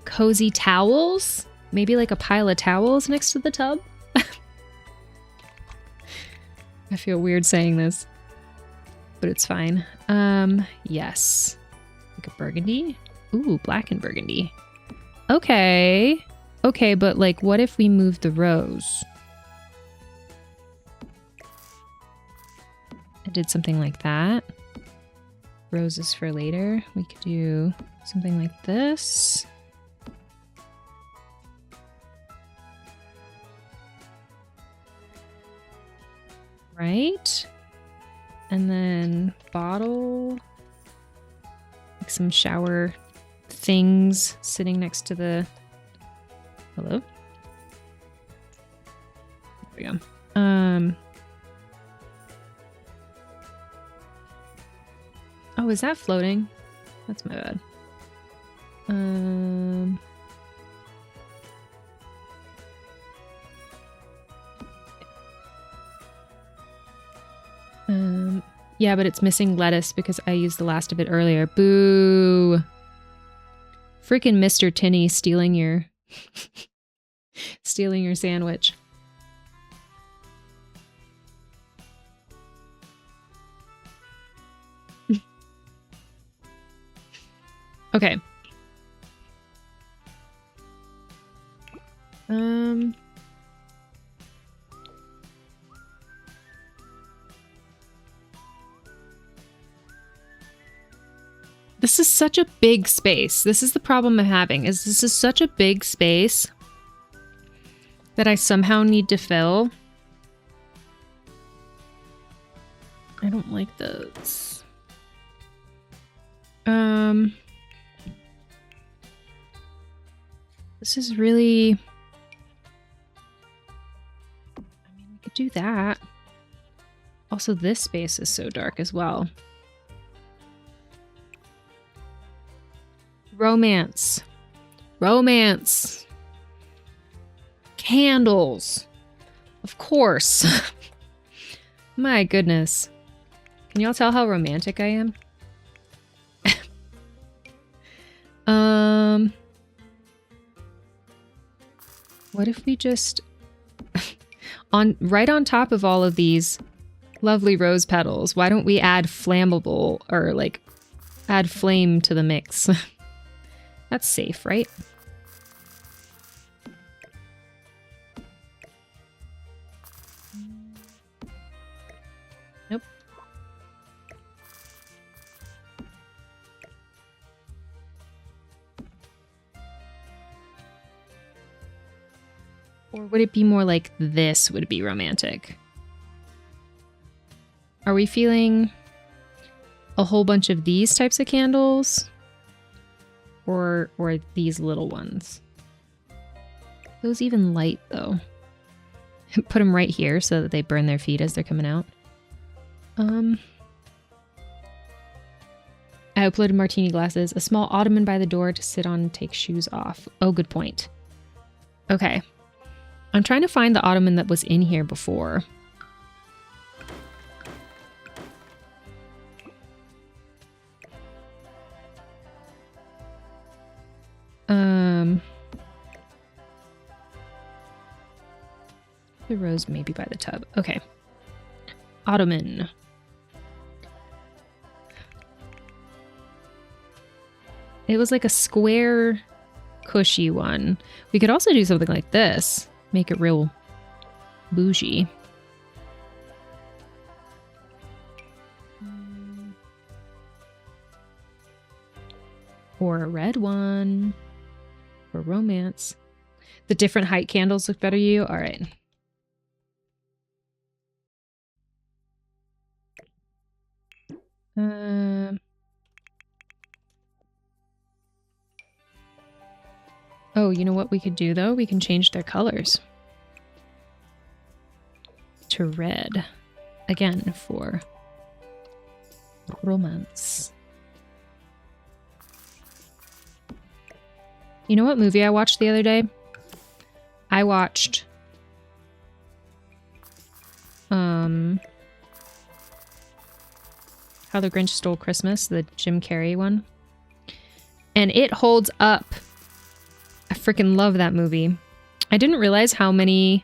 Cozy towels? Maybe like a pile of towels next to the tub? I feel weird saying this, but it's fine. Yes. Like a burgundy? Ooh, black and burgundy. Okay. Okay, but like, what if we move the rose? I did something like that. Roses for later. We could do something like this. Right? And then bottle. Like some shower things sitting next to the... Hello? There we go. Oh, is that floating? That's my bad. Yeah, but it's missing lettuce because I used the last of it earlier. Boo! Freaking Mr. Tinney stealing your stealing your sandwich. Okay. This is such a big space. This is the problem I'm having, is this is such a big space that I somehow need to fill. I don't like those. This is really... I mean, we could do that. Also, this space is so dark as well. Romance. Romance. Candles. Of course. My goodness. Can y'all tell how romantic I am? What if we just... right on top of all of these lovely rose petals, why don't we add flammable, or like add flame to the mix? That's safe, right? Nope. Or would it be more like this would be romantic? Are we feeling a whole bunch of these types of candles? Or these little ones? Those even light though. Put them right here so that they burn their feet as they're coming out. I uploaded martini glasses, a small ottoman by the door to sit on and take shoes off. Oh, good point. Okay. I'm trying to find the ottoman that was in here before. The rose maybe by the tub. Okay. Ottoman. It was like a square, cushy one. We could also do something like this. Make it real bougie. Or a red one. For romance. The different height candles look better to you? All right. Oh, you know what we could do though? We can change their colors to red. Again, for romance. You know what movie I watched the other day? I watched How the Grinch Stole Christmas, the Jim Carrey one. And it holds up. I freaking love that movie. I didn't realize how many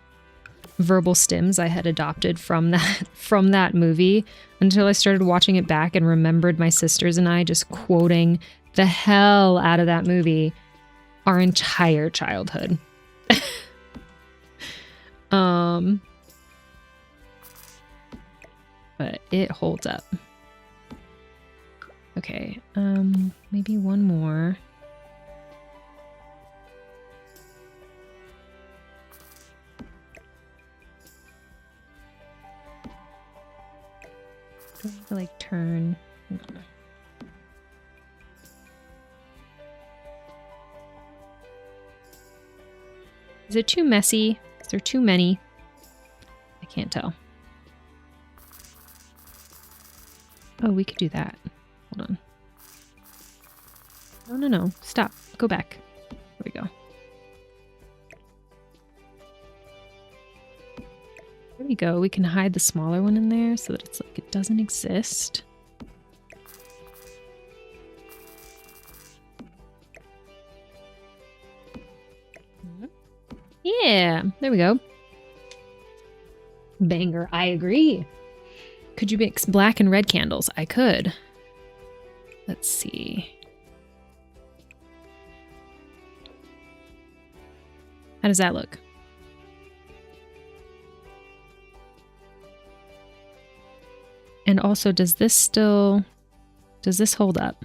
verbal stims I had adopted from that movie until I started watching it back and remembered my sisters and I just quoting the hell out of that movie our entire childhood. But it holds up. Okay, maybe one more. Do I have to like turn? Is it too messy? Is there too many? I can't tell. Oh, we could do that. Hold on. No, no, no. Stop. Go back. There we go. There we go. We can hide the smaller one in there so that it's like it doesn't exist. Yeah, there we go. Banger. I agree. Could you mix black and red candles? I could. Let's see. How does that look? And also, does this hold up?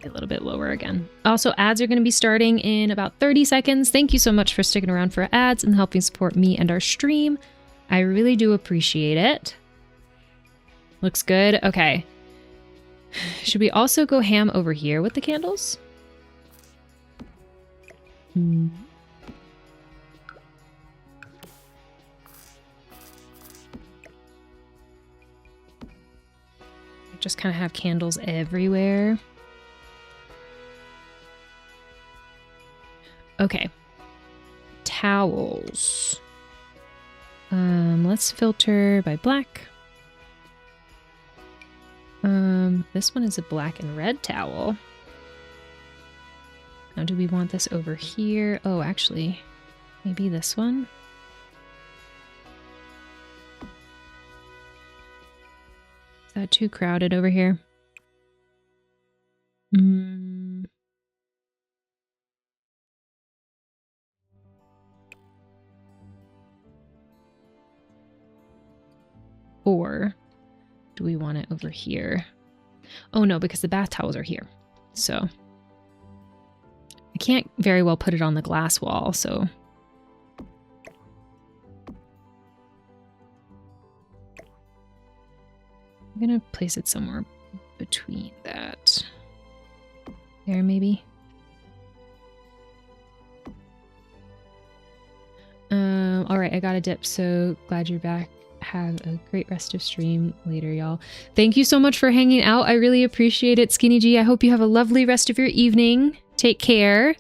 A little bit lower again. Also, ads are going to be starting in about 30 seconds. Thank you so much for sticking around for ads and helping support me and our stream. I really do appreciate it. Looks good. Okay. Should we also go ham over here with the candles? Just kind of have candles everywhere. Okay. Towels. Let's filter by black. This one is a black and red towel. Now, do we want this over here? Oh, actually, maybe this one. Is that too crowded over here? Or do we want it over here? Oh no, because the bath towels are here. So I can't very well put it on the glass wall, so I'm gonna place it somewhere between that. There, maybe. All right, I got a dip, so glad you're back. Have a great rest of stream later, y'all. Thank you so much for hanging out. I really appreciate it, Skinny G. I hope you have a lovely rest of your evening. Take care.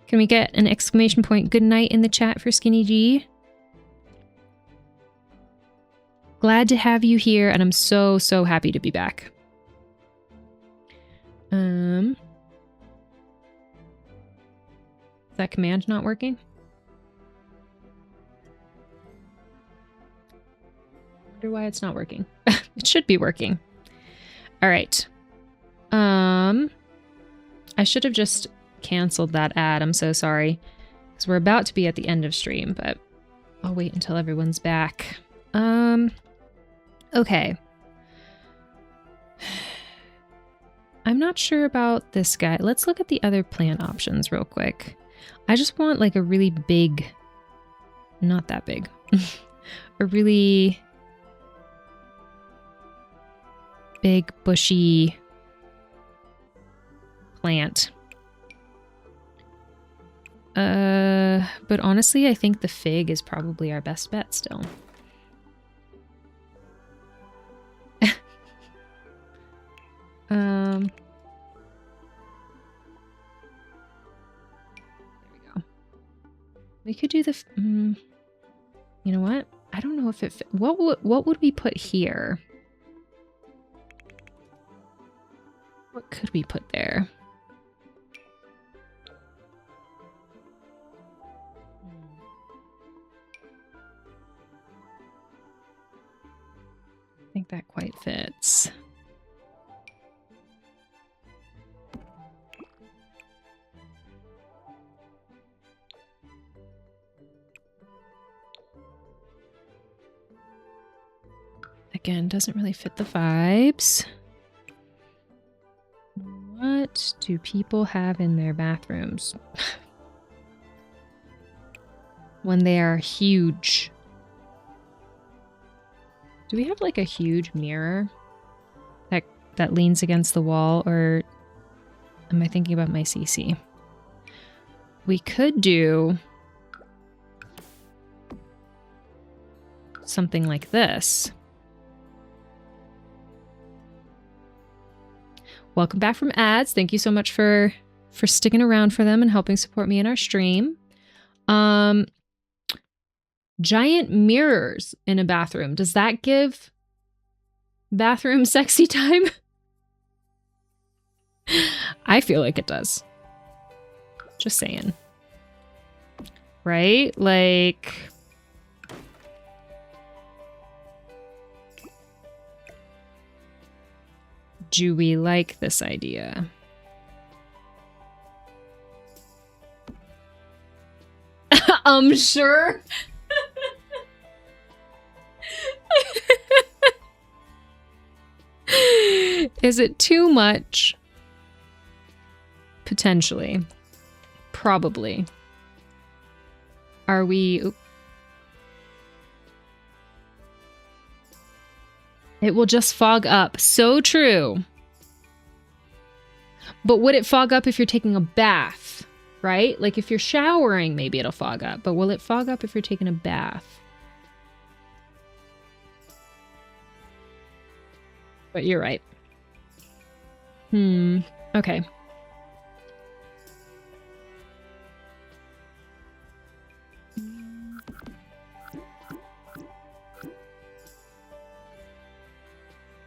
Can we get an exclamation point good night in the chat for Skinny G? Glad to have you here, and I'm so, so happy to be back. Is that command not working? Wonder why it's not working. It should be working. All right. I should have just canceled that ad. I'm so sorry. Because we're about to be at the end of stream, but I'll wait until everyone's back. Okay. I'm not sure about this guy. Let's look at the other plant options real quick. I just want like a really big, not that big, a really big bushy plant. But honestly, I think the fig is probably our best bet still. There we go. We could do the, you know what? I don't don't know if it fit. What would we put here? What could we put there? I think that quite fits. Again, doesn't really fit the vibes. What do people have in their bathrooms when they are huge? Do we have like a huge mirror that leans against the wall, or am I thinking about my CC? We could do something like this. Welcome back from ads. Thank you so much for sticking around for them and helping support me in our stream. Giant mirrors in a bathroom. Does that give bathroom sexy time? I feel like it does. Just saying. Right? Like... do we like this idea? Sure. Is it too much? Potentially. Probably. Are we... Oop. It will just fog up. So true. But would it fog up if you're taking a bath? Right? Like if you're showering, maybe it'll fog up. But will it fog up if you're taking a bath? But you're right. Okay.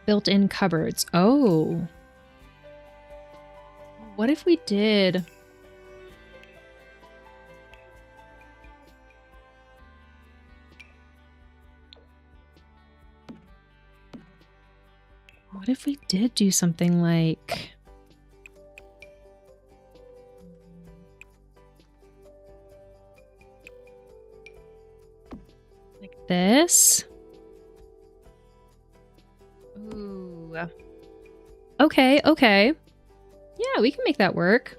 Built-in cupboards. Oh. What if we did... What if we did do something like... like this? Ooh. Okay, okay. Yeah, we can make that work.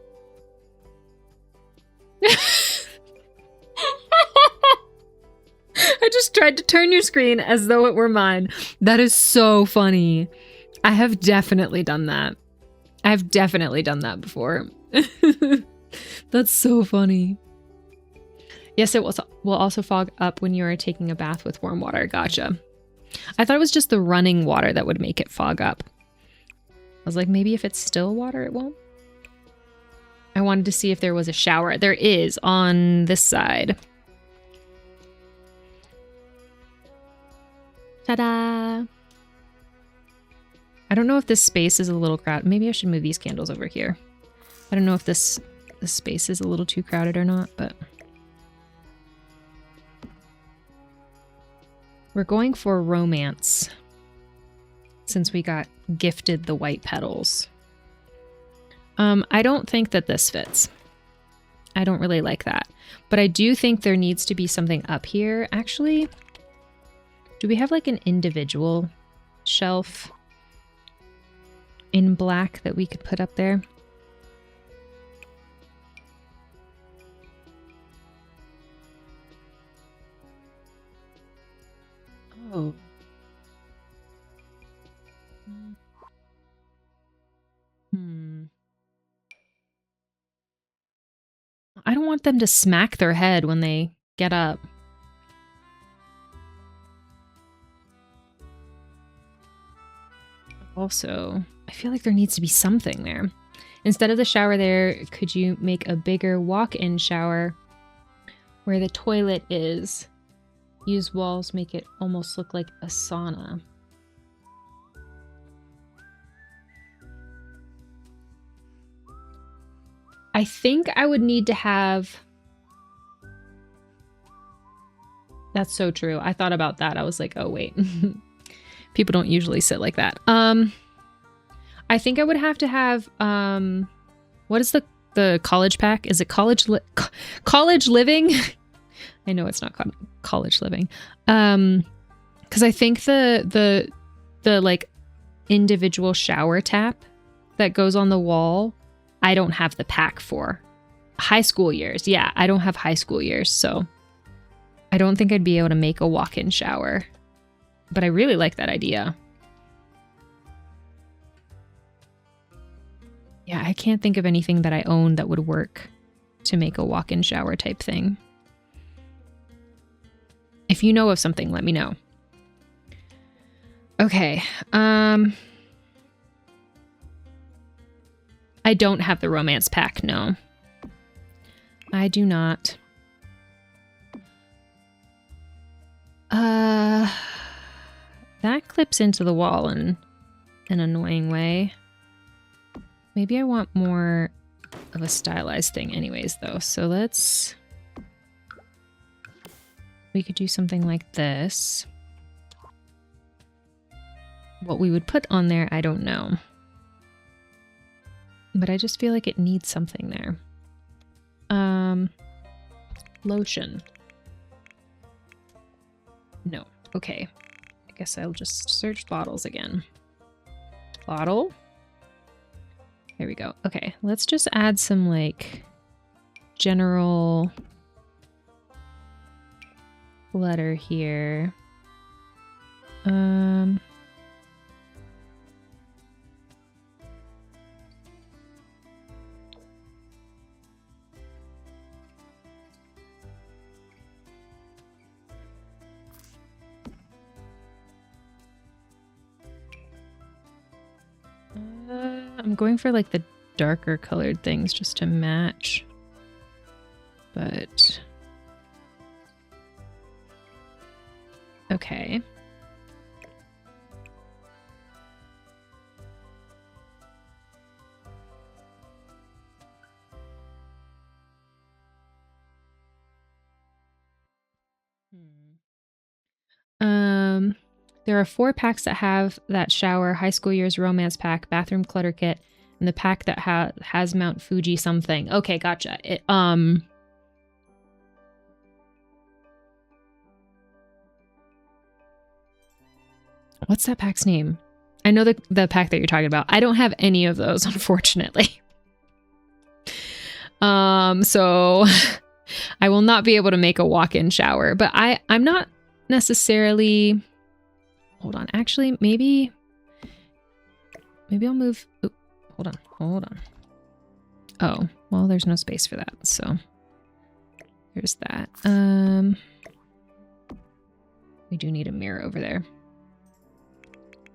I just tried to turn your screen as though it were mine. That is so funny. I have definitely done that. I've definitely done that before. That's so funny. Yes, it will also fog up when you are taking a bath with warm water. Gotcha. I thought it was just the running water that would make it fog up. I was like, maybe if it's still water, it won't. I wanted to see if there was a shower. There is on this side. Ta-da! I don't know if this space is a little crowded. Maybe I should move these candles over here. I don't know if this space is a little too crowded or not, but... we're going for romance, since we got gifted the white petals. I don't think that this fits. I don't really like that. But I do think there needs to be something up here. Actually, do we have like an individual shelf in black that we could put up there? Oh. I don't want them to smack their head when they get up. Also, I feel like there needs to be something there. Instead of the shower there, could you make a bigger walk-in shower where the toilet is? Use walls, make it almost look like a sauna. I think I would need to have... That's so true. I thought about that. I was like, oh, wait. People don't usually sit like that. I think I would have to have... what is the college pack? Is it college living? I know it's not called college living. Because I think the like individual shower tap that goes on the wall, I don't have the pack for. High school years. Yeah, I don't have high school years, so I don't think I'd be able to make a walk-in shower. But I really like that idea. Yeah, I can't think of anything that I own that would work to make a walk-in shower type thing. If you know of something, let me know. Okay. I don't have the romance pack, no. I do not. That clips into the wall in an annoying way. Maybe I want more of a stylized thing anyways, though. So let's... We could do something like this. What we would put on there, I don't know. But I just feel like it needs something there. Lotion. No. Okay. I guess I'll just search bottles again. Bottle. There we go. Okay, let's just add some, like, general letter here. I'm going for like the darker colored things just to match. But okay. There are 4 packs that have that shower, high school years romance pack, bathroom clutter kit, and the pack that has Mount Fuji something. Okay, gotcha. What's that pack's name? I know the pack that you're talking about. I don't have any of those, unfortunately. So I will not be able to make a walk-in shower, but I'm not necessarily... Hold on. Actually, maybe I'll move... Oh, hold on. Oh, well, there's no space for that, so there's that. We do need a mirror over there.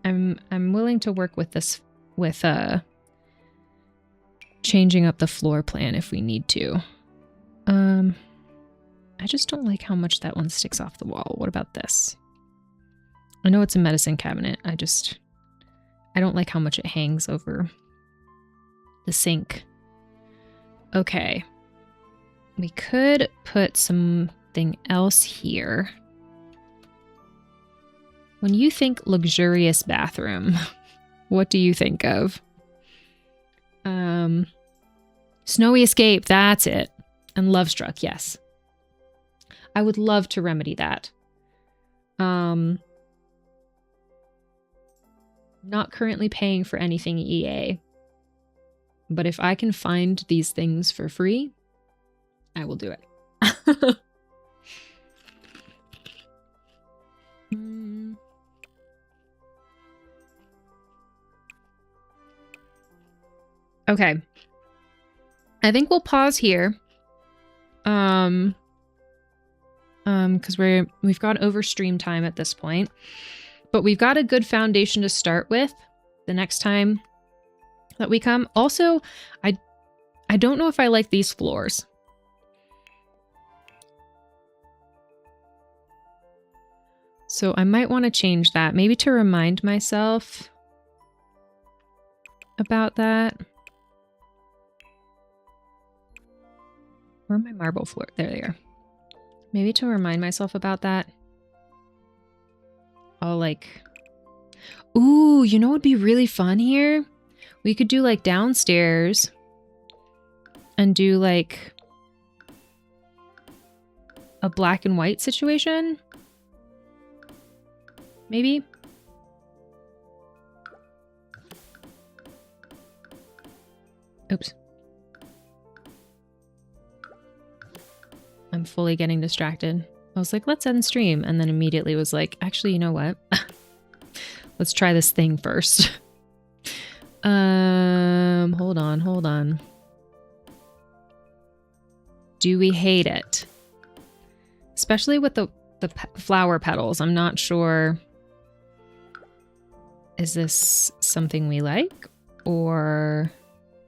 I'm willing to work with this, with changing up the floor plan if we need to. I just don't like how much that one sticks off the wall. What about this? I know it's a medicine cabinet. I don't like how much it hangs over the sink. Okay. We could put something else here. When you think luxurious bathroom, what do you think of? Snowy Escape, that's it. And Love Struck, yes. I would love to remedy that. Not currently paying for anything EA. But if I can find these things for free, I will do it. Okay. I think we'll pause here. Because we've got over stream time at this point. But we've got a good foundation to start with the next time that we come. Also, I don't know if I like these floors. So I might want to change that, maybe to remind myself about that. Where are my marble floor? There they are. Maybe to remind myself about that. I'll like... Ooh, you know what would be really fun here? We could do like downstairs and do like a black and white situation. Maybe? Oops. I'm fully getting distracted. I was like, let's end stream. And then immediately was like, actually, you know what? Let's try this thing first. Hold on. Do we hate it? Especially with the flower petals. I'm not sure. Is this something we like or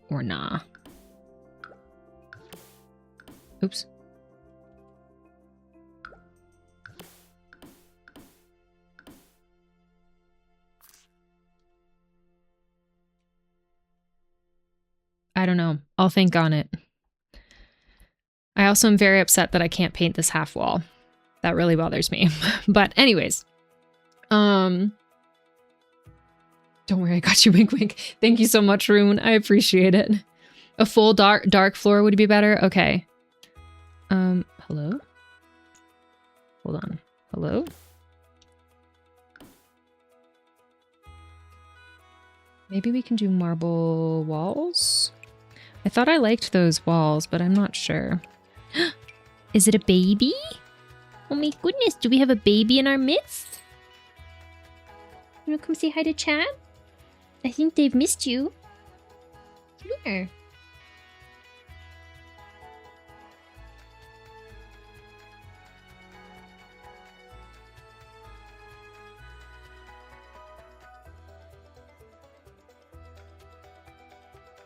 nah? Oops. I don't know. I'll think on it. I also am very upset that I can't paint this half wall. That really bothers me. But anyways, don't worry, I got you, wink wink. Thank you so much, Rune. I appreciate it. A full dark floor would be better. Okay. Hello? Hold on. Hello? Maybe we can do marble walls? I thought I liked those walls, but I'm not sure. Is it a baby? Oh my goodness, do we have a baby in our midst? You wanna come say hi to chat? I think they've missed you. Come here.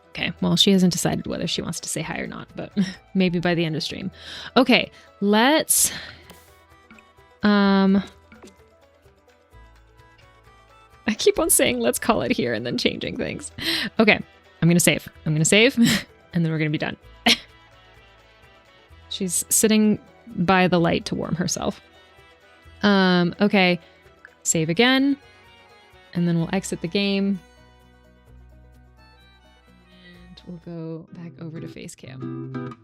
Okay, well, she hasn't decided whether she wants to say hi or not, but maybe by the end of stream. Okay, let's... I keep on saying let's call it here and then changing things. Okay, I'm gonna save. And then we're gonna be done. She's sitting by the light to warm herself. Okay, save again. And then we'll exit the game. We'll go back over to face cam.